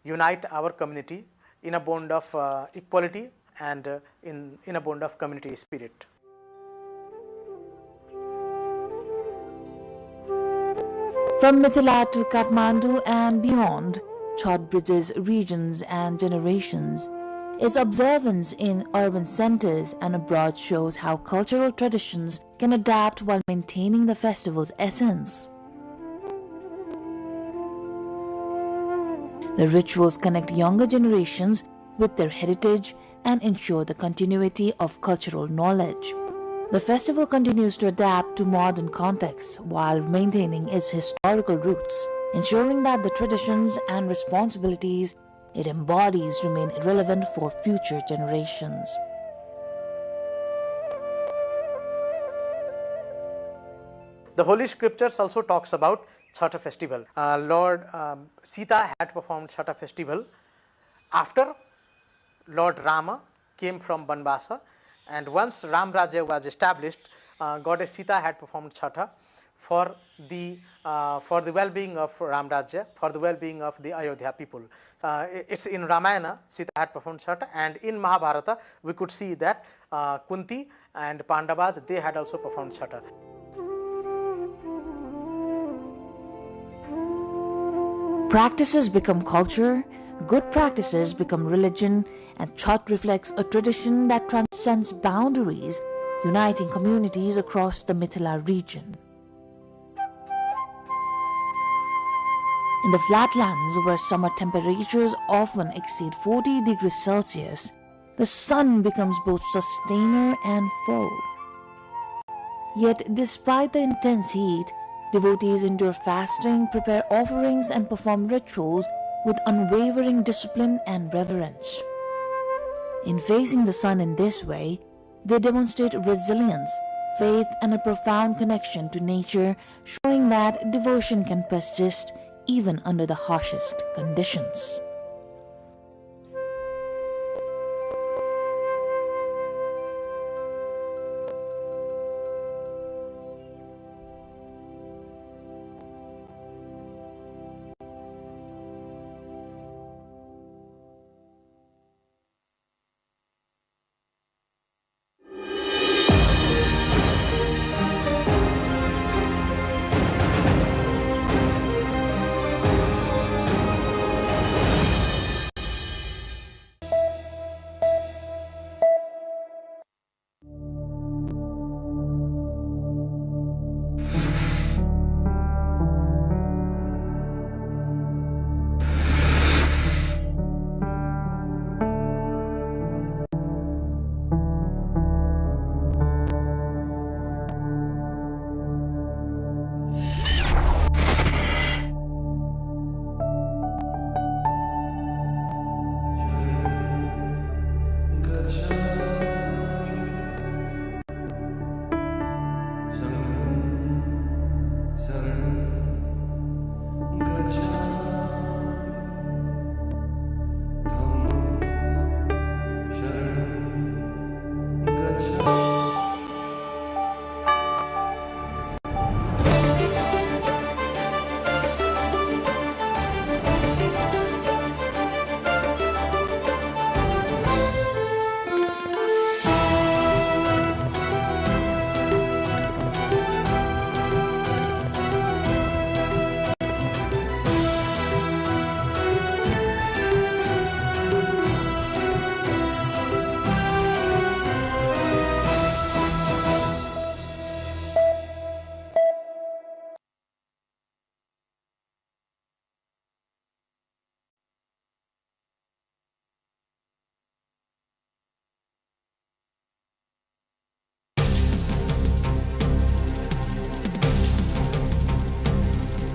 [SPEAKER 19] unite our community in a bond of equality and in a bond of community spirit.
[SPEAKER 1] From Mithila to Kathmandu and beyond, Chhath bridges regions and generations. Its observance in urban centers and abroad shows how cultural traditions can adapt while maintaining the festival's essence. The rituals connect younger generations with their heritage and ensure the continuity of cultural knowledge. The festival continues to adapt to modern contexts while maintaining its historical roots, ensuring that the traditions and responsibilities it embodies remain relevant for future generations.
[SPEAKER 19] The Holy Scriptures also talks about Chhath festival. Lord Sita had performed Chhath festival after Lord Rama came from Banvasa, and once Ram Rajya was established, Goddess Sita had performed Chhath for the well-being of Ram Rajya, for the well-being of the Ayodhya people. It's in Ramayana, Sita had performed Chhath, and in Mahabharata we could see that Kunti and Pandavas, they had also performed Chhath.
[SPEAKER 1] Practices become culture, good practices become religion, and Chhath reflects a tradition that transcends boundaries, uniting communities across the Mithila region. In the flatlands where summer temperatures often exceed 40 degrees Celsius, the sun becomes both sustainer and foe. Yet despite the intense heat, devotees endure fasting, prepare offerings, and perform rituals with unwavering discipline and reverence. In facing the sun in this way, they demonstrate resilience, faith, and a profound connection to nature, showing that devotion can persist even under the harshest conditions.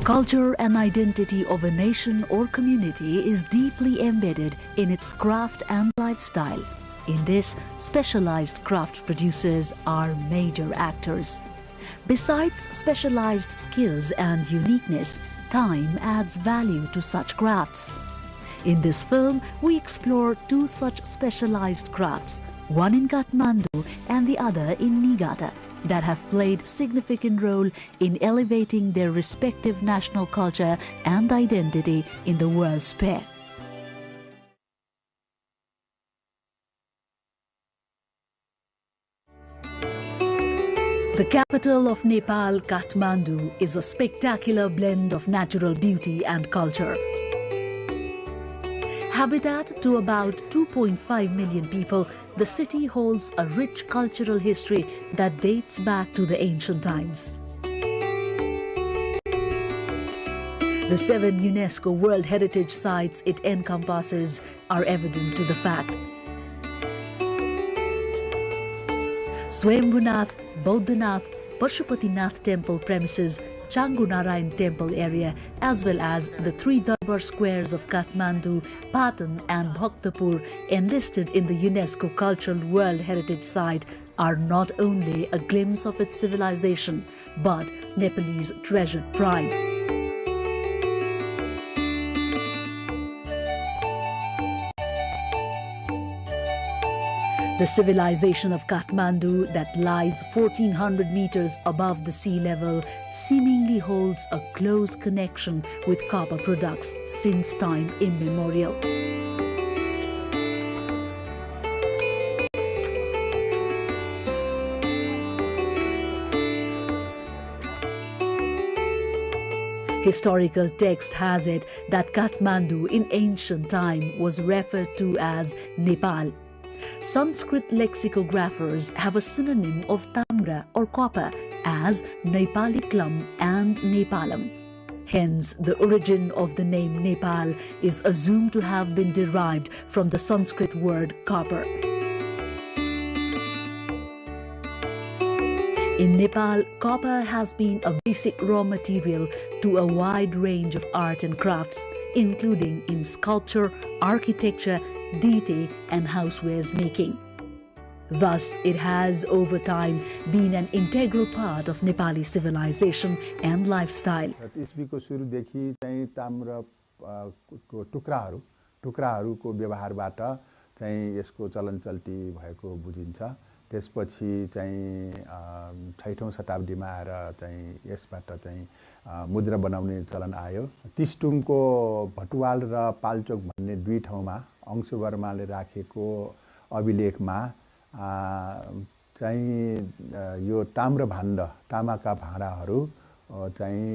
[SPEAKER 2] Culture and identity of a nation or community is deeply embedded in its craft and lifestyle. In this, specialized craft producers are major actors. Besides specialized skills and uniqueness, time adds value to such crafts. In this film, we explore two such specialized crafts, one in Kathmandu and the other in Niigata, that have played significant role in elevating their respective national culture and identity in the world sphere. The capital of Nepal, Kathmandu, is a spectacular blend of natural beauty and culture. Habitat to about 2.5 million people, the city holds a rich cultural history that dates back to the ancient times. The 7 UNESCO World Heritage Sites it encompasses are evident to the fact. Swayambhunath, Bodhanath, Pashupatinath temple premises, Changunarayan temple area, as well as the 3 Darbar squares of Kathmandu, Patan and Bhaktapur enlisted in the UNESCO Cultural World Heritage Site are not only a glimpse of its civilization, but Nepalese treasured pride. The civilization of Kathmandu that lies 1400 meters above the sea level seemingly holds a close connection with copper products since time immemorial. Historical text has it that Kathmandu in ancient time was referred to as Nepal. Sanskrit lexicographers have a synonym of tamra or copper as Nepaliklam and Nepalam. Hence, the origin of the name Nepal is assumed to have been derived from the Sanskrit word copper. In Nepal, copper has been a basic raw material to a wide range of art and crafts, including in sculpture, architecture, detail and housewares making. Thus, it has over time been an integral part of Nepali civilization and lifestyle.
[SPEAKER 3] इस्वीको सुरुदेखि चाहिँ ताम्रको टुक्राहरूको व्यवहारबाट चाहिँ यसको चलनचल्ती भएको बुझिन्छ। त्यसपछि चाहिँ 6औं शताब्दीमा आएर चाहिँ यसबाट चाहिँ मुद्रा बनाउने चलन आयो। तिस्टुङको भटुवाल र पाल्चोक भन्ने दुई ठाउँमा अंशुवर्माले राखेको अभिलेखमा चाहिँ यो ताम्रभाण्ड तामाका भाँडाहरू चाहिँ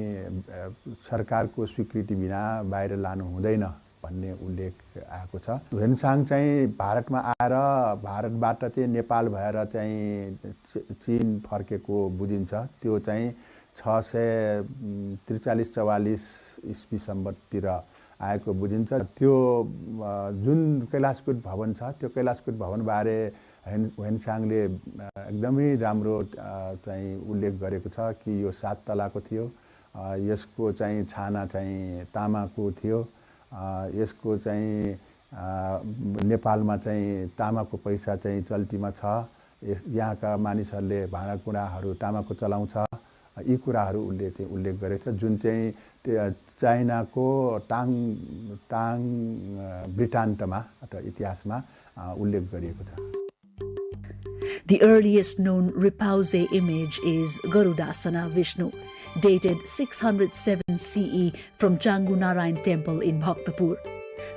[SPEAKER 3] सरकारको स्वीकृति बिना बाहिर लानु हुँदैन भन्ने उल्लेख आएको छ। ह्वेनसाङ चाहिँ भारतमा आएर भारतबाट चाहिँ नेपाल भएर चाहिँ चीन फर्केको बुझिन्छ। त्यो चाहिँ 643-44 ईस्वी सम्बततिर आएको बुझिन्छ। त्यो जुन कैलाशकूट भवन छ त्यो कैलाशकूट भवन बारे ह्वेनसाङले एकदमै राम्रो चाहिँ उल्लेख गरेको छ कि यो 7 तलाको थियो। यसको चाहिँ छाना चाहिँ तामाको थियो। यसको चाहिँ नेपालमा चाहिँ तामाको पैसा चाहिँ चल्तीमा छ। यहाँका मानिसहरूले भाँडाकुँडाहरू तामाको चलाउँछ। यी कुराहरू उल्लेख गरेको छ जुन चाहिँ चाइनाको टाङ वृत्तान्तमा अथवा इतिहासमा उल्लेख गरिएको छ।
[SPEAKER 2] The earliest known Ripause image is Garudasana Vishnu, dated 607 CE from Changunarayan Temple in Bhaktapur.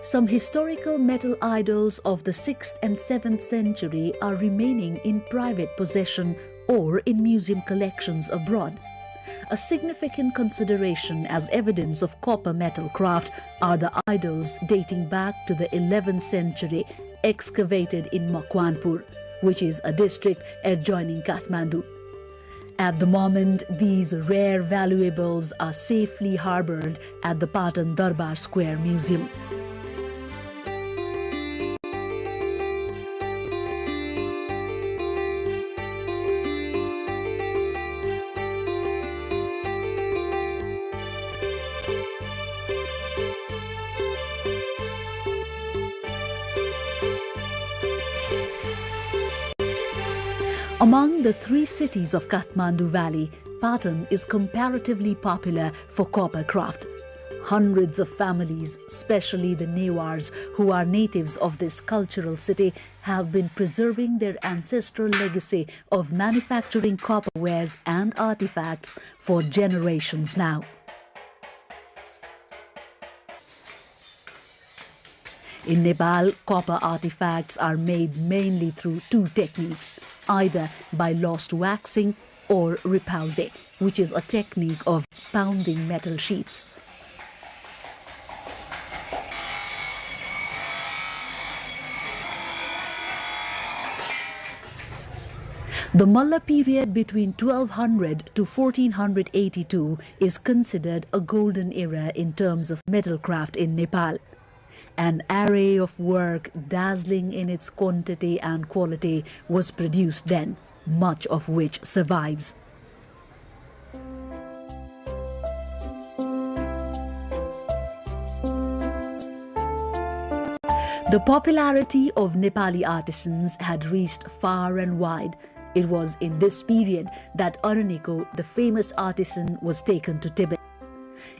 [SPEAKER 2] Some historical metal idols of the 6th and 7th century are remaining in private possession or in museum collections abroad. A significant consideration as evidence of copper metal craft are the idols dating back to the 11th century excavated in Makwanpur, which is a district adjoining Kathmandu. At the moment, these rare valuables are safely harbored at the Patan Darbar Square Museum. Among the 3 cities of Kathmandu Valley, Patan is comparatively popular for copper craft. Hundreds of families, especially the Newars, who are natives of this cultural city, have been preserving their ancestral legacy of manufacturing copperwares and artifacts for generations now. In Nepal, copper artifacts are made mainly through 2 techniques, either by lost waxing or ripause, which is a technique of pounding metal sheets. The Malla period between 1200 to 1482 is considered a golden era in terms of metalcraft in Nepal. An array of work dazzling in its quantity and quality was produced then, much of which survives. The popularity of Nepali artisans had reached far and wide. It was in this period that Araniko, the famous artisan, was taken to Tibet.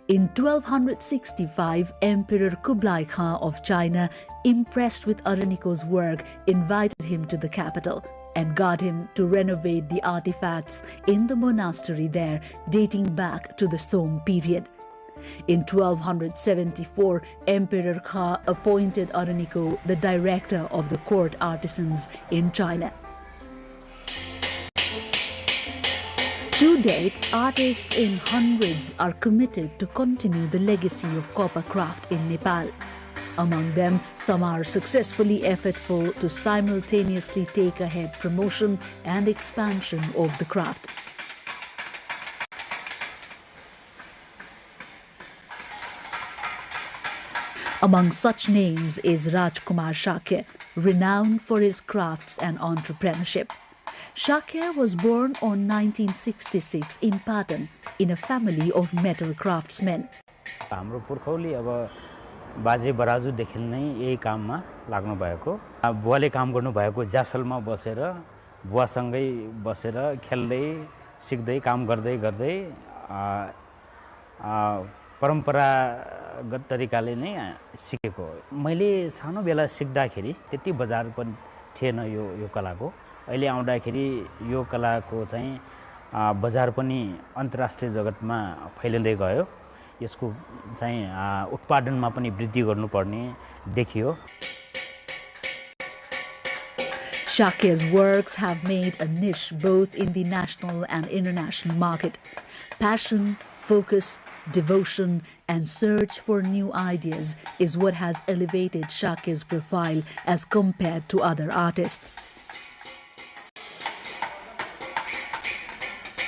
[SPEAKER 2] In 1265, Emperor Kublai Khan of China, impressed with Araniko's work, invited him to the capital and got him to renovate the artifacts in the monastery there, dating back to the Song period. In 1274, Emperor Kha appointed Araniko the director of the court artisans in China. To date, artists in hundreds are committed to continue the legacy of copper craft in Nepal. Among them, some are successfully effortful to simultaneously take ahead promotion and expansion of the craft. Among such names is Rajkumar Shakya, renowned for his crafts and entrepreneurship. Shakya was born on 1966 in Patan in a family of metal craftsmen.
[SPEAKER 12] हाम्रो पुर्खौली अब बाजे बराजुदेखि नै यही काममा लाग्नु भएको बुवाले काम गर्नु भएको जासलमा बसेर बुवासँगै बसेर खेल्दै सिक्दै काम गर्दै गर्दै परम्परागत तरिकाले नै सिकेको मैले सानो बेला सिक्दाखेरि त्यति बजार पनि थिएन यो कलाको अहिले आउँदाखेरि यो कलाको चाहिँ बजार पनि अन्तर्राष्ट्रिय जगतमा फैलिँदै गयो यसको चाहिँ उत्पादनमा पनि वृद्धि गर्नुपर्ने देखियो
[SPEAKER 2] Shakya's works have made a niche both in the national and international market. Passion, focus, devotion and search for new ideas is what has elevated Shakya's profile as compared to other artists.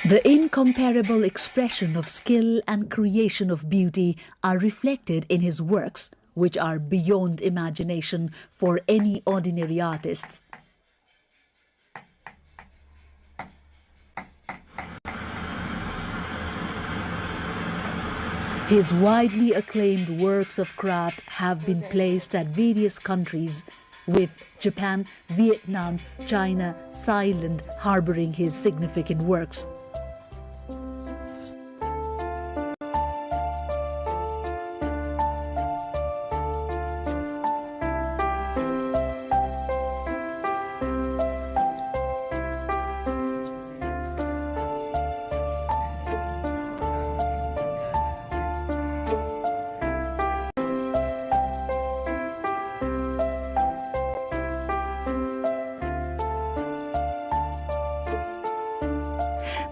[SPEAKER 2] The incomparable expression of skill and creation of beauty are reflected in his works, which are beyond imagination for any ordinary artists. His widely acclaimed works of craft have been placed at various countries, with Japan, Vietnam, China, Thailand harboring his significant works.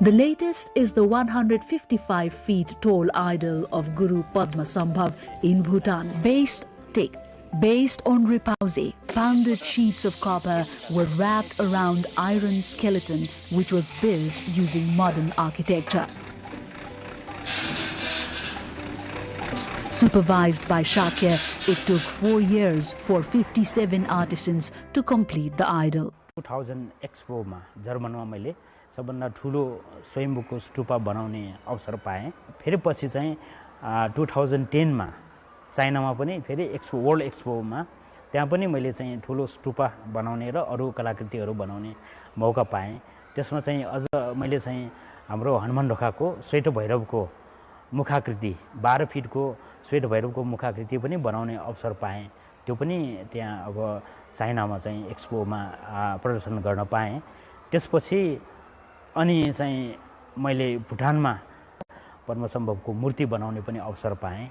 [SPEAKER 2] The latest is the 155 feet tall idol of Guru Padmasambhav in Bhutan. Based on repoussé, pounded sheets of copper were wrapped around iron skeleton which was built using modern architecture. Supervised by Shakya, it took 4 years for 57 artisans to complete the idol.
[SPEAKER 12] 2000 Expo मा जर्मनमा मैले सबभन्दा ठुलो स्वयम्भूको स्तूपा बनाउने अवसर पाएँ फेरि पछि चाहिँ 2010 मा चाइनामा पनि फेरि वर्ल्ड एक्सपोमा त्यहाँ पनि मैले चाहिँ ठुलो स्तूपा बनाउने र अरु कलाकृतिहरू बनाउने मौका पाएँ त्यसमा चाहिँ अझ मैले चाहिँ हाम्रो हनुमान ढोकाको श्वेत भैरवको मुखाकृति 12 फिटको श्वेत भैरवको मुखाकृति पनि बनाउने अवसर पाएँ त्यो पनि त्यहाँ अब चाइनामा चाहिँ एक्सपोमा प्रदर्शन गर्न पाएँ त्यसपछि अनि चाहिँ मैले भुटानमा पद्मसम्भवको मूर्ति बनाउने पनि अवसर पाएँ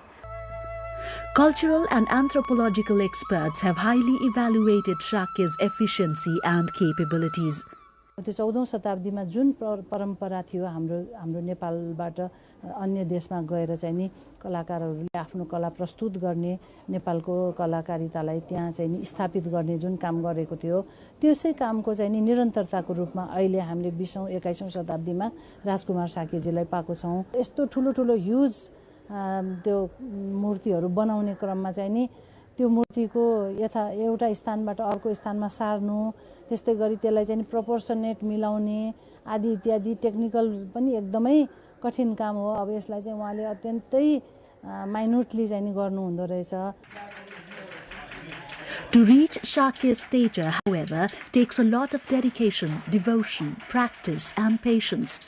[SPEAKER 2] Cultural and anthropological experts have highly evaluated Shakya's efficiency and capabilities.
[SPEAKER 20] त्यो 14औं शताब्दीमा जुन परम्परा थियो हाम्रो नेपालबाट अन्य देशमा गएर चाहिँ नि कलाकारहरूले आफ्नो कला प्रस्तुत गर्ने नेपालको कलाकारितालाई त्यहाँ चाहिँ नि स्थापित गर्ने जुन काम गरेको थियो त्यसै कामको चाहिँ नि निरन्तरताको रूपमा अहिले हामीले 20औं 21औं शताब्दीमा राजकुमार शाक्यजीलाई पाएको छौं यस्तो ठुलो ठुलो ह्युज त्यो मूर्तिहरू बनाउने क्रममा चाहिँ नि त्यो मूर्तिको एउटा स्थानबाट अर्को स्थानमा सार्नु त्यस्तै गरी त्यसलाई चाहिँ प्रोपोर्सनेट मिलाउने आदि इत्यादि टेक्निकल पनि एकदमै कठिन काम हो अब यसलाई चाहिँ उहाँले अत्यन्तै माइन्युटली चाहिँ गर्नु हुँदो रहेछ
[SPEAKER 2] To reach Shakya's stature, however, takes a lot of dedication, devotion, practice and patience.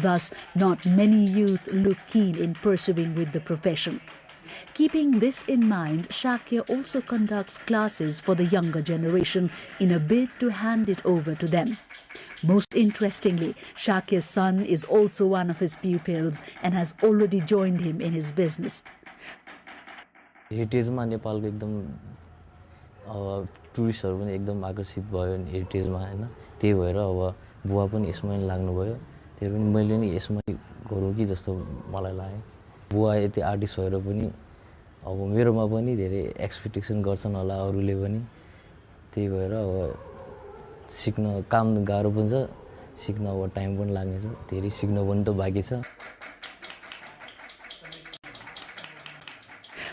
[SPEAKER 2] Thus, not many youth look keen in pursuing with the profession. Keeping this in mind, Shakya also conducts classes for the younger generation in a bid to hand it over to them. Most interestingly, Shakya's son is also one of his pupils and has already joined him in his business.
[SPEAKER 4] हेरिटेजमा नेपालको एकदम टुरिस्टहरु पनि एकदम आकर्षित भयो हेरिटेजमा हैन त्यही भएर अब बुवा पनि यसमै लाग्नुभयो त्यही पनि मैले नि यसमै गरौँ कि जस्तो मलाई लाग्यो बुवा यति आर्टिस्ट भएर पनि अब मेरोमा पनि धेरै एक्सपेक्टेसन गर्छन् होला अरूले पनि त्यही भएर अब सिक्न काम गाह्रो पनि छ सिक्न अब टाइम पनि लाग्नेछ धेरै सिक्न पनि त बाँकी छ.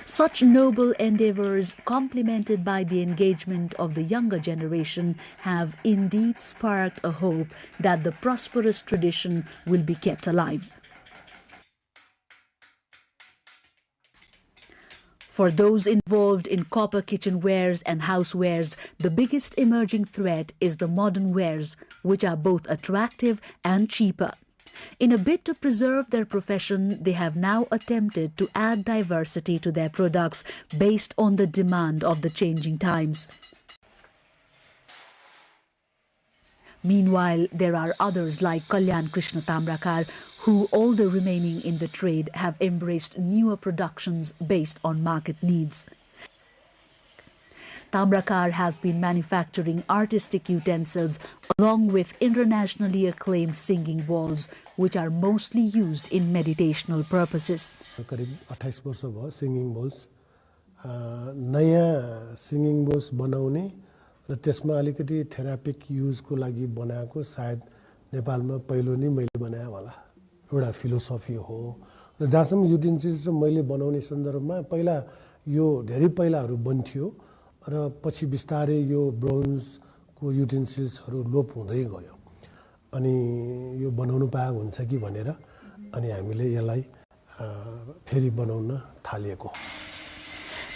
[SPEAKER 2] Such noble endeavors, complemented by the engagement of the younger generation, have indeed sparked a hope that the prosperous tradition will be kept alive. For those involved in copper kitchenwares and housewares, the biggest emerging threat is the modern wares, which are both attractive and cheaper. In a bid to preserve their profession, they have now attempted to add diversity to their products based on the demand of the changing times. Meanwhile, there are others like Kalyan Krishna Tamrakar, who, although remaining in the trade, have embraced newer productions based on market needs. Tamrakar has been manufacturing artistic utensils along with internationally acclaimed singing bowls, which are mostly used in meditational purposes.
[SPEAKER 6] करीब 28 वर्ष भयो singing balls नयाँ singing balls बनाउने र त्यसमा अलिकति थेरापिक युजको लागि बनाएको सायद नेपालमा पहिलो नै मैले बनाए होला एउटा फिलोसफी हो र जहाँसम्म युटेन्सिल्स मैले बनाउने सन्दर्भमा पहिला यो धेरै पहिलाहरू बन्थ्यो र पछि बिस्तारै यो ब्रोन्जको युटेन्सिल्सहरू लोप हुँदै गयो अनि यो बनाउनु पाएको हुन्छ कि भनेर अनि हामीले यसलाई फेरि बनाउन थालिएको.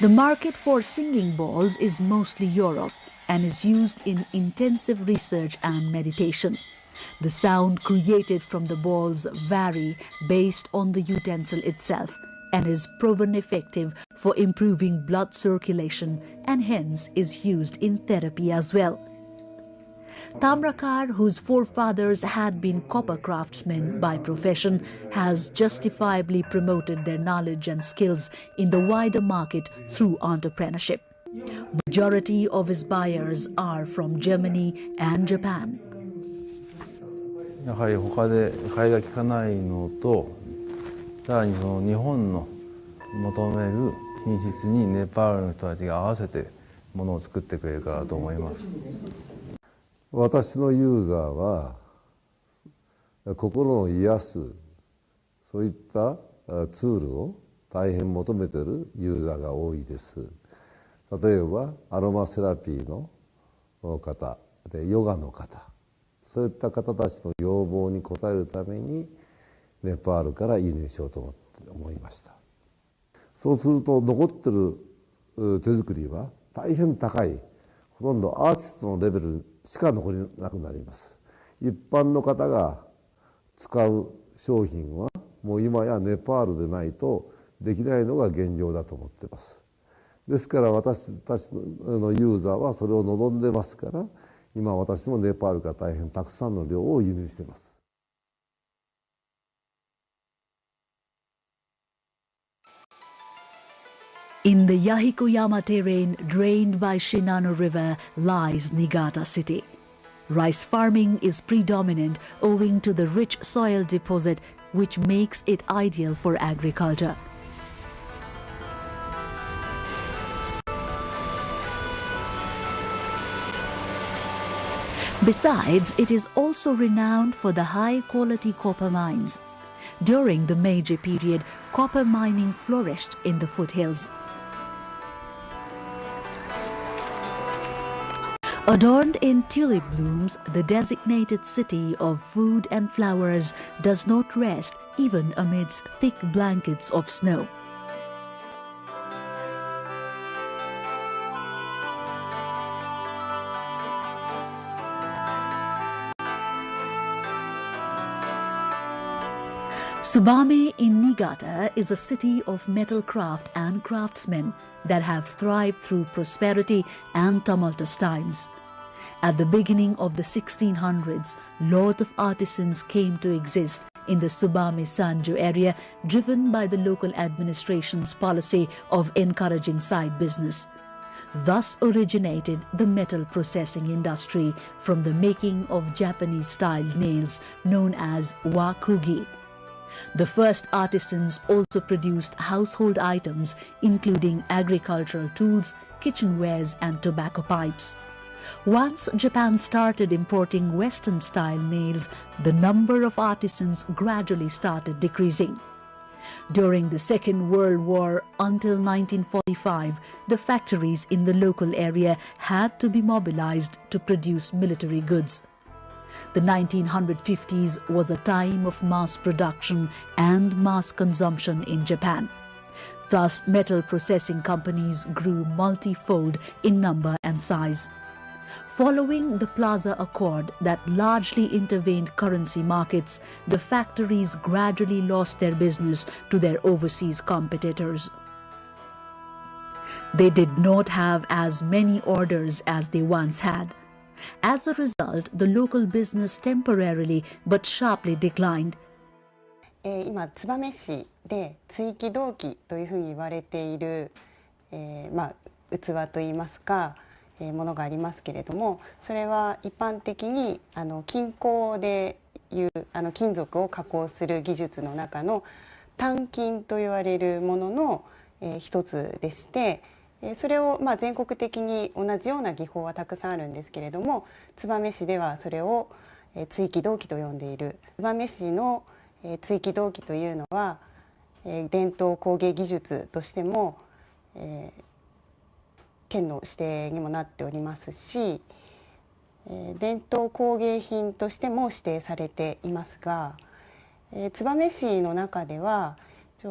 [SPEAKER 2] The market for singing bowls is mostly Europe and is used in intensive research and meditation. The sound created from the balls vary based on the utensil itself and is proven effective for improving blood circulation and hence is used in therapy as well. Tamrakar, whose forefathers had been copper craftsmen by profession, has justifiably promoted their knowledge and skills in the wider market through entrepreneurship. Majority of his buyers are from Germany and Japan.
[SPEAKER 21] やはり他で買いが利かないのと、さらにその日本の求める品質にネパールの人たちが合わせてものを作ってくれるからと思います。
[SPEAKER 23] 私のユーザーは心を癒すそういったツールを大変求めているユーザーが多いです。例えばアロマセラピーの方でヨガの方そういった方たちの要望に応えるためにネパールから輸入しようと思いました。そうすると残ってる手作りは大変高いほとんどアーティストのレベルしか残りなくなります。一般の方が使う商品はもう今やネパールでないとできないのが現状だと思っています。ですから私たちのユーザーはそれを望んでますから今私もネパールから大変たくさんの量を輸入しています。
[SPEAKER 2] In the Yahikoyama terrain drained by Shinano River lies Niigata city. Rice farming is predominant owing to the rich soil deposit which makes it ideal for agriculture. Besides, it is also renowned for the high-quality copper mines. During the Meiji period, copper mining flourished in the foothills. Adorned in tulip blooms, the designated city of food and flowers does not rest even amidst thick blankets of snow. Tsubame in Niigata is a city of metal craft and craftsmen that have thrived through prosperity and tumultuous times. At the beginning of the 1600s, lot of artisans came to exist in the Tsubame Sanjo area, driven by the local administration's policy of encouraging side business. Thus originated the metal processing industry from the making of Japanese-style nails known as wakugi. The first artisans also produced household items including agricultural tools, kitchenwares and tobacco pipes. Once Japan started importing Western-style nails, the number of artisans gradually started decreasing. During the Second World War until 1945, the factories in the local area had to be mobilized to produce military goods. The 1950s was a time of mass production and mass consumption in Japan. Thus, metal processing companies grew multifold in number and size. Following the Plaza Accord that largely intervened currency markets, the factories gradually lost their business to their overseas competitors. They did not have as many orders as they once had. As a result, the local business temporarily but sharply declined.
[SPEAKER 7] 今、燕市で鎚起銅器というふうに言われている、器といいますか、ものがありますけれども、それは一般的に金工でいう金属を加工する技術の中の単金と言われるものの一つでして、それを全国的に同じような技法はたくさんあるんですけれども、燕市ではそれを鎚起銅器と呼んでいる。燕市の鎚起銅器というのは伝統工芸技術としても県の指定にもなっておりますし、伝統工芸品としても指定されていますが、燕市の中では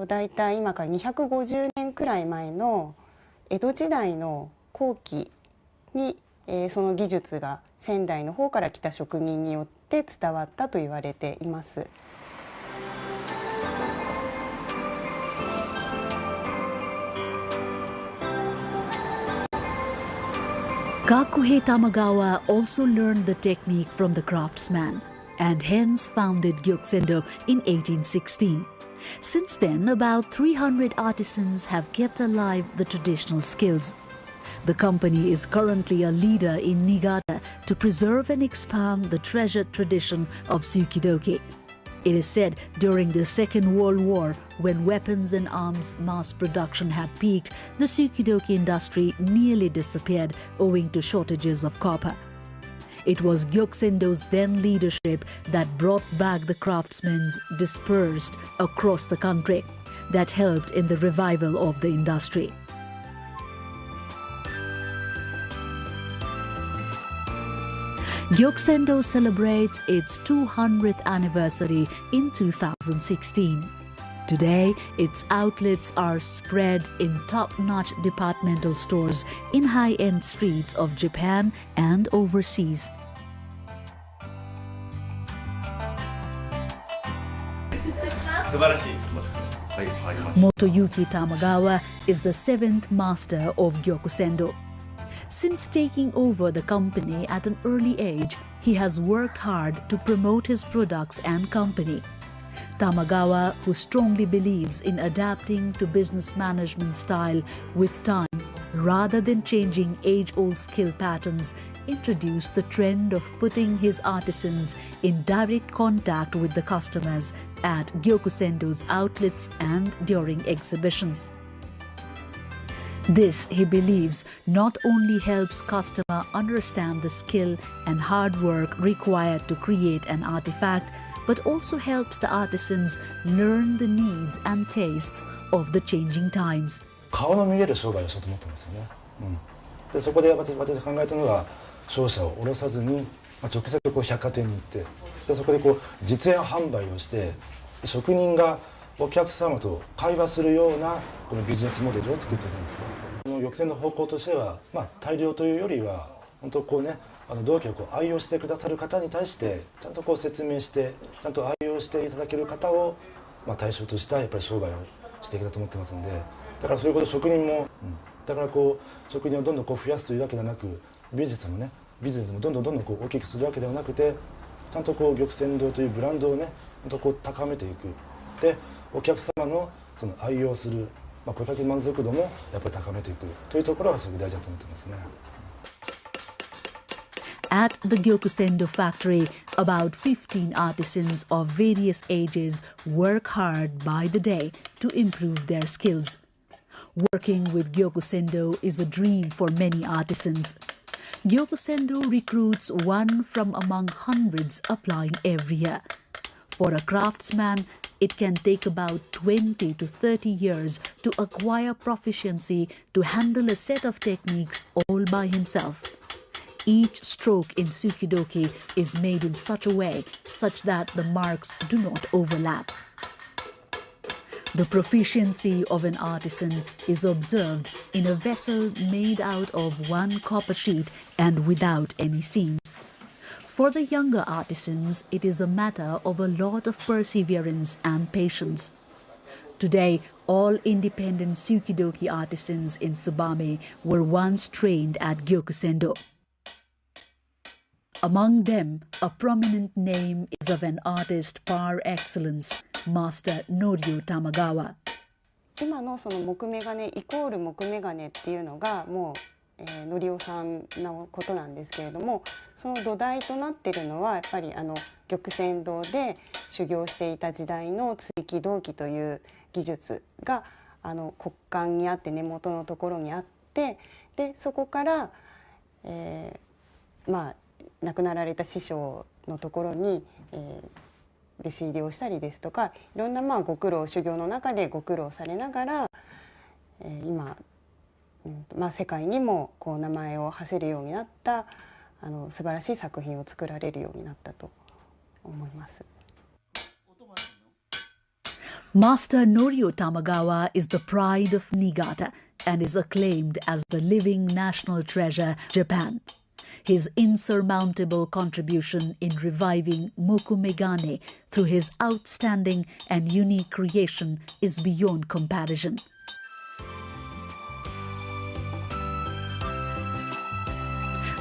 [SPEAKER 7] だいたい今から250年くらい前の江戸時代の後期にその技術が仙台の方から来た職人によって伝わったと言われています。
[SPEAKER 2] Kakuhei Tamagawa also learned the technique from the craftsman and hence founded Gyokusendo in 1816. Since then, about 300 artisans have kept alive the traditional skills. The company is currently a leader in Niigata to preserve and expand the treasured tradition of tsukidoki. It is said during the Second World War, when weapons and arms mass production had peaked, the tsukidoki industry nearly disappeared owing to shortages of copper. It was Gyokusendo's then leadership that brought back the craftsmen dispersed across the country that helped in the revival of the industry. Gyokusendo celebrates its 200th anniversary in 2016. Today, its outlets are spread in top-notch departmental stores in high-end streets of Japan and overseas. Motoyuki Tamagawa is the 7th master of Gyokusendo. Since taking over the company at an early age, he has worked hard to promote his products and company. Tamagawa, who strongly believes in adapting to business management style with time rather than changing age-old skill patterns, introduced the trend of putting his artisans in direct contact with the customers at Gyokusendo's outlets and during exhibitions. This, he believes, not only helps customer understand the skill and hard work required to create an artifact, but also helps the artisans learn the needs and tastes of the changing times.
[SPEAKER 9] 顔の見える商売をしようと思ったんですよね。でそこで私考えたのが商社を下ろさずに直接百貨店に行ってでそこで実演販売をして職人がお客様と会話するようなこのビジネスモデルを作ってるんですね。その玉泉の方向としては、大量というよりは本当銅器を愛用してくださる方に対してちゃんと説明してちゃんと愛用していただける方を対象としたやっぱり商売をしていきたいと思ってますんで、だからそういうこと職人も、だから職人をどんどん増やすというわけではなく、ビジネスもどんどん大きくするわけではなくて、ちゃんと玉泉堂というブランドをね高めていく。でお客様のその愛用する、これだけ満足度もやっぱり高めていくというところがすごく大事だと思ってますね。
[SPEAKER 2] At the Gyokusendo factory, about 15 artisans of various ages work hard by the day to improve their skills. Working with Gyokusendo is a dream for many artisans. Gyokusendo recruits one from among hundreds applying every year. For a craftsman, it can take about 20 to 30 years to acquire proficiency to handle a set of techniques all by himself. Each stroke in tsukidoki is made in such a way such that the marks do not overlap. The proficiency of an artisan is observed in a vessel made out of one copper sheet and without any seams. For the younger artisans, it is a matter of a lot of perseverance and patience. Today, all independent tsukidoki artisans in Tsubame were once trained at Gyokusendo. Among them, a prominent name is of an artist par excellence, Master Norio Tamagawa.
[SPEAKER 7] 今のその木目金イコール木目金っていうのがもう、のりおさんのことなんですけれども、その土台となっているのはやっぱり玉泉堂で修行していた時代の追記銅器という技術が骨幹にあって根元のところにあって、でそこから、亡くなられた師匠のところに、弟子入りをしたりですとか、いろんなご苦労修行の中でご苦労されながら、今、世界にも名前を馳せるようになった素晴らしい作品を作られるようになったと思います。
[SPEAKER 2] Master Norio Tamagawa is the pride of Niigata and is acclaimed as the living national treasure, Japan. His insurmountable contribution in reviving mokumegane through his outstanding and unique creation is beyond comparison.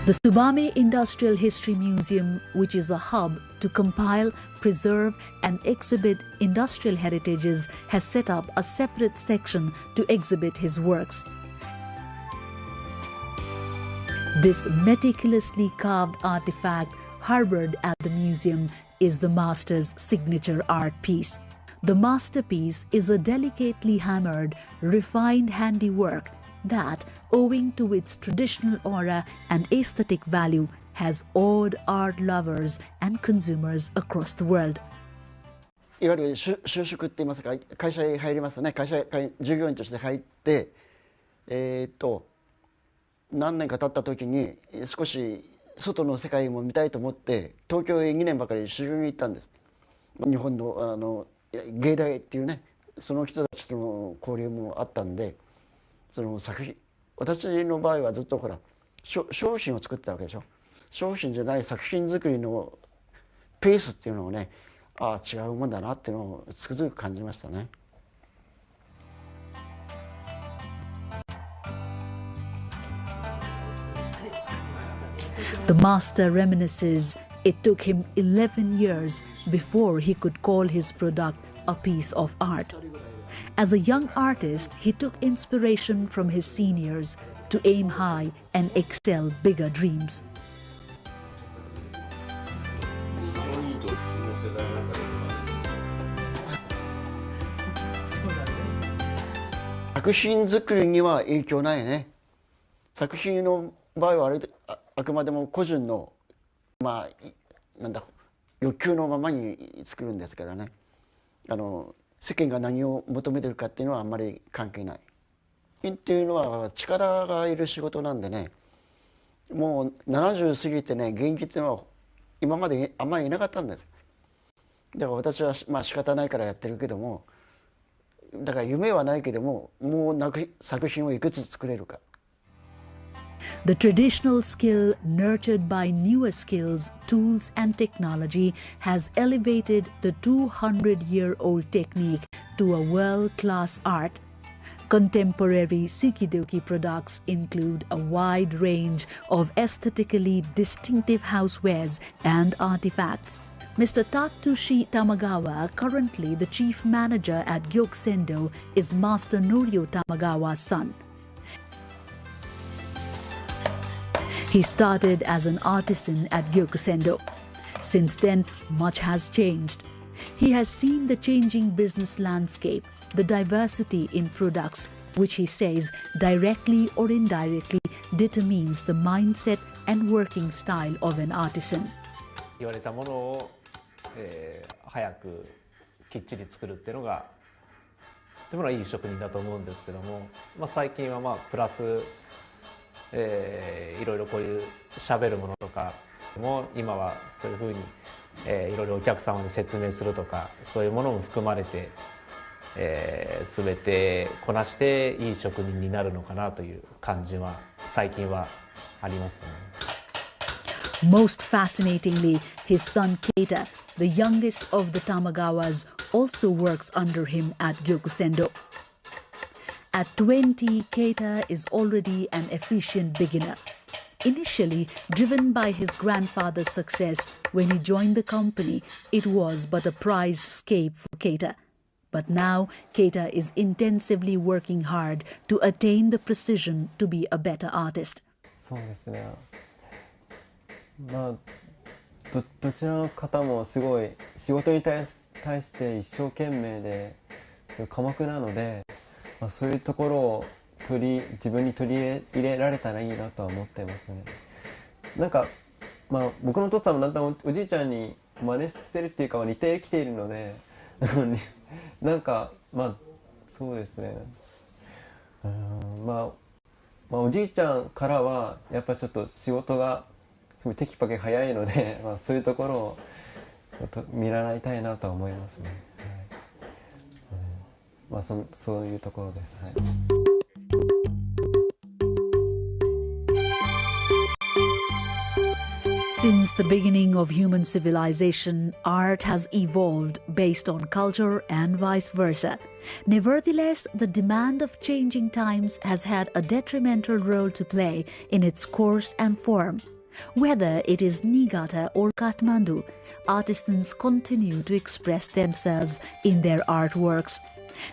[SPEAKER 2] The Tsubame Industrial History Museum, which is a hub to compile, preserve and exhibit industrial heritages, has set up a separate section to exhibit his works. This meticulously carved artifact harbored at the museum is the master's signature art piece. The masterpiece is a delicately hammered, refined handiwork that, owing to its traditional aura and aesthetic value, has awed art lovers and consumers across the world.
[SPEAKER 10] いわゆる就職って言いますか、会社へ入りますね。従業員として入って、何年か経った時に少し外の世界も見たいと思って東京へ2年ばかり修行に行ったんです。日本の芸大っていうね、その人たちとの交流もあったんで、その作品、私の場合はずっとほら商品を作ってたわけでしょ。商品じゃない作品作りのペースっていうのをね、違うもんだなっていうのをつくづく感じましたね。
[SPEAKER 2] The master reminisces it took him 11 years before he could call his product a piece of art. As a young artist, he took inspiration from his seniors to aim high and excel bigger dreams.
[SPEAKER 10] 作品作りには影響ないね。作品の場合はあくまでも個人の欲求のままに作るんですからね。世間が何を求めてるかっていうのはあんまり関係ない。っていうのは力がいる仕事なんでね、もう70過ぎてね、現役っていうのは今まであんまりいなかったんです。だから私は仕方ないからやってるけども、だから夢はないけども、もう作品をいくつ作れるか。
[SPEAKER 2] The traditional skill, nurtured by newer skills, tools and technology, has elevated the 200-year-old technique to a world-class art. Contemporary Sukidoki products include a wide range of aesthetically distinctive housewares and artifacts. Mr. Tatsushi Tamagawa, currently the chief manager at Gyokusendo, is Master Norio Tamagawa's son. He started as an artisan at Gyokusendo. Since then, much has changed. He has seen the changing business landscape, the diversity in products, which he says directly or indirectly determines the mindset and working style of an artisan.
[SPEAKER 5] 言われたものを、早くきっちり作るっていうのがというのはいい職人だと思うんですけども、最近はプラス、いろいろこういう喋るものとかも今はそういうふうに、いろいろお客様に説明するとかそういうものも含まれて、全てこなしていい職人になるのかなという感じは最近はありますね。
[SPEAKER 2] Most fascinatingly, his son Keita, the youngest of the Tamagawas, also works under him at Gyokusendo. At 20, Keita is already an efficient beginner. Initially, driven by his grandfather's success, when he joined the company, it was but a prized escape for Keita. But now, Keita is intensively working hard to attain the precision to be a better artist.
[SPEAKER 14] そうですね。どちらの方もすごい仕事に対して一生懸命で寡黙なので、そういうところを自分に取り入れられたらいいなとは思ってますね。なんか、僕のお父さんもだんだんおじいちゃんに真似してるっていうか似てきているのでなんかそうですね。おじいちゃんからはやっぱりちょっと仕事がテキパキ早いので、そういうところを見習いたいなとは思いますね。そういうところです。はい。
[SPEAKER 2] Since the beginning of human civilization, art has evolved based on culture and vice versa. Nevertheless, the demand of changing times has had a detrimental role to play in its course and form. Whether it is Niigata or Kathmandu, artisans continue to express themselves in their artworks.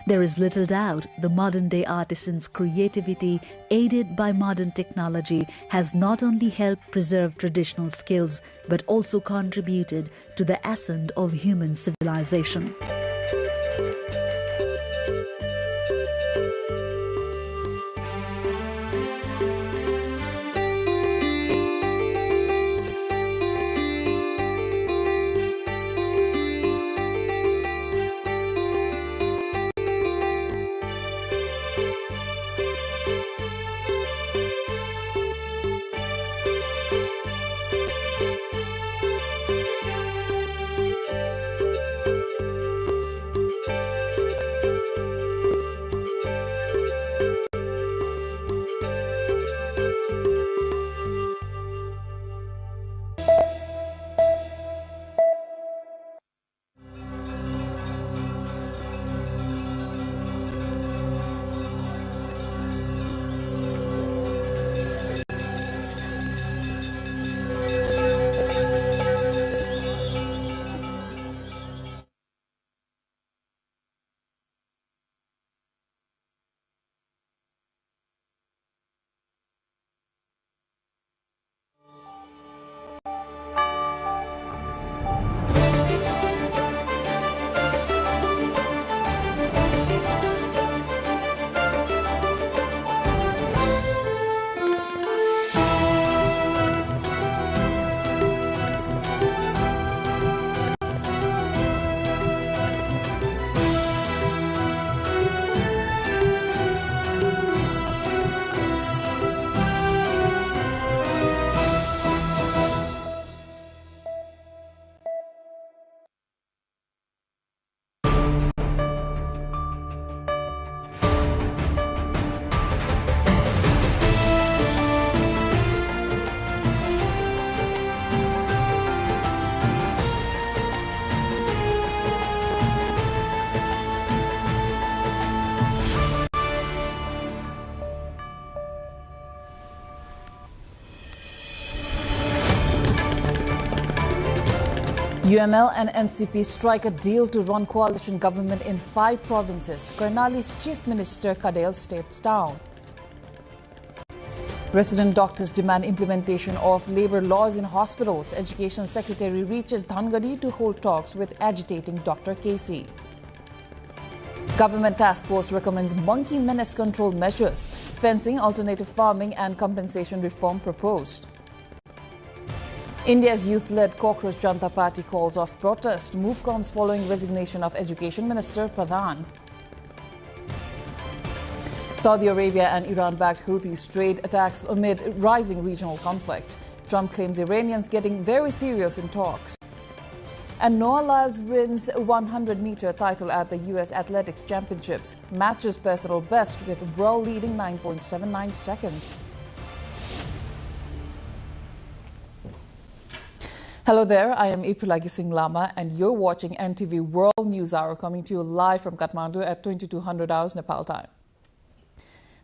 [SPEAKER 2] There is little doubt the modern-day artisans' creativity, aided by modern technology, has not only helped preserve traditional skills, but also contributed to the ascent of human civilization.
[SPEAKER 13] UML and NCP strike a deal to run coalition government in 5 provinces. Karnali's Chief Minister Kadel steps down. Resident doctors demand implementation of labour laws in hospitals. Education Secretary reaches Dhangadi to hold talks with agitating Dr. Casey. Government task force recommends monkey menace control measures. Fencing, alternative farming and compensation reform proposed. India's youth-led Cockroach Janta Party calls off protest. Move comes following resignation of Education Minister Pradhan. Saudi Arabia and Iran-backed Houthis trade attacks amid rising regional conflict. Trump claims Iranians getting very serious in talks. And Noah Lyles wins a 100-meter title at the U.S. Athletics Championships. Matches personal best with world leading 9.79 seconds. Hello there, I am Ipulagi Singh Lama and you're watching NTV World News Hour coming to you live from Kathmandu at 2200 hours Nepal time.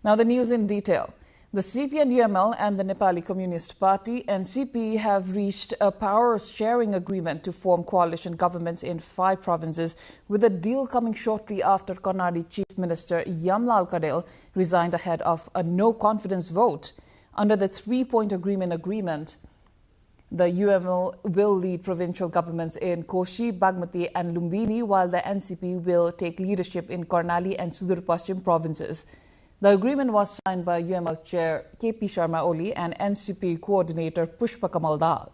[SPEAKER 13] Now the news in detail. The CPN-UML and the Nepali Communist Party, NCP, have reached a power-sharing agreement to form coalition governments in 5 provinces, with a deal coming shortly after Karnali Chief Minister Yamlal Kadel resigned ahead of a no-confidence vote. Under the 3-point agreement, the UML will lead provincial governments in Koshi, Bagmati and Lumbini, while the NCP will take leadership in Karnali and Sudur Paschim provinces. The agreement was signed by UML Chair KP Sharma Oli and NCP Coordinator Pushpa Kamal Dal.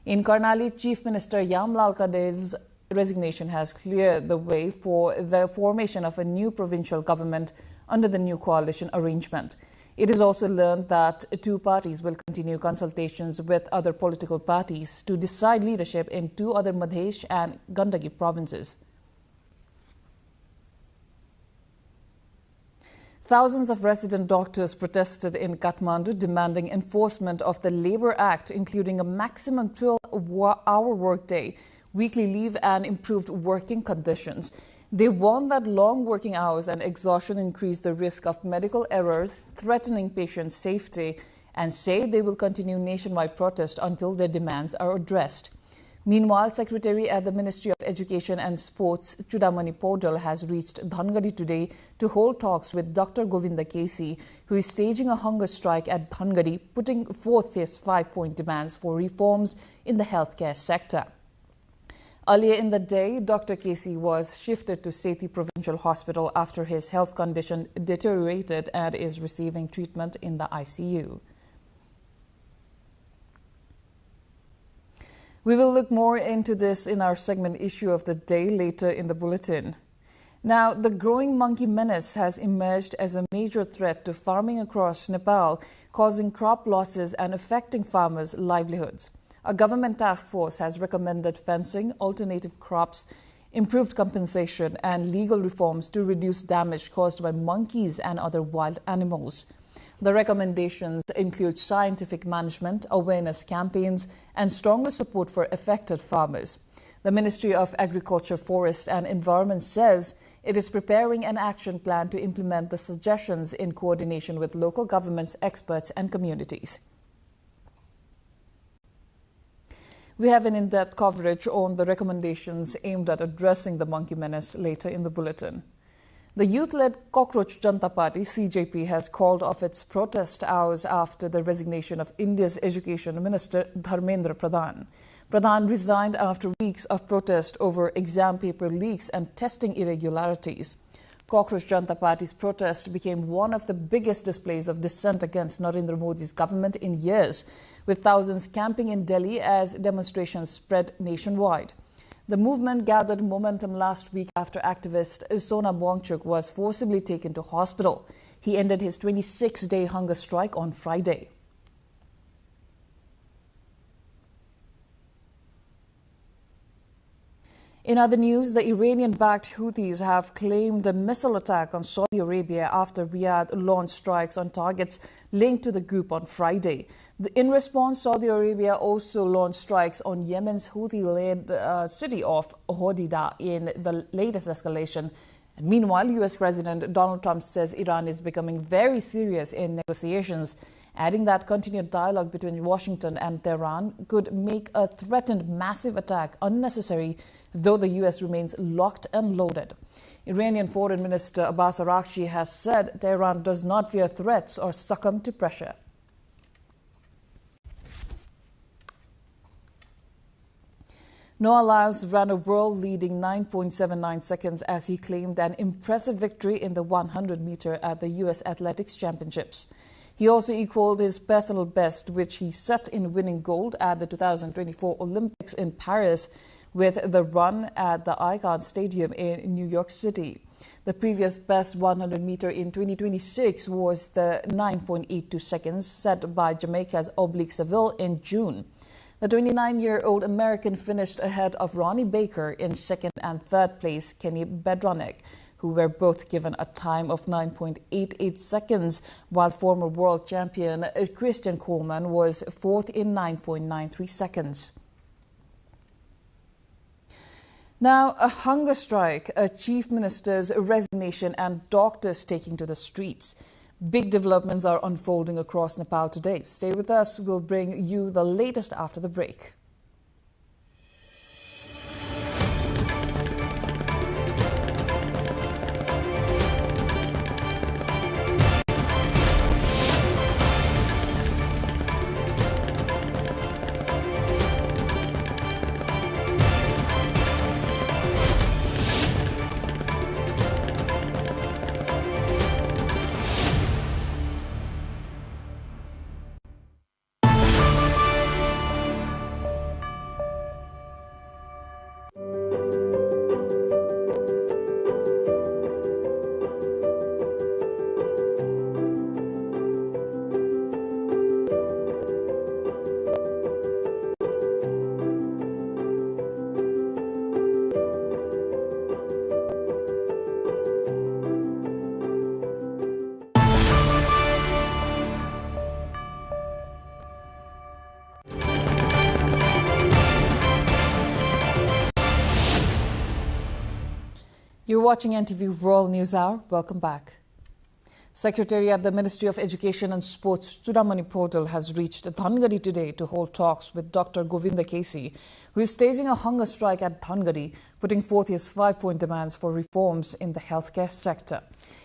[SPEAKER 13] In Karnali, Chief Minister Yamlal Kadel's resignation has cleared the way for the formation of a new provincial government under the new coalition arrangement. It is also learned that 2 parties will continue consultations with other political parties to decide leadership in 2 other Madhesh and Gandaki provinces. Thousands of resident doctors protested in Kathmandu demanding enforcement of the Labour Act, including a maximum 12-hour workday, weekly leave and improved working conditions. They warn that long working hours and exhaustion increase the risk of medical errors, threatening patient safety, and say they will continue nationwide protest until their demands are addressed. Meanwhile, Secretary at the Ministry of Education and Sports, Chudamani Podal, has reached Dhangadi today to hold talks with Dr. Govinda Casey, who is staging a hunger strike at Dhangadi, putting forth his 5-point demands for reforms in the healthcare sector. Earlier in the day, Dr. Casey was shifted to Sethi Provincial Hospital after his health condition deteriorated and is receiving treatment in the ICU. We will look more into this in our segment issue of the day later in the bulletin. Now, the growing monkey menace has emerged as a major threat to farming across Nepal, causing crop losses and affecting farmers' livelihoods. A government task force has recommended fencing, alternative crops, improved compensation and legal reforms to reduce damage caused by monkeys and other wild animals. The recommendations include scientific management, awareness campaigns and stronger support for affected farmers. The Ministry of Agriculture, Forest and Environment says it is preparing an action plan to implement the suggestions in coordination with local governments, experts and communities. We have an in-depth coverage on the recommendations aimed at addressing the monkey menace later in the bulletin. The youth-led Cockroach Janta Party, CJP, has called off its protest hours after the resignation of India's Education Minister Dharmendra Pradhan. Pradhan resigned after weeks of protest over exam paper leaks and testing irregularities. Cockroach Janta Party's protest became one of the biggest displays of dissent against Narendra Modi's government in years, with thousands camping in Delhi as demonstrations spread nationwide. The movement gathered momentum last week after activist Sonam Wangchuk was forcibly taken to hospital. He ended his 26-day hunger strike on Friday. In other news, the Iranian-backed Houthis have claimed a missile attack on Saudi Arabia after Riyadh launched strikes on targets linked to the group on Friday. In response, Saudi Arabia also launched strikes on Yemen's Houthi-led city of Hodeidah in the latest escalation. And meanwhile, U.S. President Donald Trump says Iran is becoming very serious in negotiations adding that continued dialogue between Washington and Tehran could make a threatened massive attack unnecessary, though the U.S. remains locked and loaded. Iranian Foreign Minister Abbas Araghchi has said Tehran does not fear threats or succumb to pressure. Noah Lyles ran a world-leading 9.79 seconds as he claimed an impressive victory in the 100-meter at the U.S. Athletics Championships. He also equaled his personal best, which he set in winning gold at the 2024 Olympics in Paris with the run at the Icon Stadium in New York City. The previous best 100-meter in 2026 was the 9.82 seconds set by Jamaica's Oblique Seville in June. The 29-year-old American finished ahead of Ronnie Baker in second and third place, Kenny Bedronek, who were both given a time of 9.88 seconds, while former world champion Christian Coleman was fourth in 9.93 seconds. Now, a hunger strike, a chief minister's resignation and doctors taking to the streets. Big developments are unfolding across Nepal today. Stay with us. We'll bring you the latest after the break. You're watching NTV World News Hour. Welcome back. Secretary at the Ministry of Education and Sports, Chudamani Podal, has reached Dhangari today to hold talks with Dr. Govinda Kesi, who is staging a hunger strike at Dhangari, putting forth his 5-point demands for reforms in the healthcare sector.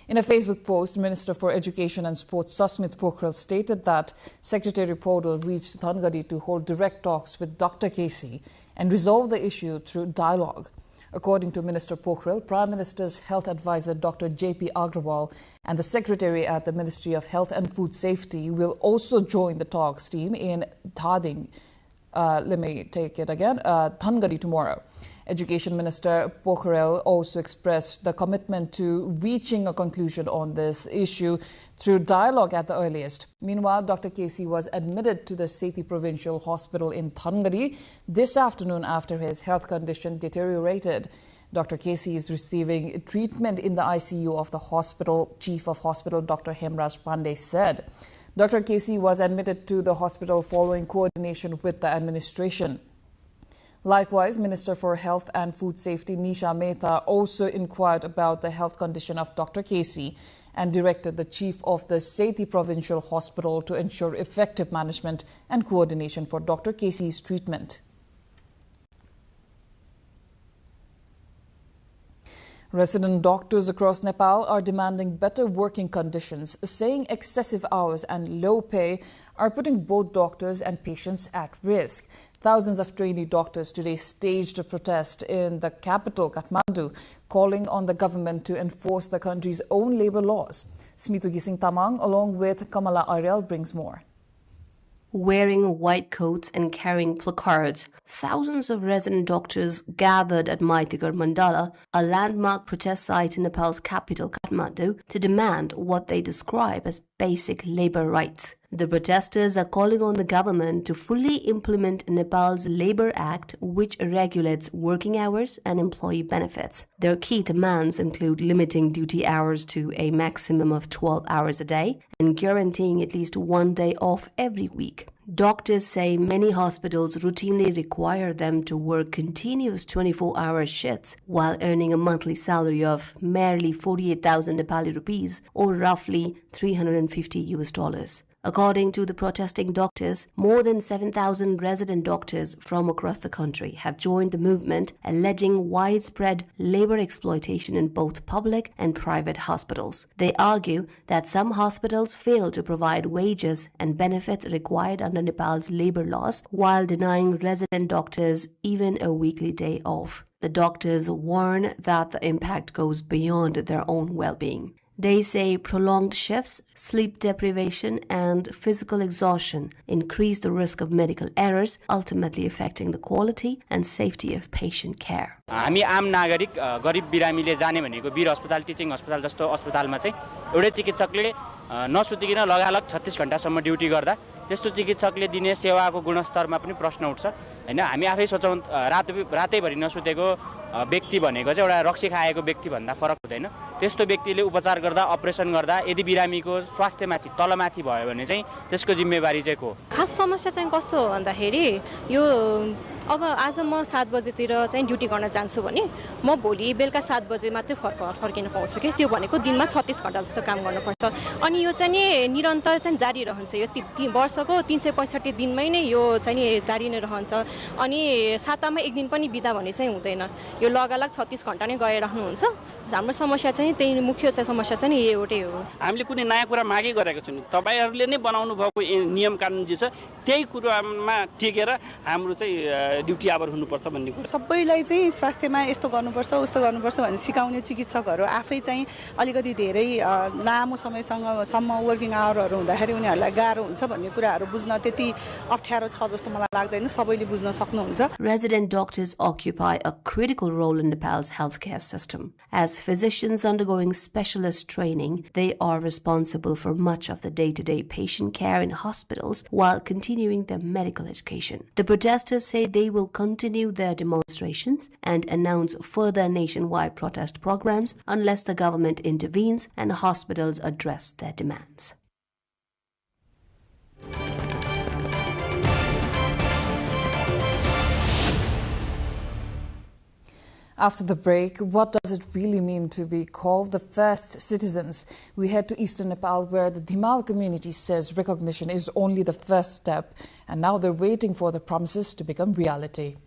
[SPEAKER 13] In a Facebook post, Minister for Education and Sports Susmit Pokhrel stated that Secretary Podal reached Dhangari to hold direct talks with Dr. Kesi and resolve the issue through dialogue. According to Minister Pokhrel, Prime Minister's health advisor Dr. J.P. Agrawal and the Secretary at the Ministry of Health and Food Safety will also join the talks team in Dhangari tomorrow. Education Minister Pokhrel also expressed the commitment to reaching a conclusion on this issue through dialogue at the earliest. Meanwhile, Dr. Kesi was admitted to the Sethi Provincial Hospital in Dhangari this afternoon after his health condition deteriorated. Dr. Kesi is receiving treatment in the ICU of the hospital. Chief of Hospital Dr. Hemraj Pandey said. Dr. Kesi was admitted to the hospital following coordination with the administration. Likewise, Minister for Health and Food Safety Nisha Mehta also inquired about the health condition of Dr. Kesi and directed the chief of the Sethi Provincial Hospital to ensure effective management and coordination for Dr. Kesi's treatment. Resident doctors across Nepal are demanding better working conditions, saying excessive hours and low pay are putting both doctors and patients at risk. Thousands of trainee doctors today staged a protest in the capital, Kathmandu, calling on the government to enforce the country's own labor laws. Smitu Gising Tamang, along with Kamala Ariel, brings more.
[SPEAKER 15] Wearing white coats and carrying placards, thousands of resident doctors gathered at Maitigar Mandala, a landmark protest site in Nepal's capital, Kathmandu, to demand what they describe as basic labor rights. The protesters are calling on the government to fully implement Nepal's Labour Act, which regulates working hours and employee benefits. Their key demands include limiting duty hours to a maximum of 12 hours a day and guaranteeing at least one day off every week. Doctors say many hospitals routinely require them to work continuous 24-hour shifts while earning a monthly salary of merely 48,000 Nepali rupees or roughly $350. According to the protesting doctors, more than 7,000 resident doctors from across the country have joined the movement, alleging widespread labor exploitation in both public and private hospitals. They argue that some hospitals fail to provide wages and benefits required under Nepal's labor laws, while denying resident doctors even a weekly day off. The doctors warn that the impact goes beyond their own well-being. They say prolonged shifts, sleep deprivation, and physical exhaustion increase the risk of medical errors, ultimately affecting the quality and safety of patient care.
[SPEAKER 16] हामी आम नागरिक गरिब बिरामीले जाने भनेको वीर अस्पताल teaching अस्पताल जस्तो अस्पतालमा चाहिँ एउटै चिकित्सकले नसुतिकिन लगालग 36 घण्टासम्म ड्युटी गर्दा त्यस्तो चिकित्सकले दिने सेवाको गुणस्तरमा पनि प्रश्न उठ्छ हैन हामी आफै सोचौं रातैभरि नसुतेको व्यक्ति भनेको चाहिँ एउटा रक्सी खाएको व्यक्ति भन्दा फरक हुँदैन त्यस्तो व्यक्तिले उपचार गर्दा अपरेसन गर्दा यदि बिरामीको स्वास्थ्यमाथि तलमाथि भयो भने चाहिँ त्यसको जिम्मेवारी चाहिँ को
[SPEAKER 17] खास समस्या चाहिँ कस्तो हो भन्दाखेरि यो अब आज म 7 बजेतिर चाहिँ ड्युटी गर्न जान्छु भने म भोलि बेलुका 7 बजे मात्रै फर्किन पाउँछु के त्यो भनेको दिनमा 36 घण्टा जस्तो काम गर्नुपर्छ अनि यो चाहिँ नि निरन्तर चाहिँ जारी रहन्छ यो वर्षको 365 दिनमै नै यो चाहिँ नि जारी नै रहन्छ अनि सातामा एक दिन पनि बिदा भने चाहिँ हुँदैन यो लगालग 36 घण्टा नै गइराख्नुहुन्छ हाम्रो समस्या चाहिँ त्यही मुख्य चाहिँ समस्या चाहिँ नि एउटै हो
[SPEAKER 22] हामीले कुनै नयाँ कुरा मागै गरेको छौं तपाईहरुले नै बनाउनु भएको नियम कानुन जे छ त्यही कुरामा टिकेर हाम्रो चाहिँ ड्युटी आवर हुनुपर्छ भन्ने कुरा
[SPEAKER 24] सबैलाई चाहिँ स्वास्थ्यमा यस्तो गर्नुपर्छ उस्तो गर्नुपर्छ भन्ने सिकाउने चिकित्सकहरू आफै चाहिँ अलिकति धेरै लामो समयसम्म वर्किङ आवरहरू हुँदाखेरि उनीहरुलाई गाह्रो हुन्छ भन्ने कुराहरू बुझ्न त्यति अप्ठ्यारो छ जस्तो मलाई लाग्दैन सबैले बुझ्न सक्नुहुन्छ
[SPEAKER 15] Resident doctors occupy a critical role in Nepal's healthcare system. As physicians undergoing specialist training, they are responsible for much of the day-to-day patient care in hospitals while continuing their medical education. The protesters say they will continue their demonstrations and announce further nationwide protest programs unless the government intervenes and hospitals address their demands.
[SPEAKER 13] After the break, what does it really mean to be called the first citizens? We head to eastern Nepal, where the Dhimal community says recognition is only the first step, and now they're waiting for the promises to become reality.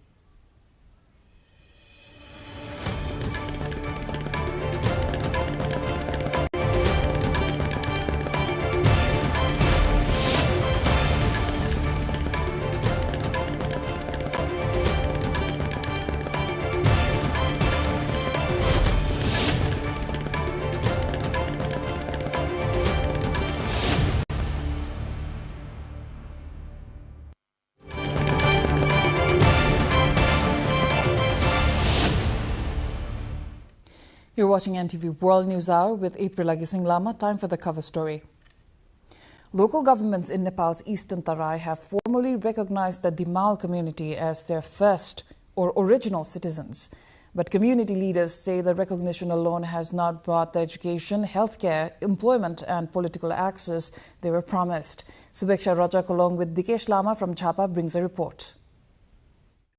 [SPEAKER 13] You're watching NTV World News Hour with April Agising Lama. Time for the cover story. Local governments in Nepal's eastern Tarai have formally recognized the Dhimal community as their first or original citizens. But community leaders say the recognition alone has not brought the education, healthcare, employment and political access they were promised. Subeksha Rajak along with Dikesh Lama from Chapa brings a report.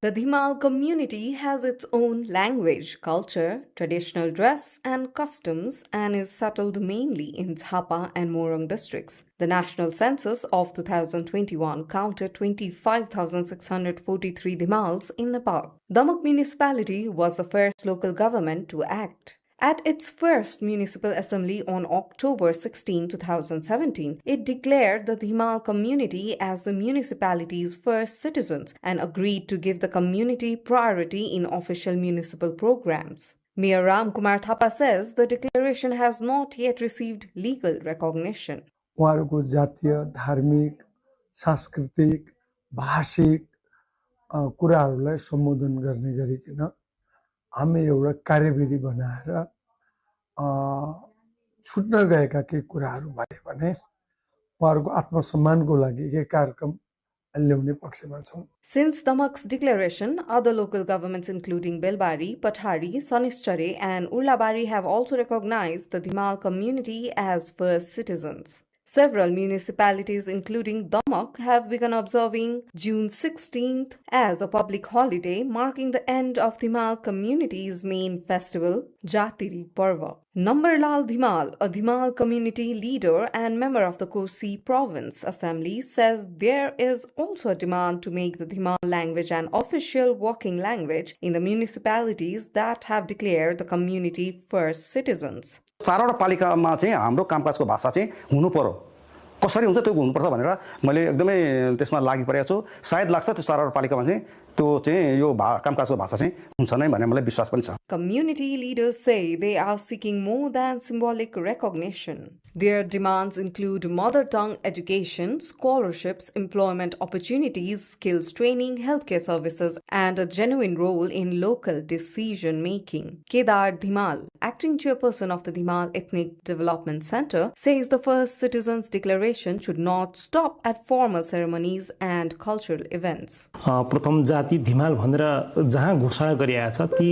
[SPEAKER 11] The Dhimal community has its own language, culture, traditional dress and customs and is settled mainly in Chapa and Morang districts. The national census of 2021 counted 25,643 Dhimals in Nepal. Damak municipality was the first local government to act. At its first municipal assembly on October 16, 2017, it declared the Dhimal community as the municipality's first citizens and agreed to give the community priority in official municipal programs. Mayor Ram Kumar Thapa says the declaration has not yet received legal recognition.
[SPEAKER 6] उहाँहरूको जातीय, धार्मिक, सांस्कृतिक, भाषिक कुराहरूलाई सम्बोधन गर्ने गरिकन हामी एउटा कार्यविधि बनाएर छुट्न गएका केही कुराहरू भए भने उहाँहरूको आत्मसम्मानको लागि केही कार्यक्रम ल्याउने पक्षमा छौं.
[SPEAKER 11] Since Damak's declaration, other local governments including Belbari, Pathari, Sanischare and Urlabari have also recognized the Dhimal community as first citizens. Several municipalities, including Damak, have begun observing June 16th as a public holiday, marking the end of Dhimal community's main festival, Jatiri Parva. Nambarlal Dhimal, a Dhimal community leader and member of the Kosi Province Assembly, says there is also a demand to make the Dhimal language an official working language in the municipalities that have declared the community first citizens.
[SPEAKER 1] चारवटा पालिकामा चाहिँ हाम्रो कामकाजको भाषा चाहिँ हुनु पर्यो कसरी हुन्छ त्यो हुनुपर्छ भनेर मैले एकदमै त्यसमा लागि परेको छु सायद लाग्छ त्यो चारवटा पालिकामा चाहिँ त्यो चाहिँ यो कामकाजको भाषा चाहिँ हुन्छ नै भन्ने मलाई विश्वास पनि छ
[SPEAKER 11] Community leaders say they are seeking more than symbolic recognition. Their demands include mother tongue education, scholarships, employment opportunities, skills training, healthcare services, and a genuine role in local decision making. Kedar Dhimal, acting chairperson of the Dhimal Ethnic Development Center, says the First Citizens Declaration should not stop at formal ceremonies and cultural events.
[SPEAKER 8] प्रथम जाति धिमाल भनेर जहाँ घोषणा गरिएको छ ती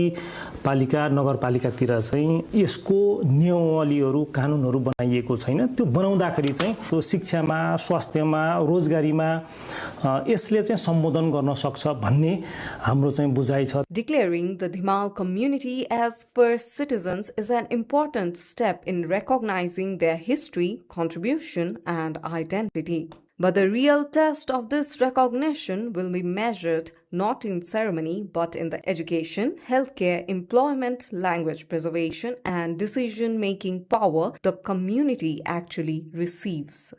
[SPEAKER 8] पालिका नगरपालिकातिर चाहिँ यसको नियमावलीहरू कानुनहरू बनाइएको छैन त्यो बनाउँदाखेरि चाहिँ त्यो शिक्षामा स्वास्थ्यमा रोजगारीमा यसले चाहिँ सम्बोधन गर्न सक्छ भन्ने हाम्रो चाहिँ बुझाइ छ
[SPEAKER 11] Declaring the Dhimal community as first citizens is an important step in recognizing their history, contribution and identity. But the real test of this recognition will be measured not in ceremony but in the education, healthcare, employment, language preservation and decision-making power the community actually receives.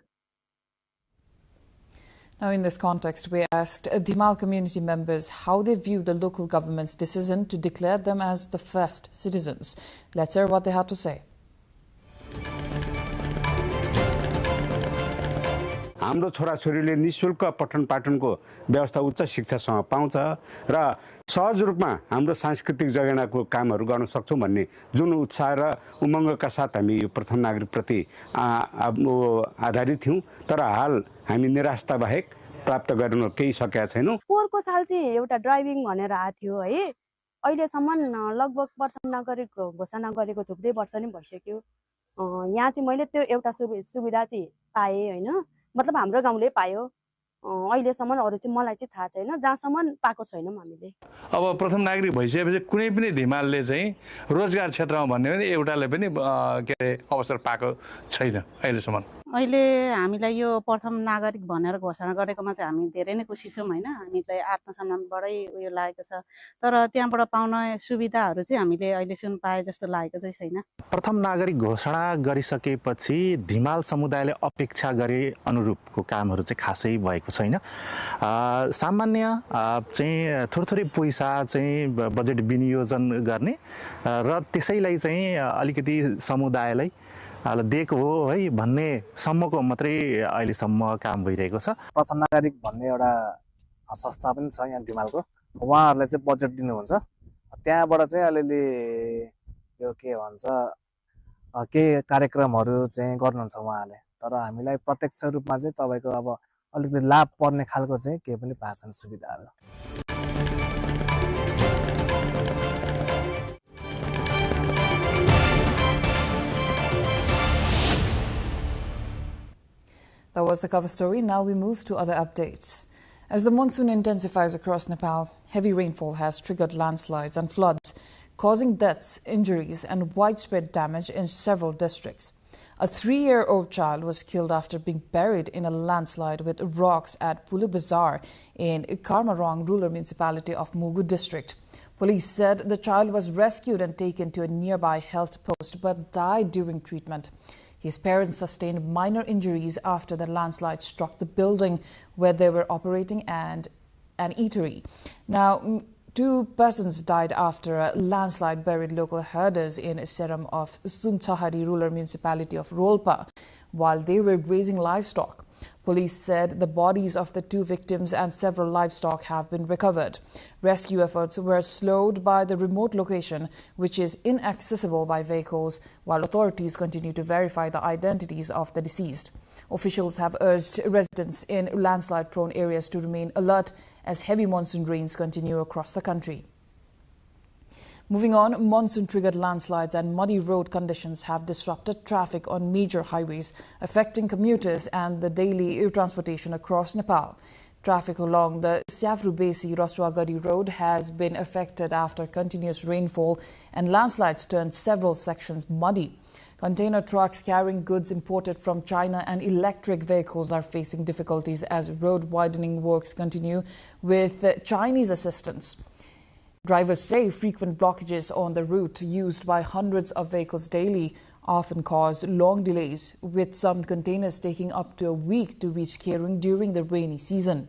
[SPEAKER 13] Now, in this context, we asked Dhimal community members how they view the local government's decision to declare them as the first citizens. Let's hear what they had to say.
[SPEAKER 18] हाम्रो छोराछोरीले निशुल्क पठन पाठनको व्यवस्था उच्च शिक्षासँग पाउँछ र सहज रूपमा हाम्रो सांस्कृतिक जगेर्नाको कामहरू गर्न सक्छौं भन्ने जुन उत्साह र उमङ्गका साथ हामी यो प्रथम नागरिक प्रति आधारित थियौं तर हाल हामी निराशता बाहेक प्राप्त गर्न केही सकेका छैनौं
[SPEAKER 19] पोहोरको साल चाहिँ एउटा ड्राइभिङ भनेर आथ्यो है अहिलेसम्म लगभग प्रथम नागरिक घोषणा गरेको थुप्रै वर्ष नै भइसक्यो यहाँ चाहिँ मैले त्यो एउटा सुविधा चाहिँ पाए हैन मतलब हाम्रो गाउँले पायो अहिलेसम्म अरु चाहिँ मलाई चाहिँ थाहा छैन जहाँसम्म पाएको छैनौं हामीले
[SPEAKER 25] अब प्रथम नागरिक भइसकेपछि कुनै पनि धिमालले चाहिँ रोजगार क्षेत्रमा भन्ने पनि एउटाले पनि के अवसर पाएको छैन अहिलेसम्म
[SPEAKER 24] अहिले हामीलाई यो प्रथम नागरिक भनेर घोषणा गरेकोमा चाहिँ हामी धेरै नै खुसी छौं हैन हामीलाई आत्मसम्मानबाटै उयो लागेको छ तर त्यहाँबाट पाउने सुविधाहरू चाहिँ हामीले अहिलेसम्म पाए जस्तो लागेको चाहिँ छैन
[SPEAKER 26] प्रथम नागरिक घोषणा गरिसकेपछि धिमाल समुदायले अपेक्षा गरे अनुरूपको कामहरू चाहिँ खासै भएको छैन सामान्य चाहिँ थोरै पैसा चाहिँ बजेट विनियोजन गर्ने र त्यसैलाई चाहिँ अलिकति समुदायलाई दिएको हो है भन्ने सम्मको मात्रै अहिलेसम्म काम भइरहेको छ
[SPEAKER 27] प्रथम नागरिक भन्ने एउटा संस्था पनि छ यहाँ धिमालको उहाँहरुले चाहिँ बजेट दिनुहुन्छ त्यहाँबाट चाहिँ अलिअलि यो के भन्छ के कार्यक्रमहरु चाहिँ गर्नुहुन्छ उहाँले तर हामीलाई प्रत्यक्ष रूपमा चाहिँ तपाईको अब अलिकति लाभ पर्ने खालको चाहिँ के पनि पाएको छैन सुविधाहरु
[SPEAKER 13] That was the cover story. Now we move to other updates. As the monsoon intensifies across Nepal, heavy rainfall has triggered landslides and floods, causing deaths, injuries and widespread damage in several districts. A 3-year-old child was killed after being buried in a landslide with rocks at Pulu Bazaar in Karmarong rural municipality of Mugu district. Police said the child was rescued and taken to a nearby health post but died during treatment. His parents sustained minor injuries after the landslide struck the building where they were operating and an eatery. Now, 2 persons died after a landslide buried local herders in Seram of Sunchahari rural municipality of Rolpa while they were grazing livestock. Police said the bodies of the 2 victims and several livestock have been recovered. Rescue efforts were slowed by the remote location, which is inaccessible by vehicles, while authorities continue to verify the identities of the deceased. Officials have urged residents in landslide-prone areas to remain alert as heavy monsoon rains continue across the country. Moving on, monsoon-triggered landslides and muddy road conditions have disrupted traffic on major highways, affecting commuters and the daily transportation across Nepal. Traffic along the Siavrubesi-Raswagadi road has been affected after continuous rainfall and landslides turned several sections muddy. Container trucks carrying goods imported from China and electric vehicles are facing difficulties as road widening works continue with Chinese assistance. Drivers say frequent blockages on the route used by hundreds of vehicles daily often cause long delays, with some containers taking up to a week to reach catering during the rainy season.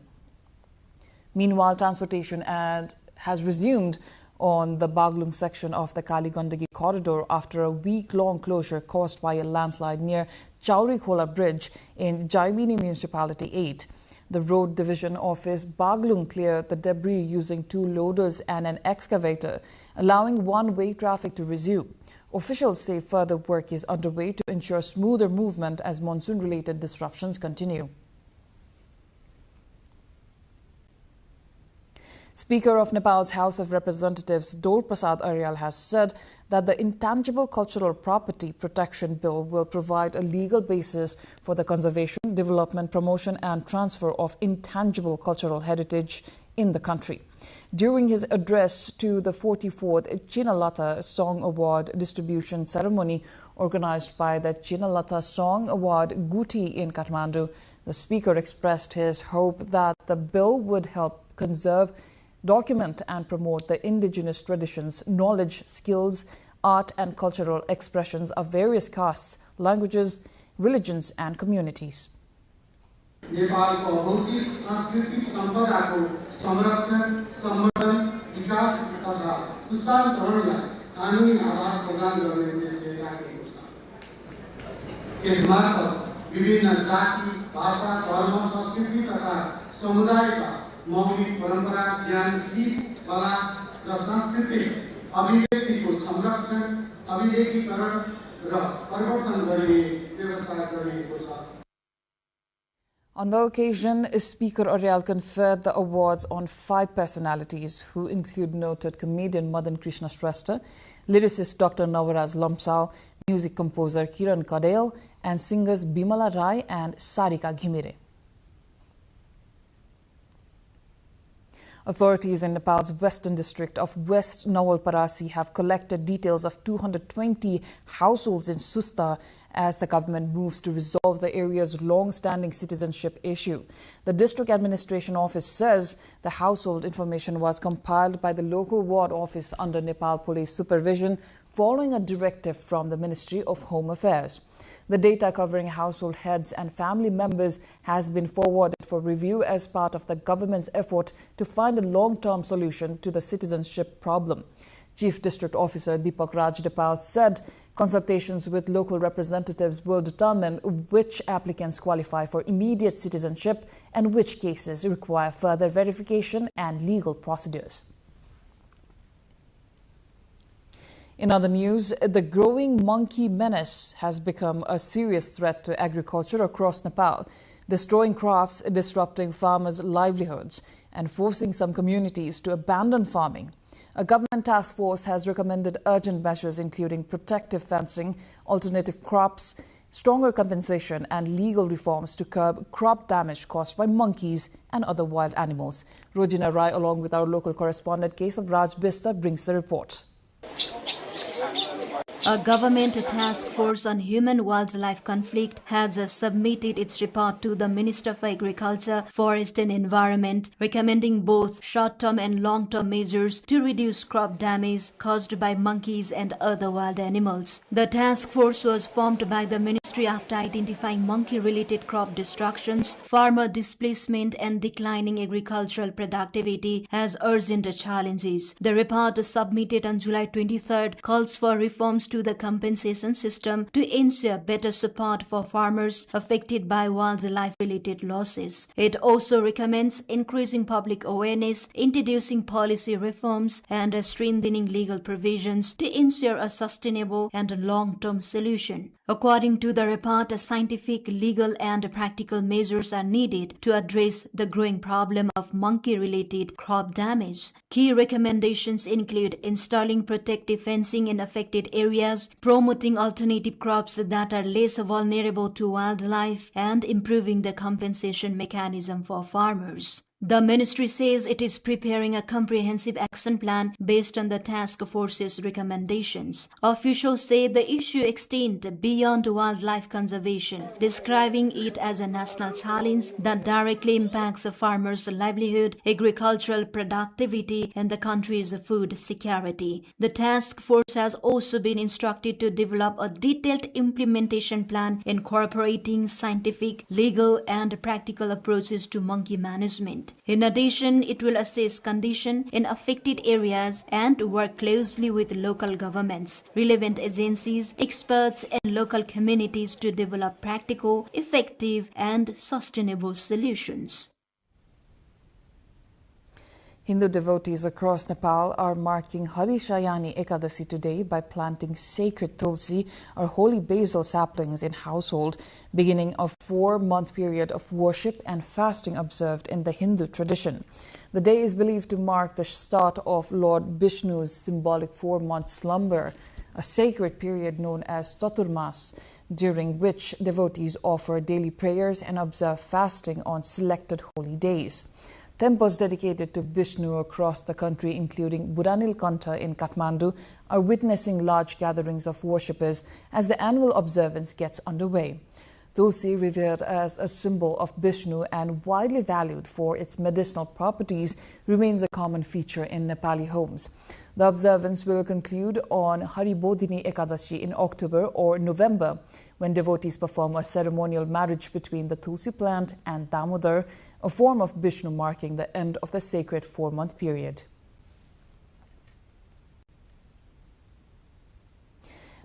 [SPEAKER 13] Meanwhile, transportation has resumed on the Baglung section of the Kaligandagi corridor after a week-long closure caused by a landslide near Chaurikhola Bridge in Jaimini Municipality 8. The Road Division Office Baglung cleared the debris using 2 loaders and an excavator, allowing one-way traffic to resume. Officials say further work is underway to ensure smoother movement as monsoon-related disruptions continue. Speaker of Nepal's House of Representatives Dol Prasad Aryal has said that the Intangible Cultural Property Protection Bill will provide a legal basis for the conservation, development, promotion and transfer of intangible cultural heritage in the country. During his address to the 44th Chinalata Song Award distribution ceremony organized by the Chinalata Song Award Guti in Kathmandu, the speaker expressed his hope that the bill would help conserve, document and promote the indigenous traditions, knowledge, skills, art and cultural expressions of various castes, languages, religions and communities.
[SPEAKER 3] नेपालको भौतिक सांस्कृतिक सम्पदाको संरक्षण, संवर्धन, विकास तथा पुस्तान्तरणलाई कानुनी आधार प्रदान गर्ने उद्देश्य राखेको छ। यसमार्फत विभिन्न जाति, भाषा, धर्म, संस्कृति तथा समुदायका मौलिक परम्परा, ज्ञान, सिप, कला र सांस्कृतिक अभिव्यक्तिको संरक्षण, अभिलेखीकरण र परिवर्तन गर्ने व्यवस्था गरिएको छ।
[SPEAKER 13] On the occasion, Speaker Aryal conferred the awards on 5 personalities who include noted comedian Madan Krishna Shrestha, lyricist Dr. Navaraj Lamsao, music composer Kiran Kadel, and singers Bimala Rai and Sarika Ghimire. Authorities in Nepal's western district of West Nawalparasi have collected details of 220 households in Susta as the government moves to resolve the area's long-standing citizenship issue. The district administration office says the household information was compiled by the local ward office under Nepal police supervision following a directive from the Ministry of Home Affairs. The data covering household heads and family members has been forwarded for review as part of the government's effort to find a long-term solution to the citizenship problem. Chief District Officer Deepak Raj Depal said consultations with local representatives will determine which applicants qualify for immediate citizenship and which cases require further verification and legal procedures. In other news, the growing monkey menace has become a serious threat to agriculture across Nepal, destroying crops, disrupting farmers' livelihoods, and forcing some communities to abandon farming. A government task force has recommended urgent measures including protective fencing, alternative crops, stronger compensation, and legal reforms to curb crop damage caused by monkeys and other wild animals. Rojina Rai, along with our local correspondent Kesav Raj Bista, brings the report.
[SPEAKER 4] A government task force on human-wildlife conflict has submitted its report to the Minister for Agriculture, Forest and Environment, recommending both short-term and long-term measures to reduce crop damage caused by monkeys and other wild animals. The task force was formed by the Ministry after identifying monkey-related crop destructions, farmer displacement and declining agricultural productivity as urgent challenges. The report submitted on July 23rd calls for reforms to the compensation system to ensure better support for farmers affected by wildlife-related losses. It also recommends increasing public awareness, introducing policy reforms, and strengthening legal provisions to ensure a sustainable and long-term solution. According to the report, scientific, legal, and practical measures are needed to address the growing problem of monkey-related crop damage. Key recommendations include installing protective fencing in affected areas, promoting alternative crops that are less vulnerable to wildlife, and improving the compensation mechanism for farmers. The ministry says it is preparing a comprehensive action plan based on the task force's recommendations. Officials say the issue extends beyond wildlife conservation, describing it as a national challenge that directly impacts farmers' livelihood, agricultural productivity, and the country's food security. The task force has also been instructed to develop a detailed implementation plan incorporating scientific, legal, and practical approaches to monkey management. In addition, it will assess condition in affected areas and work closely with local governments, relevant agencies, experts, and local communities to develop practical, effective, and sustainable solutions.
[SPEAKER 13] Hindu devotees across Nepal are marking Harishayani Ekadasi today by planting sacred tulsi or holy basil saplings in household, beginning a 4-month period of worship and fasting observed in the Hindu tradition. The day is believed to mark the start of Lord Vishnu's symbolic 4-month slumber, a sacred period known as Chaturmas, during which devotees offer daily prayers and observe fasting on selected holy days. Temples dedicated to Vishnu across the country, including Budanilkantha in Kathmandu, are witnessing large gatherings of worshippers as the annual observance gets underway. Tulsi, revered as a symbol of Vishnu and widely valued for its medicinal properties, remains a common feature in Nepali homes. The observance will conclude on Haribodhini Ekadashi in October or November, when devotees perform a ceremonial marriage between the Tulsi plant and Damodar, a form of Vishnu marking the end of the sacred 4-month period.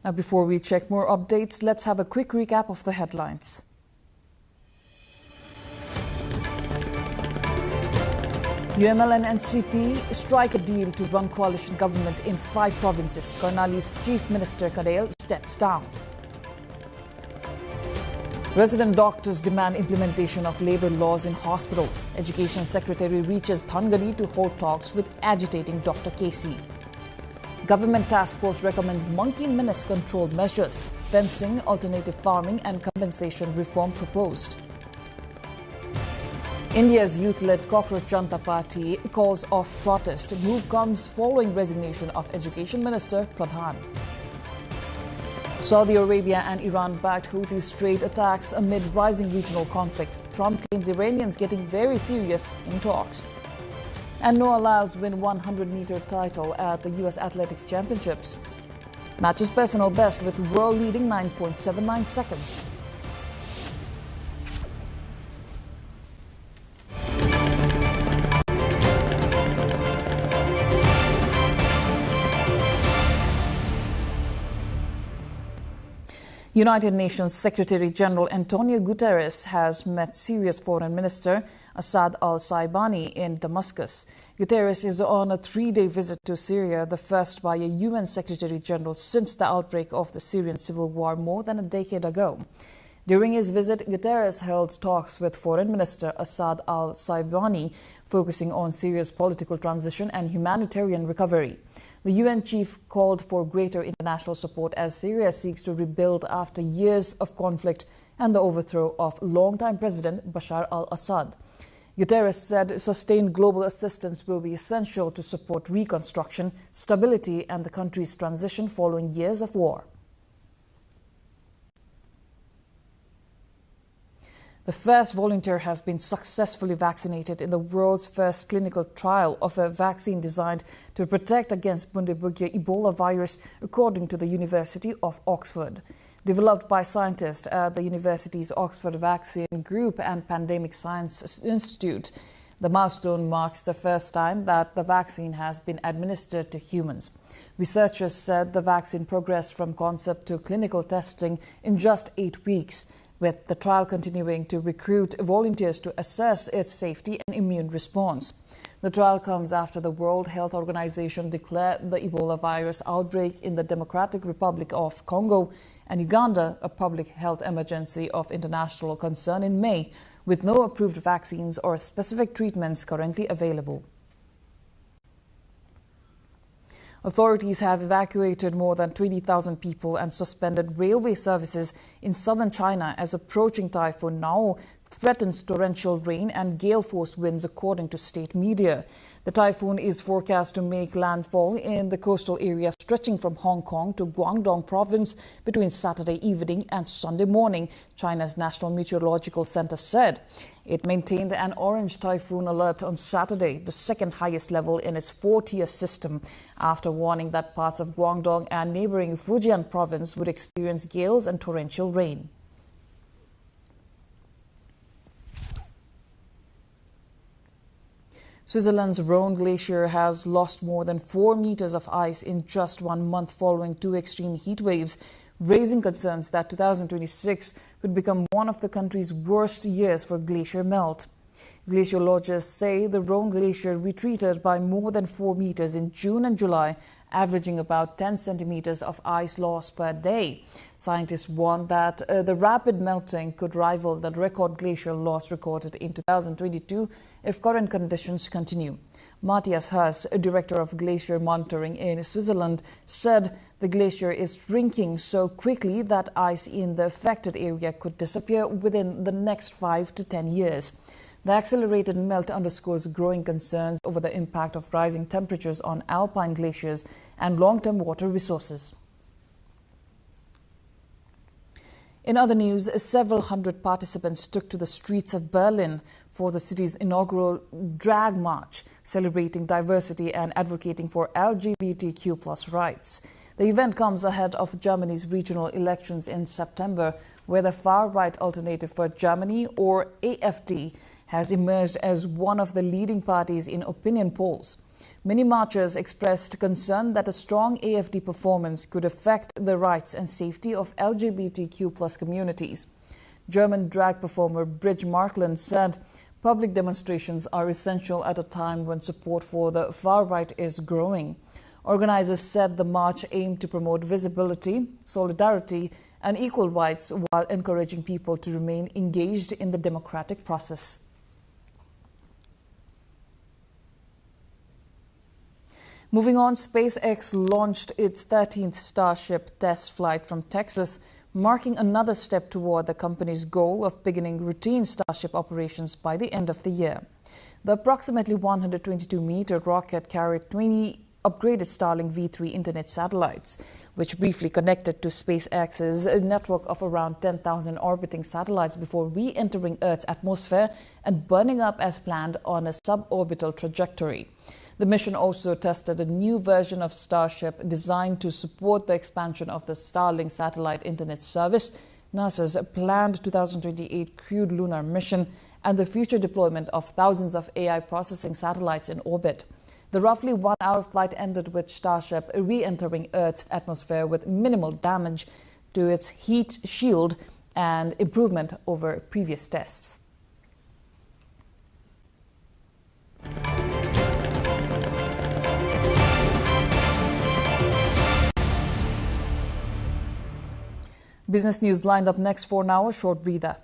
[SPEAKER 13] Now, before we check more updates, let's have a quick recap of the headlines. UML and NCP strike a deal to run coalition government in 5 provinces. Karnali's Chief Minister Kadel steps down. Resident doctors demand implementation of labor laws in hospitals. Education Secretary reaches Thangari to hold talks with agitating Dr. Casey. Government task force recommends monkey menace control measures, fencing, alternative farming and compensation reform proposed. India's youth-led Cockroach Janata Party calls off protest. Move comes following resignation of Education Minister Pradhan. Saudi Arabia and Iran backed Houthis' trade attacks amid rising regional conflict. Trump claims Iranians getting very serious in talks. And Noah Lyles win 100-meter title at the U.S. Athletics Championships. Matches personal best with world-leading 9.79 seconds. United Nations Secretary-General Antonio Guterres has met Syria's Foreign Minister Assad al-Saibani in Damascus. Guterres is on a 3-day visit to Syria, the first by a UN Secretary-General since the outbreak of the Syrian civil war more than a decade ago. During his visit, Guterres held talks with Foreign Minister Assad al-Saibani, focusing on Syria's political transition and humanitarian recovery. The UN chief called for greater international support as Syria seeks to rebuild after years of conflict and the overthrow of longtime President Bashar al-Assad. Guterres said sustained global assistance will be essential to support reconstruction, stability, and the country's transition following years of war. The first volunteer has been successfully vaccinated in the world's first clinical trial of a vaccine designed to protect against Bundibugyo Ebola virus, according to the University of Oxford. Developed by scientists at the university's Oxford Vaccine Group and Pandemic Science Institute, the milestone marks the first time that the vaccine has been administered to humans. Researchers said the vaccine progressed from concept to clinical testing in just 8 weeks, with the trial continuing to recruit volunteers to assess its safety and immune response. The trial comes after the World Health Organization declared the Ebola virus outbreak in the Democratic Republic of Congo and Uganda a public health emergency of international concern in May, with no approved vaccines or specific treatments currently available. Authorities have evacuated more than 20,000 people and suspended railway services in southern China as approaching Typhoon Nao threatens torrential rain and gale-force winds, according to state media. The typhoon is forecast to make landfall in the coastal area stretching from Hong Kong to Guangdong province between Saturday evening and Sunday morning, China's National Meteorological Center said. It maintained an orange typhoon alert on Saturday, the second highest level in its four-tier system, after warning that parts of Guangdong and neighboring Fujian province would experience gales and torrential rain. Switzerland's Rhone Glacier has lost more than 4 meters of ice in just 1 month following two extreme heat waves, raising concerns that 2026 could become one of the country's worst years for glacier melt. Glaciologists say the Rhone Glacier retreated by more than 4 meters in June and July, averaging about 10 centimeters of ice loss per day. Scientists warn that the rapid melting could rival the record glacial loss recorded in 2022 if current conditions continue. Matthias Hers, director of glacier monitoring in Switzerland, said the glacier is shrinking so quickly that ice in the affected area could disappear within the next 5 to 10 years. The accelerated melt underscores growing concerns over the impact of rising temperatures on alpine glaciers and long-term water resources. In other news, several hundred participants took to the streets of Berlin for the city's inaugural drag march, celebrating diversity and advocating for LGBTQ+ rights. The event comes ahead of Germany's regional elections in September, where the far-right Alternative for Germany, or AfD, has emerged as one of the leading parties in opinion polls. Many marchers expressed concern that a strong AfD performance could affect the rights and safety of LGBTQ+ communities. German drag performer Bridge Markland said public demonstrations are essential at a time when support for the far right is growing. Organizers said the march aimed to promote visibility, solidarity, and equal rights while encouraging people to remain engaged in the democratic process. Moving on, SpaceX launched its 13th Starship test flight from Texas, marking another step toward the company's goal of beginning routine Starship operations by the end of the year. The approximately 122-meter rocket carried 20 upgraded Starlink V3 internet satellites, which briefly connected to SpaceX's network of around 10,000 orbiting satellites before re-entering Earth's atmosphere and burning up as planned on a suborbital trajectory. The mission also tested a new version of Starship designed to support the expansion of the Starlink satellite internet service, NASA's planned 2028 crewed lunar mission, and the future deployment of thousands of AI processing satellites in orbit. The roughly 1-hour flight ended with Starship re-entering Earth's atmosphere with minimal damage to its heat shield and improvement over previous tests. Business news lined up next for now, a short breather.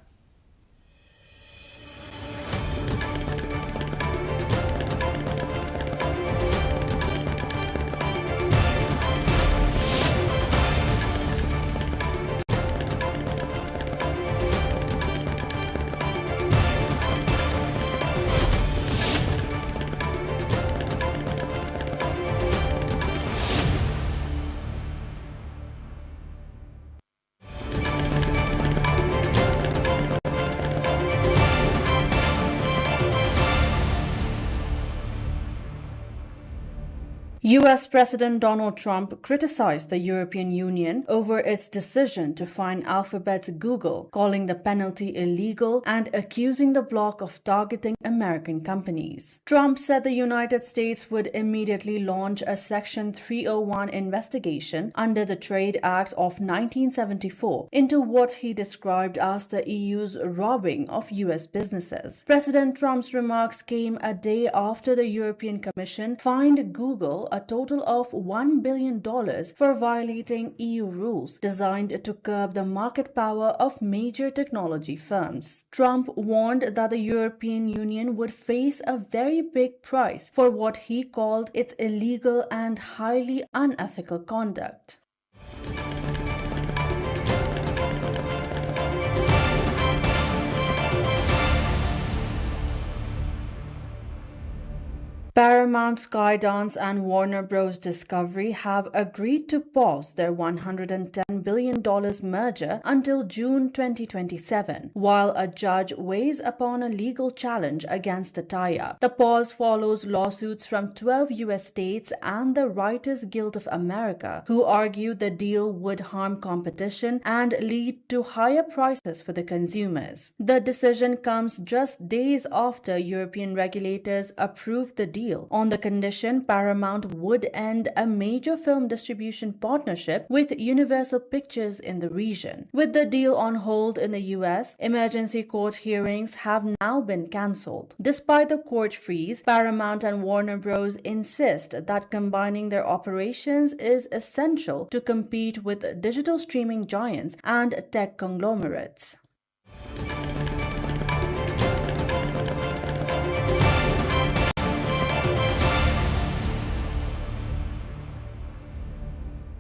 [SPEAKER 7] U.S. President Donald Trump criticized the European Union over its decision to fine Alphabet's Google, calling the penalty illegal and accusing the bloc of targeting American companies. Trump said the United States would immediately launch a Section 301 investigation under the Trade Act of 1974 into what he described as the EU's robbing of U.S. businesses. President Trump's remarks came a day after the European Commission fined Google a total of $1 billion for violating EU rules designed to curb the market power of major technology firms. Trump warned that the European Union would face a very big price for what he called its illegal and highly unethical conduct. Paramount, Skydance, and Warner Bros. Discovery have agreed to pause their $110 billion merger until June 2027, while a judge weighs upon a legal challenge against the tie-up. The pause follows lawsuits from 12 U.S. states and the Writers Guild of America, who argue the deal would harm competition and lead to higher prices for the consumers. The decision comes just days after European regulators approved the deal, on the condition Paramount would end a major film distribution partnership with Universal Pictures in the region. With the deal on hold in the US, emergency court hearings have now been cancelled. Despite the court freeze, Paramount and Warner Bros. Insist that combining their operations is essential to compete with digital streaming giants and tech conglomerates.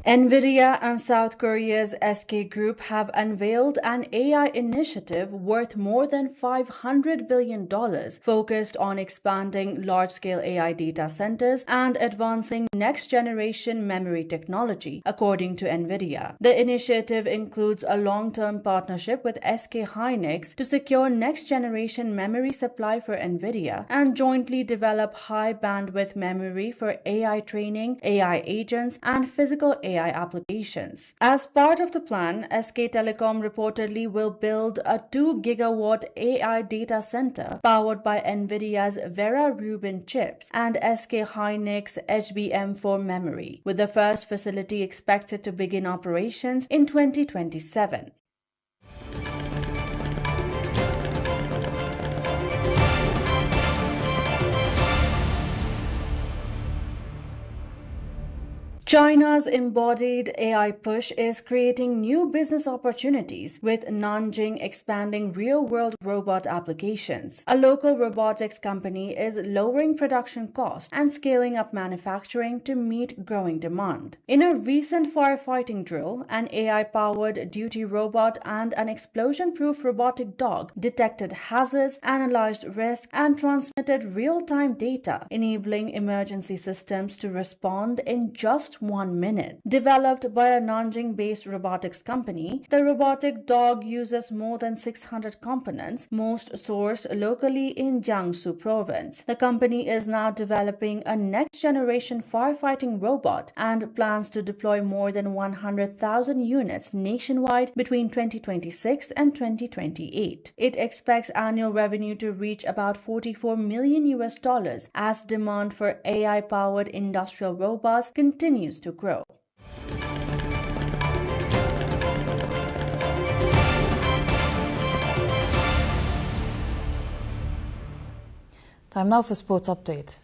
[SPEAKER 7] NVIDIA and South Korea's SK Group have unveiled an AI initiative worth more than $500 billion focused on expanding large-scale AI data centers and advancing next-generation memory technology, according to NVIDIA. The initiative includes a long-term partnership with SK Hynix to secure next-generation memory supply for NVIDIA and jointly develop high-bandwidth memory for AI training, AI agents, and physical AI applications. As part of the plan, SK Telecom reportedly will build a 2 gigawatt AI data center powered by NVIDIA's Vera Rubin chips and SK Hynix HBM4 memory, with the first facility expected to begin operations in 2027. China's embodied AI push is creating new business opportunities, with Nanjing expanding real-world robot applications. A local robotics company is lowering production costs and scaling up manufacturing to meet growing demand. In a recent firefighting drill, an AI-powered duty robot and an explosion-proof robotic dog detected hazards, analyzed risk, and transmitted real-time data, enabling emergency systems to respond in just 1 minute. Developed by a Nanjing-based robotics company, the robotic dog uses more than 600 components, most sourced locally in Jiangsu province. The company is now developing a next-generation firefighting robot and plans to deploy more than 100,000 units nationwide between 2026 and 2028. It expects annual revenue to reach about $44 million as demand for AI-powered industrial robots continues to grow.
[SPEAKER 13] Time now for sports update.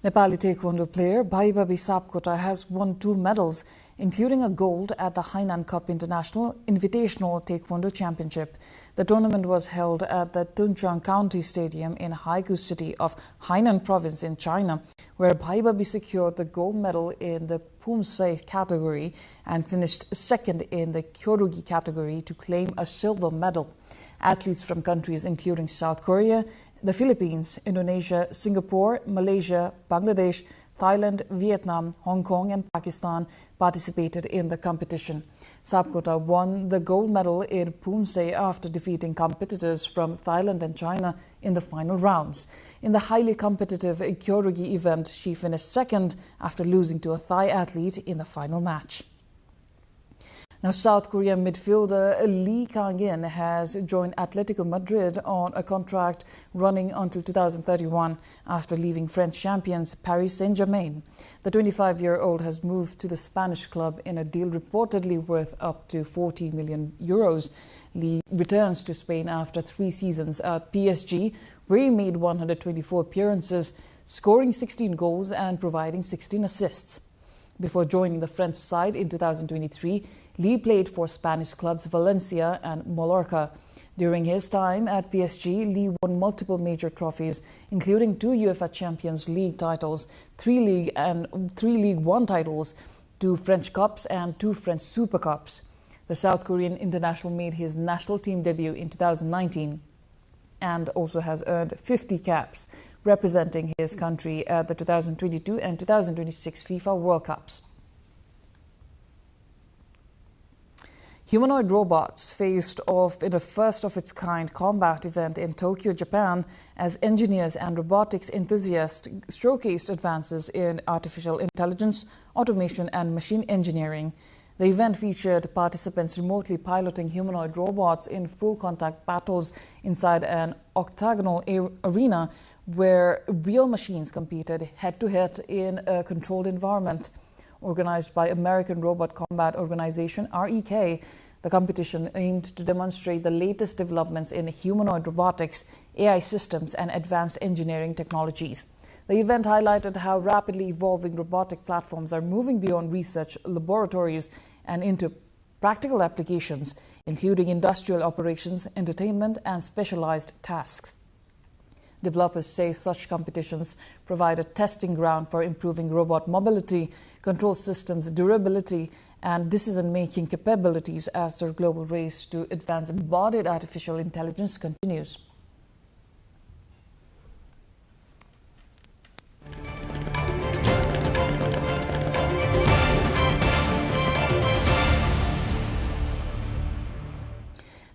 [SPEAKER 13] Nepali Taekwondo player Bhaibabi Sapkota has won 2 medals, including a gold at the Hainan Cup International Invitational Taekwondo Championship. The tournament was held at the Tunchang County Stadium in Haikou City of Hainan Province in China, where Bhaibabi secured the gold medal in the Pumse category and finished second in the Kyorugi category to claim a silver medal. Athletes from countries including South Korea, The Philippines, Indonesia, Singapore, Malaysia, Bangladesh, Thailand, Vietnam, Hong Kong and Pakistan participated in the competition. Sapkota won the gold medal in Poomsae after defeating competitors from Thailand and China in the final rounds. In the highly competitive Kyorugi event, she finished second after losing to a Thai athlete in the final match. Now, South Korean midfielder Lee Kang-in has joined Atletico Madrid on a contract running until 2031 after leaving French champions Paris Saint-Germain. The 25-year-old has moved to the Spanish club in a deal reportedly worth up to 40 million euros. Lee returns to Spain after 3 seasons at PSG, where he made 124 appearances, scoring 16 goals and providing 16 assists. Before joining the French side in 2023, Lee played for Spanish clubs Valencia and Mallorca. During his time at PSG, Lee won multiple major trophies, including 2 UEFA Champions League titles, 3 League One titles, 2 French Cups and 2 French Super Cups. The South Korean international made his national team debut in 2019 and also has earned 50 caps, representing his country at the 2022 and 2026 FIFA World Cups. Humanoid robots faced off in a first-of-its-kind combat event in Tokyo, Japan, as engineers and robotics enthusiasts showcased advances in artificial intelligence, automation and machine engineering. The event featured participants remotely piloting humanoid robots in full-contact battles inside an octagonal arena where real machines competed head-to-head in a controlled environment. Organized by American Robot Combat Organization, REK, the competition aimed to demonstrate the latest developments in humanoid robotics, AI systems, and advanced engineering technologies. The event highlighted how rapidly evolving robotic platforms are moving beyond research laboratories and into practical applications, including industrial operations, entertainment, and specialized tasks. Developers say such competitions provide a testing ground for improving robot mobility, control systems durability, and decision-making capabilities as their global race to advance embodied artificial intelligence continues.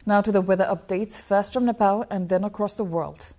[SPEAKER 13] Now to the weather updates, first from Nepal and then across the world.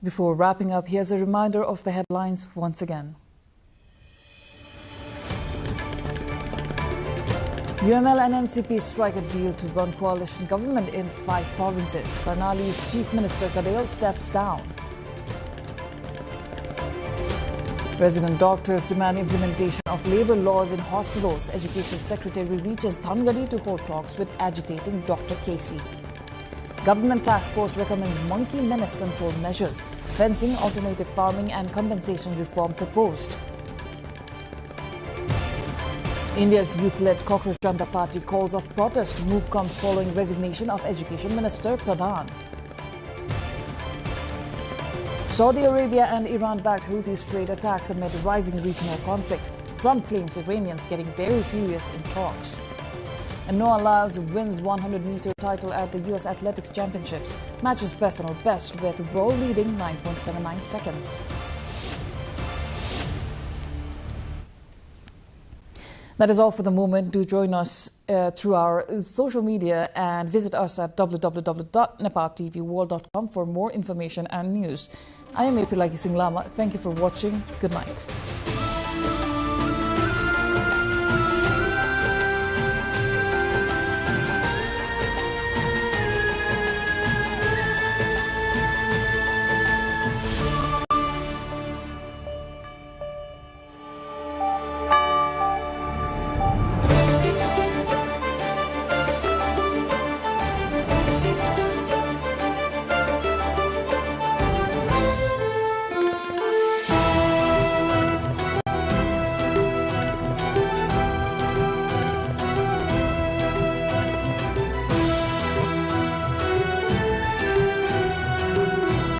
[SPEAKER 13] Before wrapping up, here's a reminder of the headlines once again. UML and NCP strike a deal to run coalition government in 5 provinces. Karnali's Chief Minister Kadel steps down. Resident doctors demand implementation of labour laws in hospitals. Education Secretary reaches Thangadi to hold talks with agitating Dr. Casey. Government task force recommends monkey menace control measures. Fencing, alternative farming and compensation reform proposed. India's youth-led Cockroach Janta Party calls off protest. Move comes following resignation of Education Minister Pradhan. Saudi Arabia and Iran-backed Houthis trade attacks amid rising regional conflict. Trump claims Iranians getting very serious in talks. And Noah Lyles wins 100-meter title at the U.S. Athletics Championships. Matches personal best with world leading 9.79 seconds. That is all for the moment. Do join us through our social media and visit us at www.nepaltelevision.com for more information and news. I am Epilagi Singlama. Thank you for watching. Good night.